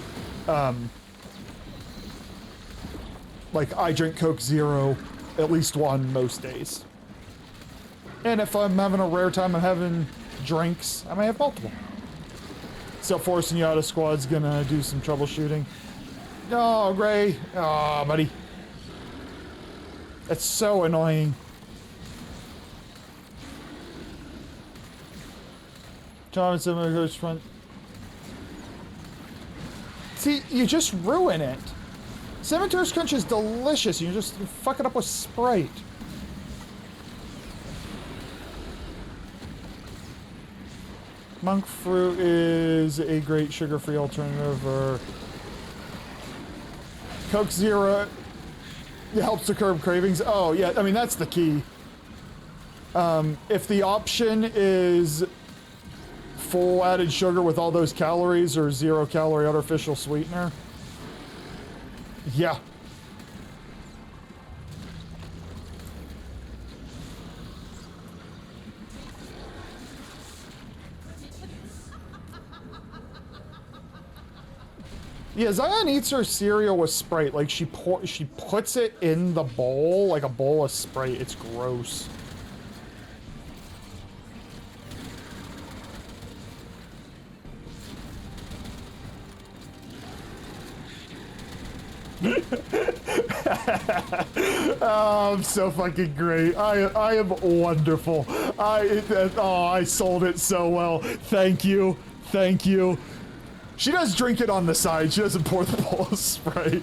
like I drink Coke Zero at least one most days. And if I'm having a rare time of having drinks, I may have multiple. So forcing you out of squad's gonna do some troubleshooting. Oh, Gray. Oh, buddy. That's so annoying. Tom and goes front. See, you just ruin it. Cemetery's Crunch is delicious. You just fuck it up with Sprite. Monk fruit is a great sugar-free alternative, or Coke Zero. It helps to curb cravings. Oh yeah, I mean that's the key. If the option is full added sugar with all those calories or 0-calorie artificial sweetener, yeah. Yeah, Zion eats her cereal with Sprite. Like she puts it in the bowl, like a bowl of Sprite. It's gross. Oh, I'm so fucking great. I am wonderful. I sold it so well. Thank you. Thank you. She does drink it on the side. She doesn't pour the bowl of Sprite.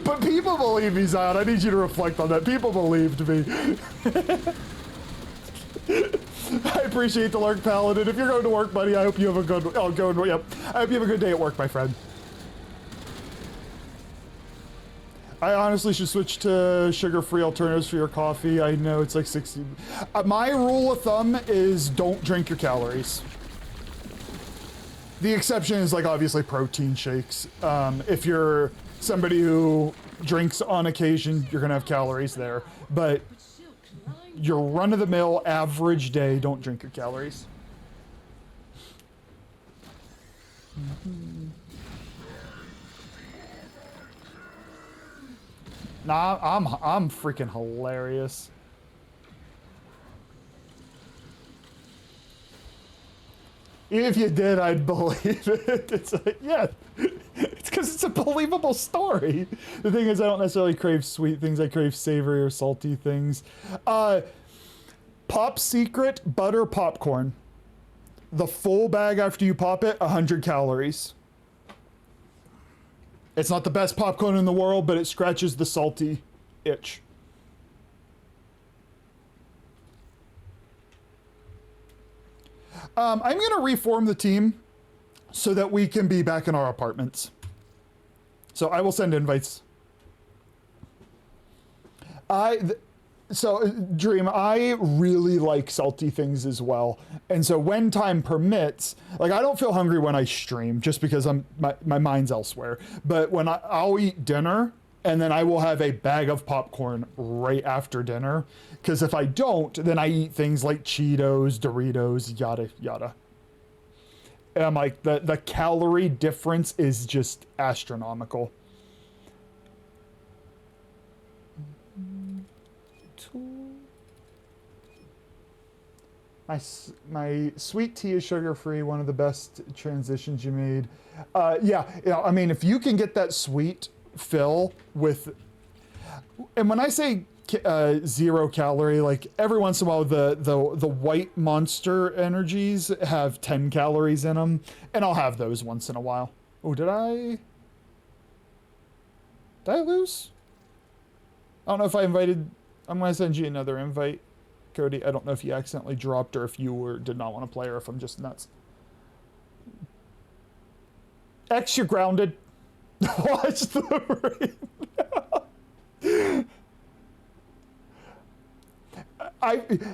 But people believe me, Zion. I need you to reflect on that. People believed me. I appreciate the lurk, Paladin. If you're going to work, buddy, I hope you have a good... Oh, yep. I hope you have a good day at work, my friend. I honestly should switch to sugar-free alternatives for your coffee. I know it's like 60... my rule of thumb is don't drink your calories. The exception is like obviously protein shakes. If you're somebody who drinks on occasion, you're gonna have calories there. But your run-of-the-mill average day, don't drink your calories. Nah, I'm freaking hilarious. Even if you did, I'd believe it. It's like, yeah, it's because it's a believable story. The thing is, I don't necessarily crave sweet things. I crave savory or salty things. Pop Secret butter popcorn. The full bag after you pop it, 100 calories. It's not the best popcorn in the world, but it scratches the salty itch. I'm going to reform the team so that we can be back in our apartments. So I will send invites. So Dream, I really like salty things as well. And so when time permits, like I don't feel hungry when I stream just because my mind's elsewhere. But when I'll eat dinner and then I will have a bag of popcorn right after dinner. Because if I don't, then I eat things like Cheetos, Doritos, yada, yada. And I'm like, the calorie difference is just astronomical. My sweet tea is sugar-free, one of the best transitions you made. Yeah, I mean, if you can get that sweet fill with... And when I say 0 calorie, like every once in a while the white Monster energies have 10 calories in them, and I'll have those once in a while. Oh, did I lose? I don't know if I invited... I'm going to send you another invite, Cody. I don't know if you accidentally dropped or if you did not want to play or if I'm just nuts. X, you're grounded. Watch the rain.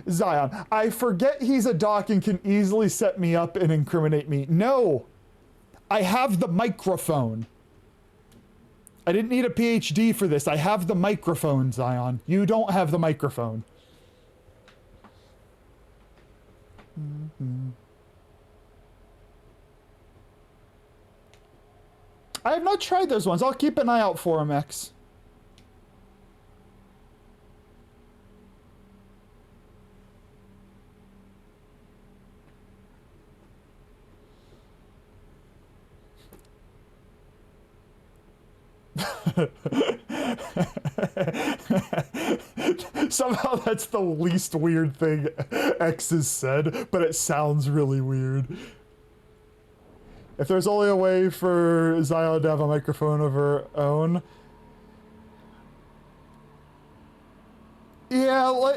Zion, I forget he's a doc and can easily set me up and incriminate me. No, I have the microphone. I didn't need a PhD for this. I have the microphone, Zion. You don't have the microphone. I have not tried those ones. I'll keep an eye out for them, X. Somehow that's the least weird thing X has said, but it sounds really weird. If there's only a way for Zion to have a microphone of her own. Yeah,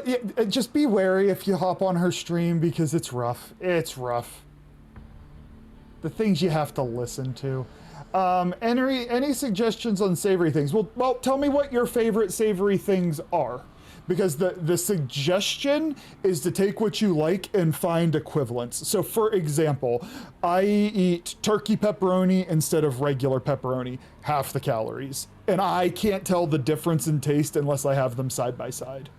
just be wary if you hop on her stream because it's rough. It's rough. The things you have to listen to. Any suggestions on savory things? Well, tell me what your favorite savory things are. Because the suggestion is to take what you like and find equivalents. So for example, I eat turkey pepperoni instead of regular pepperoni, half the calories. And I can't tell the difference in taste unless I have them side by side.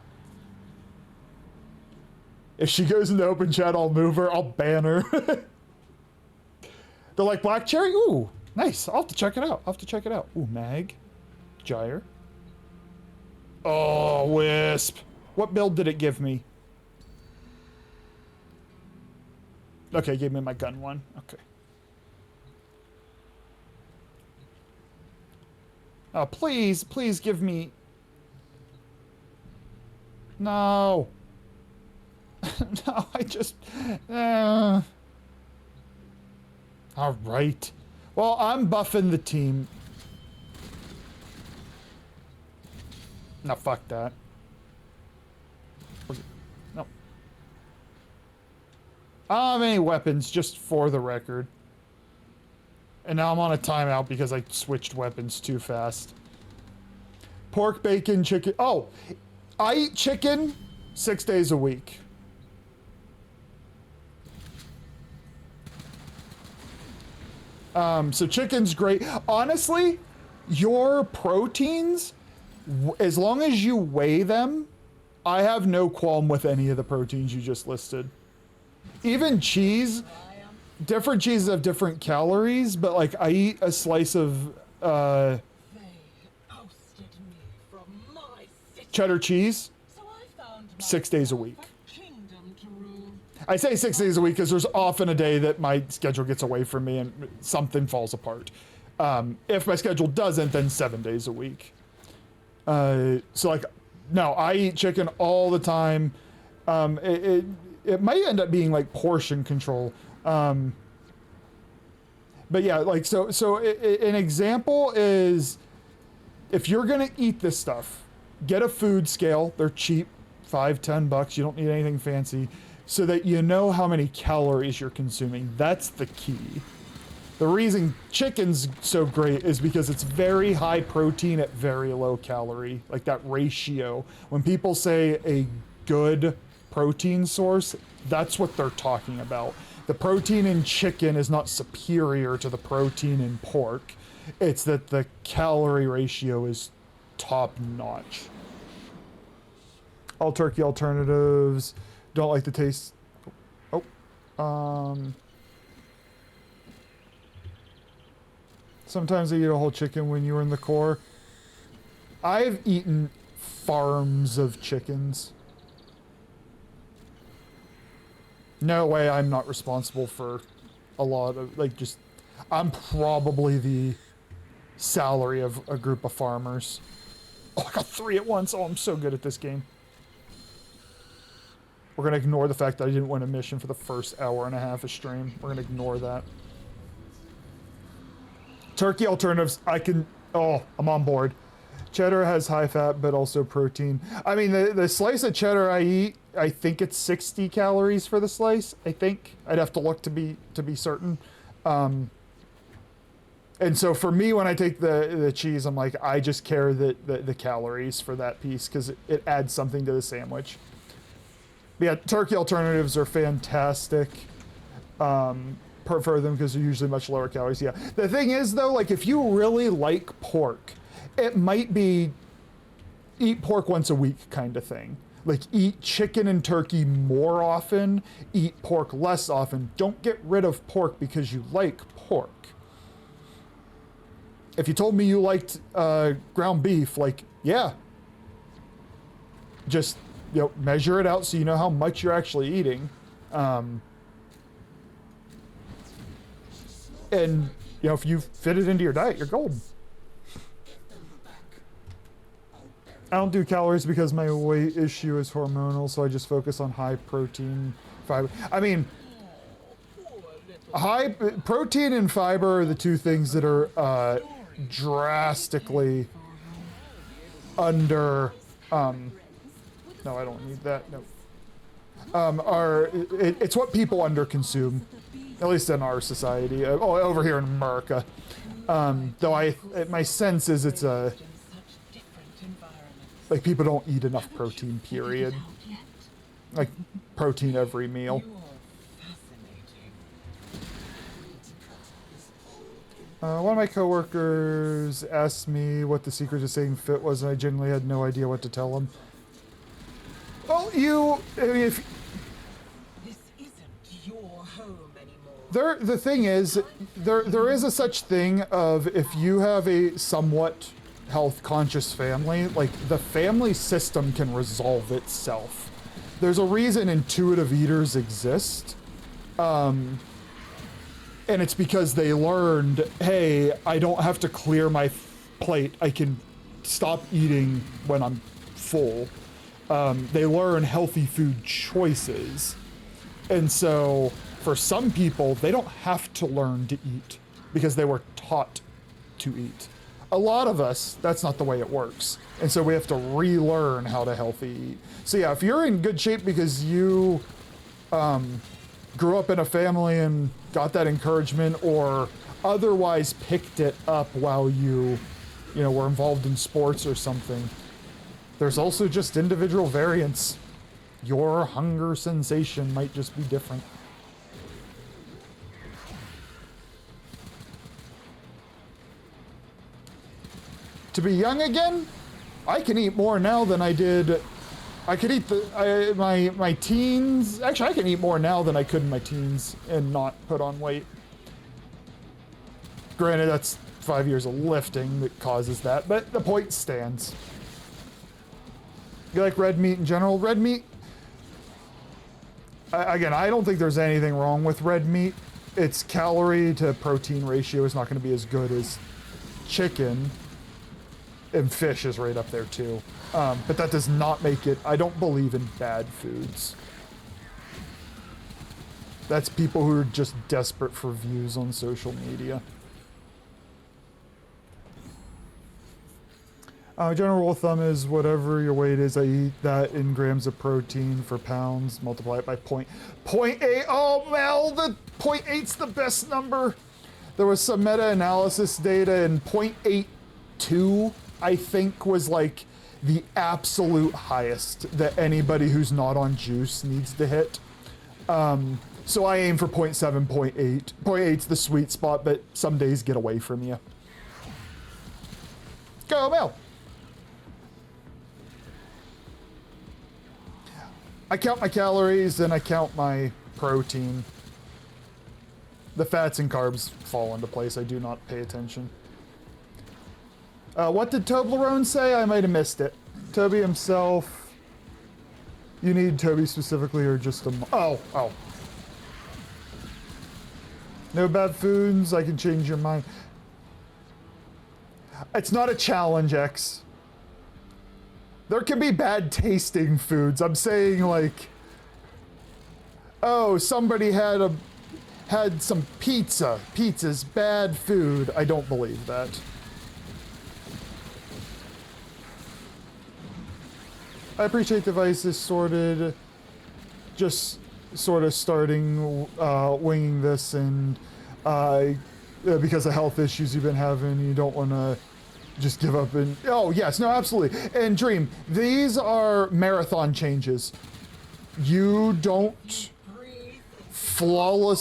If she goes into open chat, I'll move her, I'll ban her. They're like, black cherry? Ooh, nice, I'll have to check it out. Ooh, mag, gyre. Oh, Wisp. What build did it give me? Okay, gave me my gun one. Okay. Oh, please give me... No. No, I just... All right. Well, I'm buffing the team. No, fuck that. No. I don't have any weapons, just for the record. And now I'm on a timeout because I switched weapons too fast. Pork, bacon, chicken. Oh, I eat chicken 6 days a week. So chicken's great. Honestly, your proteins, as long as you weigh them, I have no qualm with any of the proteins you just listed. Even cheese, different cheeses have different calories, but like I eat a slice of cheddar cheese 6 days a week. I say 6 days a week because there's often a day that my schedule gets away from me and something falls apart. If my schedule doesn't, then 7 days a week. So like, no, I eat chicken all the time. It might end up being like portion control. But yeah, like, so an example is if you're going to eat this stuff, get a food scale. They're cheap, $5-10. You don't need anything fancy, so that you know how many calories you're consuming. That's the key. The reason chicken's so great is because it's very high protein at very low calorie, like that ratio. When people say a good protein source, that's what they're talking about. The protein in chicken is not superior to the protein in pork. It's that the calorie ratio is top notch. All turkey alternatives. Don't like the taste. Sometimes I eat a whole chicken when you were in the core. I've eaten farms of chickens. No way, I'm not responsible for a lot of, like, just, I'm probably the salary of a group of farmers. Oh, I got 3 at once. Oh, I'm so good at this game. We're going to ignore the fact that I didn't win a mission for the first hour and a half of stream. We're going to ignore that. Turkey alternatives, I'm on board. Cheddar has high fat, but also protein. I mean, the slice of cheddar I eat, I think it's 60 calories for the slice, I think. I'd have to look to be certain. And so for me, when I take the cheese, I'm like, I just care the calories for that piece because it adds something to the sandwich. But yeah, turkey alternatives are fantastic. Prefer them because they're usually much lower calories. Yeah. The thing is, though, like if you really like pork, it might be eat pork once a week kind of thing. Like, eat chicken and turkey more often, eat pork less often. Don't get rid of pork because you like pork. If you told me you liked ground beef, like, yeah. Just, you know, measure it out so you know how much you're actually eating. And, you know, if you fit it into your diet, you're golden. I don't do calories because my weight issue is hormonal, so I just focus on high protein, fiber. I mean, high protein and fiber are the two things that are drastically under. No, I don't need that. No. It's what people underconsume, at least in our society. Over here in America. Though my sense is it's a. Like, people don't eat enough protein, period. Like, protein every meal. One of my coworkers asked me what the secret to staying fit was, and I genuinely had no idea what to tell him. Well, I mean, if... This isn't your home anymore. The thing is, there is a such thing of, if you have a somewhat health conscious family, like, the family system can resolve itself. There's a reason intuitive eaters exist. And it's because they learned, hey, I don't have to clear my plate. I can stop eating when I'm full. They learn healthy food choices. And so for some people, they don't have to learn to eat because they were taught to eat. A lot of us, that's not the way it works. And so we have to relearn how to healthy eat. So yeah, if you're in good shape because you grew up in a family and got that encouragement, or otherwise picked it up while you know, were involved in sports or something, there's also just individual variants. Your hunger sensation might just be different. To be young again, I can eat more now than I did. I could eat my teens. Actually, I can eat more now than I could in my teens and not put on weight. Granted, that's 5 years of lifting that causes that, but the point stands. You like red meat in general? Red meat, again, I don't think there's anything wrong with red meat. Its calorie to protein ratio is not going to be as good as chicken. And fish is right up there too. But that does not make it, I don't believe in bad foods. That's people who are just desperate for views on social media. General rule of thumb is whatever your weight is, I eat that in grams of protein for pounds, multiply it by 0.8. Oh, Mel, the 0.8's the best number. There was some meta-analysis data, and 0.82, I think, was like the absolute highest that anybody who's not on juice needs to hit. So I aim for 0.7, 0.8. 0.8's the sweet spot, but some days get away from you. Go, Mel. I count my calories and I count my protein. The fats and carbs fall into place. I do not pay attention. What did Toblerone say? I might have missed it. Toby himself. You need Toby specifically, or just a... Oh. No bad foods. I can change your mind. It's not a challenge, X. There can be bad tasting foods. I'm saying, like, oh, somebody had some pizza. Pizza's bad food. I don't believe that. I appreciate devices sorted. Just sort of starting winging this, and because of health issues you've been having, you don't want to just give up. And oh yes, no, absolutely. And Dream, these are marathon changes. You don't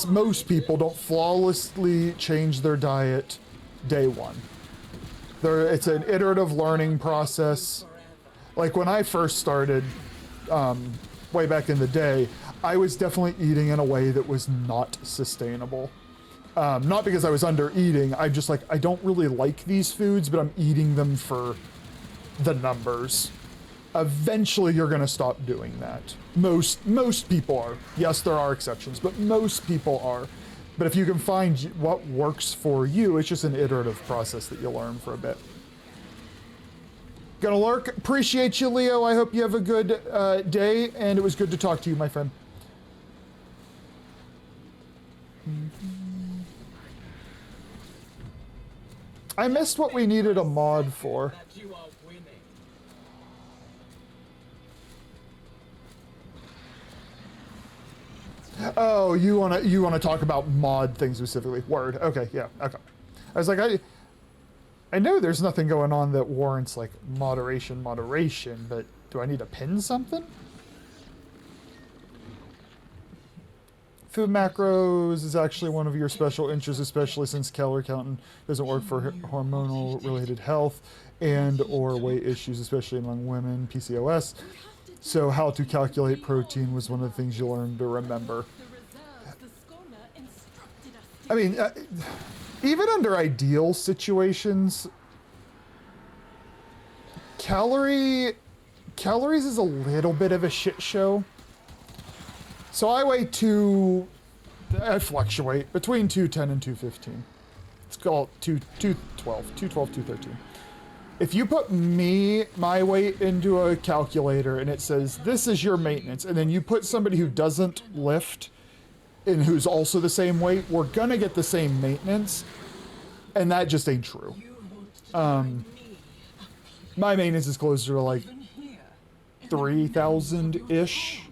most people don't flawlessly change their diet day one. It's an iterative learning process. Like when I first started, way back in the day, I was definitely eating in a way that was not sustainable. Not because I was under eating, I'm just like, I don't really like these foods, but I'm eating them for the numbers. Eventually you're gonna stop doing that. Most people are. Yes, there are exceptions, but most people are. But if you can find what works for you, it's just an iterative process that you learn for a bit. Gonna lurk. Appreciate you, Leo. I hope you have a good day, and it was good to talk to you, my friend. I missed what we needed a mod for. Oh, you wanna talk about mod things specifically? Word. Okay, yeah. Okay. I was like, I know there's nothing going on that warrants like moderation, but do I need to pin something? Food macros is actually one of your special interests, especially since calorie counting doesn't work for hormonal related health and or weight issues, especially among women, PCOS. So how to calculate protein was one of the things you learned to remember. I mean, even under ideal situations, calories is a little bit of a shit show. So I weigh I fluctuate between 210 and 215. Let's call it 213. If you put my weight into a calculator and it says, this is your maintenance, and then you put somebody who doesn't lift and who's also the same weight, we're gonna get the same maintenance, and that just ain't true. My maintenance is closer to like 3,000-ish.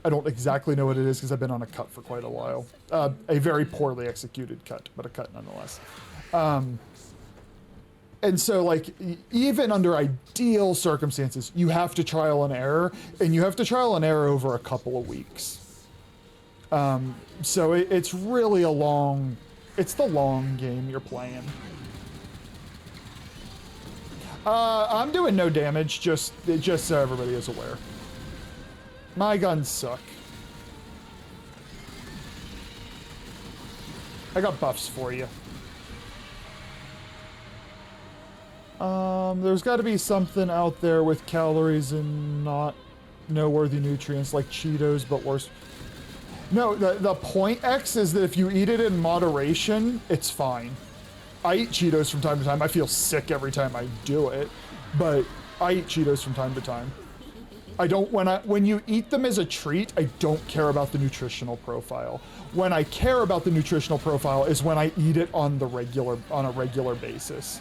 I don't exactly know what it is because I've been on a cut for quite a while. A very poorly executed cut, but a cut nonetheless. And so, like, even under ideal circumstances, you have to trial and error, and you have to trial and error over a couple of weeks. So it's really it's the long game you're playing. I'm doing no damage, just so everybody is aware. My guns suck. I got buffs for you. There's got to be something out there with calories and not noteworthy nutrients like Cheetos, but worse. No, the point X is that if you eat it in moderation, it's fine. I eat Cheetos from time to time. I feel sick every time I do it, but I eat Cheetos from time to time. I don't, when you eat them as a treat, I don't care about the nutritional profile. When I care about the nutritional profile is when I eat it on a regular basis.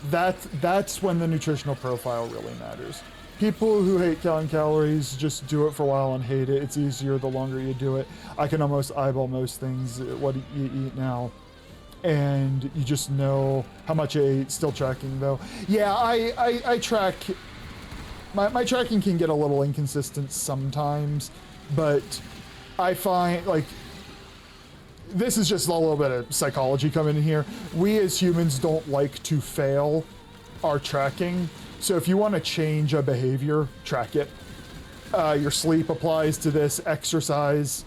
That's when the nutritional profile really matters. People who hate counting calories just do it for a while and hate it. It's easier the longer you do it. I can almost eyeball most things, what you eat now. And you just know how much I ate, still tracking though. Yeah, I track. My tracking can get a little inconsistent sometimes, but I find, like, this is just a little bit of psychology coming in here. We as humans don't like to fail our tracking. So if you want to change a behavior, track it. Your sleep applies to this, exercise,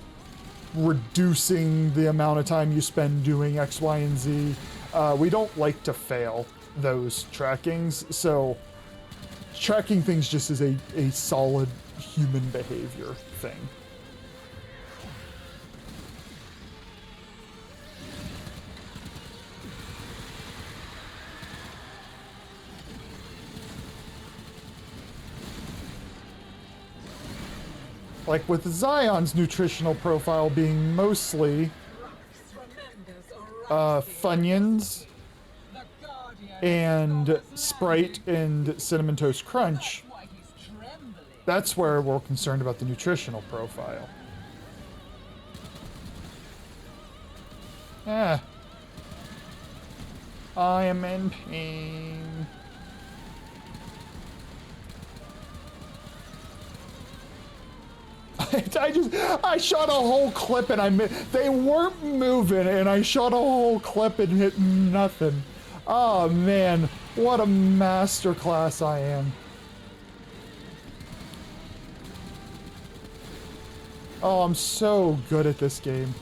reducing the amount of time you spend doing X, Y, and Z. We don't like to fail those trackings, so tracking things just is a solid human behavior thing. Like with Zion's nutritional profile being mostly Funyuns and Sprite and Cinnamon Toast Crunch, that's where we're concerned about the nutritional profile. I am in pain. I shot a whole clip and they weren't moving and I shot a whole clip and hit nothing. Oh man, what a masterclass I am. Oh, I'm so good at this game.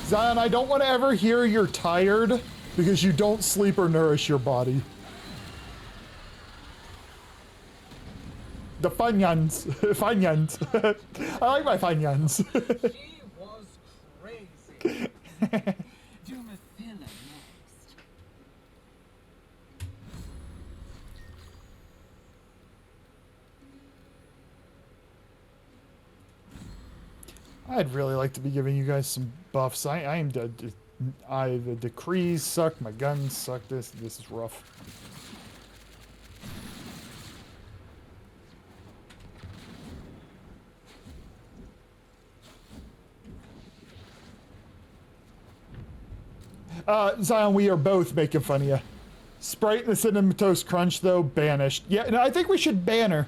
Zion, I don't want to ever hear you're tired because you don't sleep or nourish your body. The Funyuns. Funyuns. I like my Funyuns. She was crazy. Dumathilla next. I'd really like to be giving you guys some buffs. The decrees suck, my guns suck. This is rough. Zion, we are both making fun of you. Sprite and the Cinnamon Toast Crunch, though, banished. Yeah, no, I think we should ban her.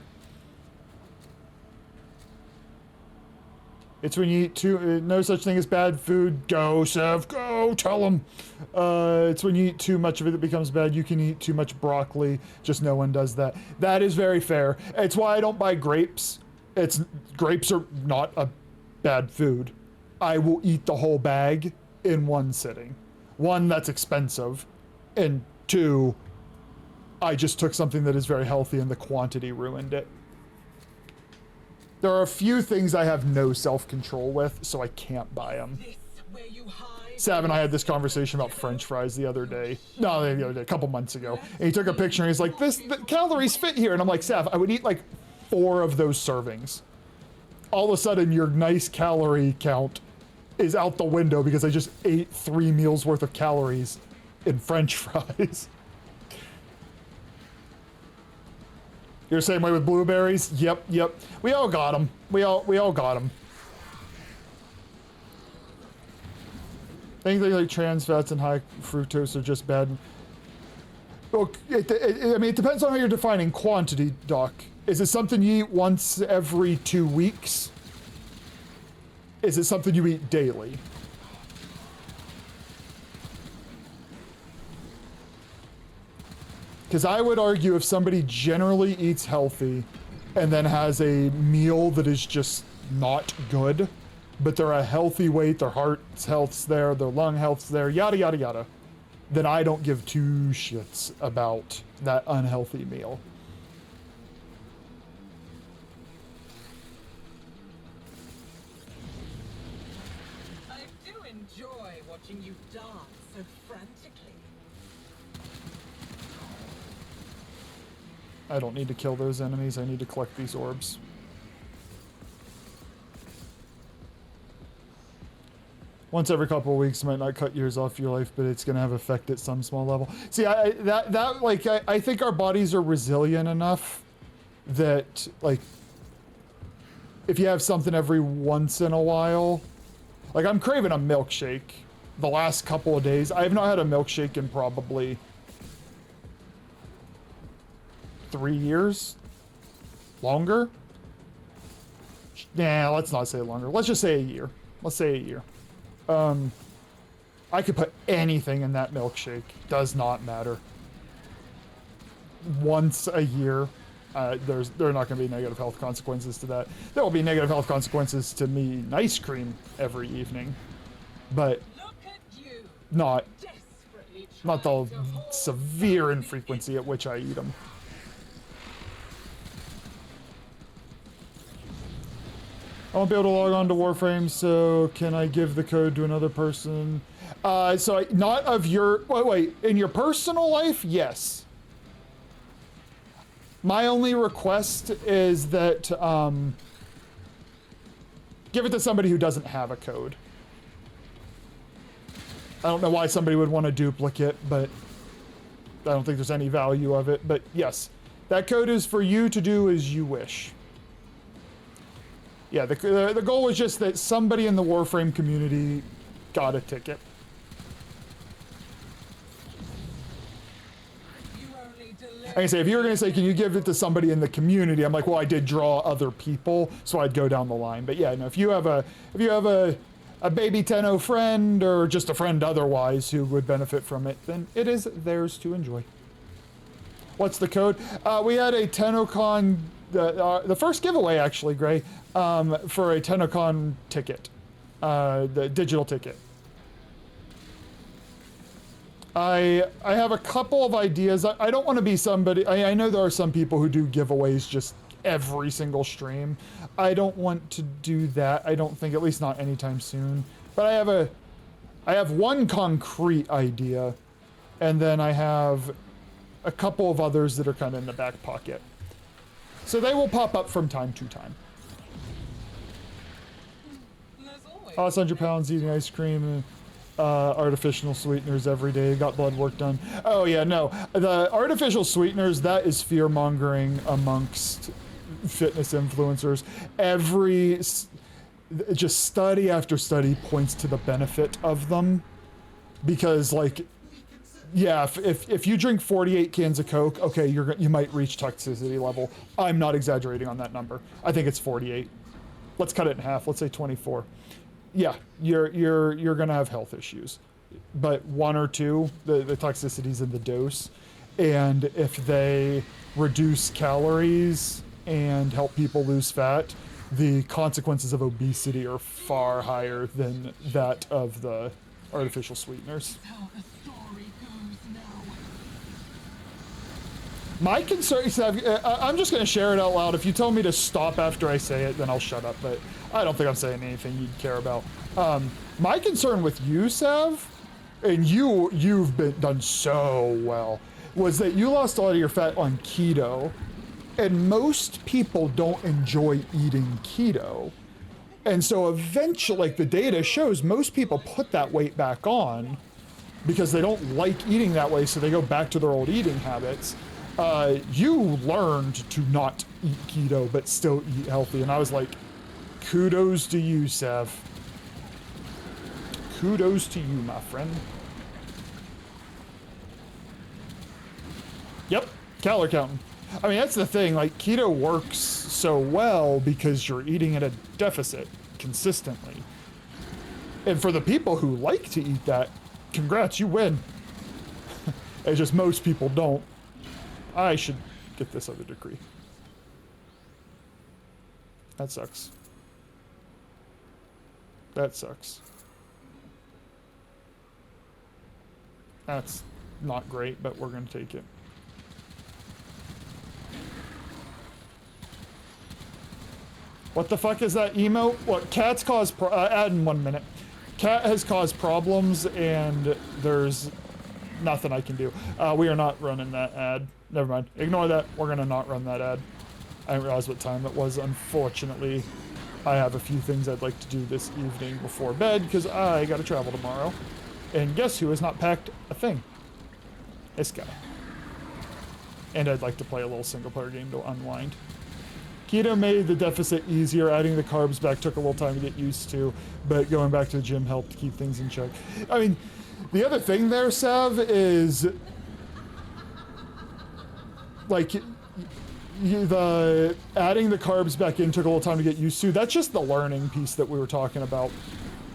It's when you eat no such thing as bad food. Go, Sev, go, tell them. It's when you eat too much of it that becomes bad. You can eat too much broccoli, just no one does that. That is very fair. It's why I don't buy grapes. Grapes are not a bad food. I will eat the whole bag in one sitting. One, that's expensive, and two, I just took something that is very healthy and the quantity ruined it. There are a few things I have no self-control with, so I can't buy them. Sav and I had this conversation about French fries the other day. No, the other day, a couple months ago. And he took a picture and he's like, the calories fit here. And I'm like, Sav, I would eat like 4 of those servings. All of a sudden, your nice calorie count is out the window because I just ate 3 meals worth of calories in French fries. You're the same way with blueberries? Yep. We all got them. We all got them. Things like trans fats and high fructose are just bad. Look, I mean, it depends on how you're defining quantity, Doc. Is it something you eat once every 2 weeks? Is it something you eat daily? Because I would argue if somebody generally eats healthy and then has a meal that is just not good, but they're a healthy weight, their heart's health's there, their lung health's there, yada, yada, yada, then I don't give 2 shits about that unhealthy meal. I do enjoy watching you dance so frantically. I don't need to kill those enemies, I need to collect these orbs. Once every couple of weeks might not cut years off your life, but it's going to have effect at some small level. See, I think our bodies are resilient enough that, like, if you have something every once in a while, like I'm craving a milkshake the last couple of days. I have not had a milkshake in probably 3 years? Longer? Nah, let's not say longer. Let's just say a year. Let's say a year. I could put anything in that milkshake. Does not matter. Once a year, there are not going to be negative health consequences to that. There will be negative health consequences to me eating ice cream every evening, but not the severe infrequency at which I eat them. I won't be able to log on to Warframe, so can I give the code to another person? Not of your... Wait, in your personal life, yes. My only request is that, give it to somebody who doesn't have a code. I don't know why somebody would want a duplicate, but I don't think there's any value of it. But yes, that code is for you to do as you wish. Yeah, the goal was just that somebody in the Warframe community got a ticket. Like I say, if you were going to say, can you give it to somebody in the community? I'm like, well, I did draw other people, so I'd go down the line. But yeah, no, if you have a a baby Tenno friend or just a friend otherwise who would benefit from it, then it is theirs to enjoy. What's the code? We had a TennoCon, the first giveaway actually, Gray, for a TennoCon ticket, the digital ticket. I have a couple of ideas. I don't want to be somebody, I know there are some people who do giveaways just every single stream. I don't want to do that. I don't think, at least not anytime soon. But I have one concrete idea, and then I have a couple of others that are kind of in the back pocket. So they will pop up from time to time. 100 pounds eating ice cream, artificial sweeteners every day, got blood work done. Oh yeah, no, the artificial sweeteners, that is fear mongering amongst fitness influencers. Just study after study points to the benefit of them, because like, yeah, if you drink 48 cans of Coke, okay, you might reach toxicity level. I'm not exaggerating on that number. I think it's 48. Let's cut it in half. Let's say 24. Yeah, you're gonna have health issues, but one or two, the toxicity's in the dose, and if they reduce calories and help people lose fat, the consequences of obesity are far higher than that of the artificial sweeteners. My concern is that, I'm just going to share it out loud. If you tell me to stop after I say it, then I'll shut up, but I don't think I'm saying anything you'd care about. My concern with you, Sav, and you've done so well, was that you lost a lot of your fat on keto, and most people don't enjoy eating keto. And so eventually, like the data shows, most people put that weight back on because they don't like eating that way, so they go back to their old eating habits. You learned to not eat keto, but still eat healthy. And I was like, kudos to you, Sav. Kudos to you, my friend. Yep, calorie counting. I mean, that's the thing, like keto works so well because you're eating at a deficit consistently. And for the people who like to eat that, congrats, you win. It's just most people don't. I should get this other decree. That sucks. That sucks. That's not great, but we're gonna take it. What the fuck is that emote? What, cats cause add in 1 minute. Cat has caused problems and there's nothing I can do. We are not running that ad. Never mind. Ignore that. We're gonna not run that ad. I didn't realize what time it was. Unfortunately, I have a few things I'd like to do this evening before bed because I gotta travel tomorrow. And guess who has not packed a thing? This guy. And I'd like to play a little single player game to unwind. Keto made the deficit easier. Adding the carbs back took a little time to get used to, but going back to the gym helped keep things in check. I mean, the other thing there, Sav, is like the adding the carbs back in took a little time to get used to. That's just the learning piece that we were talking about.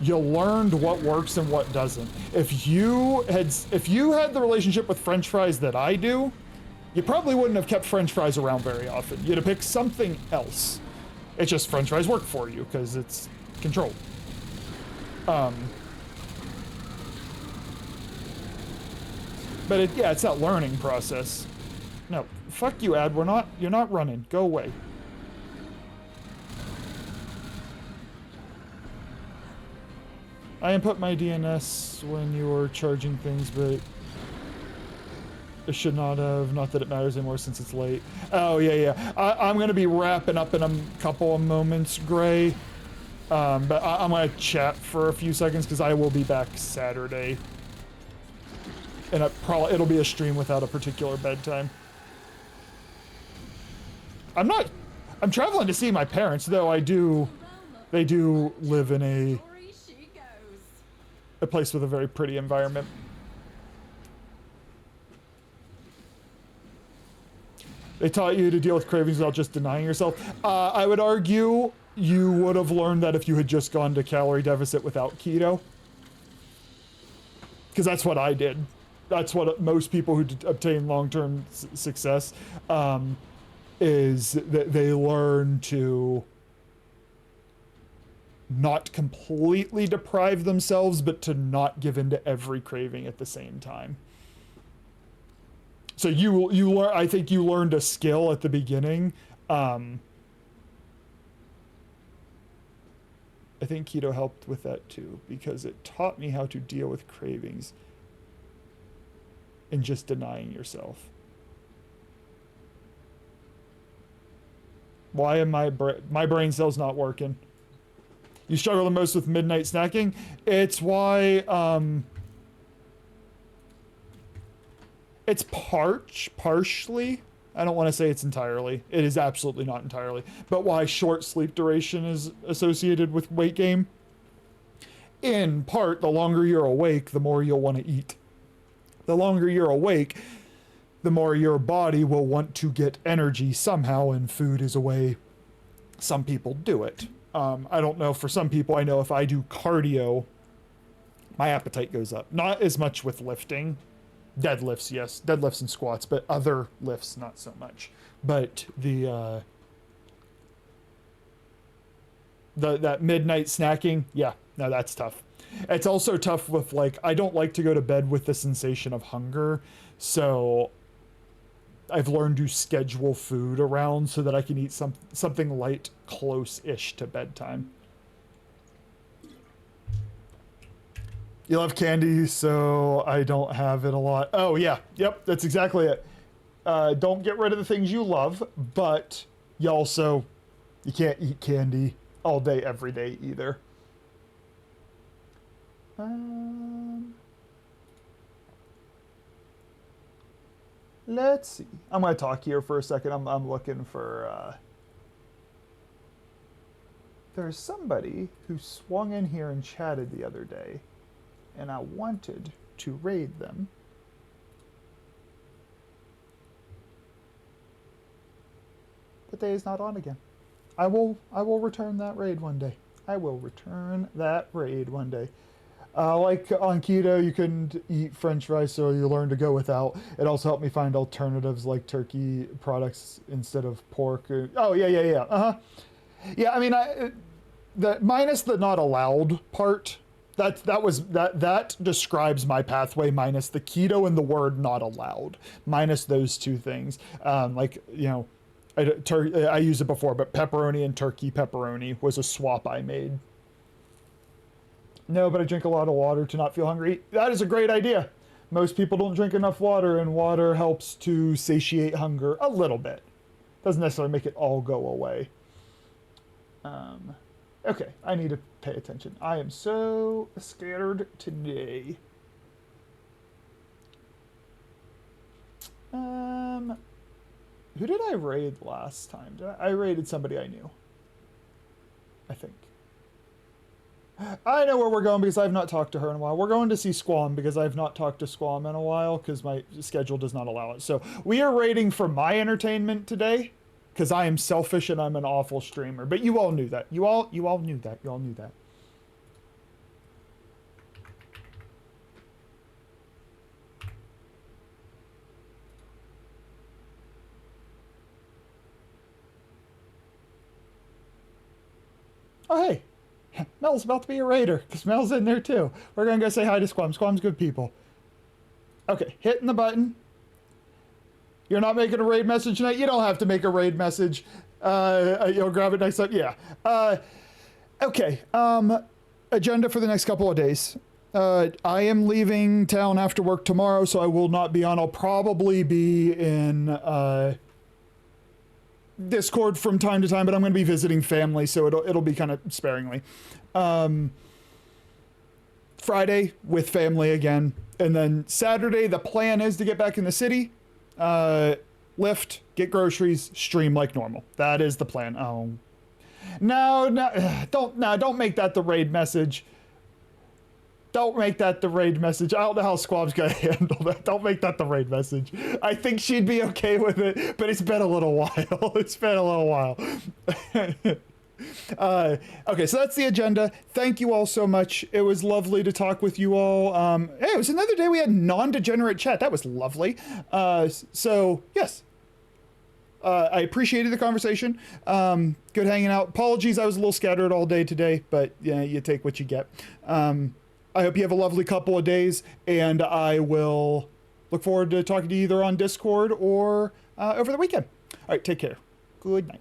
You learned what works and what doesn't. If you had the relationship with French fries that I do, you probably wouldn't have kept French fries around very often. You'd have picked something else. It's just French fries work for you because it's controlled. But it's that learning process. No, fuck you, Ad. You're not running. Go away. I input my DNS when you were charging things, but it should not have. Not that it matters anymore since it's late. Oh, yeah. I'm going to be wrapping up in a couple of moments, Gray. But I'm going to chat for a few seconds because I will be back Saturday. And it'll be a stream without a particular bedtime. I'm traveling to see my parents, though they do live in a place with a very pretty environment. They taught you to deal with cravings without just denying yourself. I would argue you would have learned that if you had just gone to calorie deficit without keto. Because that's what I did. That's what most people who obtain long-term success is that they learn to not completely deprive themselves, but to not give in to every craving at the same time. So you learn. I think you learned a skill at the beginning. I think keto helped with that too, because it taught me how to deal with cravings and just denying yourself. Why am my brain cells not working? You struggle the most with midnight snacking? It's why, it's partially. I don't want to say it's entirely. It is absolutely not entirely. But why short sleep duration is associated with weight gain? In part, the longer you're awake, the more you'll want to eat. The longer you're awake, the more your body will want to get energy somehow, and food is a way some people do it. I don't know, for some people, I know if I do cardio, my appetite goes up. Not as much with lifting. Deadlifts, yes. Deadlifts and squats, but other lifts, not so much. But that midnight snacking, yeah, no, that's tough. It's also tough with, like, I don't like to go to bed with the sensation of hunger, so I've learned to schedule food around so that I can eat something light close-ish to bedtime. You love candy, so I don't have it a lot. Oh, yeah. Yep, that's exactly it. Don't get rid of the things you love, but you can't eat candy all day, every day either. Let's see. I'm going to talk here for a second. I'm looking for... There's somebody who swung in here and chatted the other day, and I wanted to raid them. But they is not on again. I will return that raid one day. I will return that raid one day. Like on keto, you can eat French fries, so you learn to go without. It also helped me find alternatives like turkey products instead of pork. Oh yeah. Yeah, I mean, the minus the not allowed part. That describes my pathway, minus the keto and the word not allowed. Minus those two things. Like, you know, I used it before, but pepperoni and turkey pepperoni was a swap I made. No, but I drink a lot of water to not feel hungry. That is a great idea. Most people don't drink enough water, and water helps to satiate hunger a little bit. Doesn't necessarily make it all go away. Okay, I need to pay attention. I am so scared today. Who did I raid last time? I raided somebody I knew, I think. I know where we're going because I've not talked to her in a while. We're going to see Squam because I've not talked to Squam in a while because my schedule does not allow it. So we are raiding for my entertainment today because I am selfish and I'm an awful streamer. But you all knew that. You all knew that. You all knew that. Oh, hey. Mel's about to be a raider, because Mel's in there too. We're going to go say hi to Squam. Squam's good people. Okay, hitting the button. You're not making a raid message tonight? You don't have to make a raid message. You'll grab it next time. Yeah. Okay. Agenda for the next couple of days. I am leaving town after work tomorrow, so I will not be on. I'll probably be in... Discord from time to time, but I'm going to be visiting family, so it'll be kind of sparingly. Friday with family again, and then Saturday the plan is to get back in the city, lift, get groceries, stream like normal. That is the plan. Oh, don't make that the raid message. Don't make that the raid message. I don't know how Squab's gonna handle that. Don't make that the raid message. I think she'd be okay with it, but it's been a little while. It's been a little while. Okay, so that's the agenda. Thank you all so much. It was lovely to talk with you all. Hey, it was another day we had non-degenerate chat. That was lovely. So, yes. I appreciated the conversation. Good hanging out. Apologies, I was a little scattered all day today, but yeah, you take what you get. I hope you have a lovely couple of days, and I will look forward to talking to you either on Discord or over the weekend. All right, take care. Good night.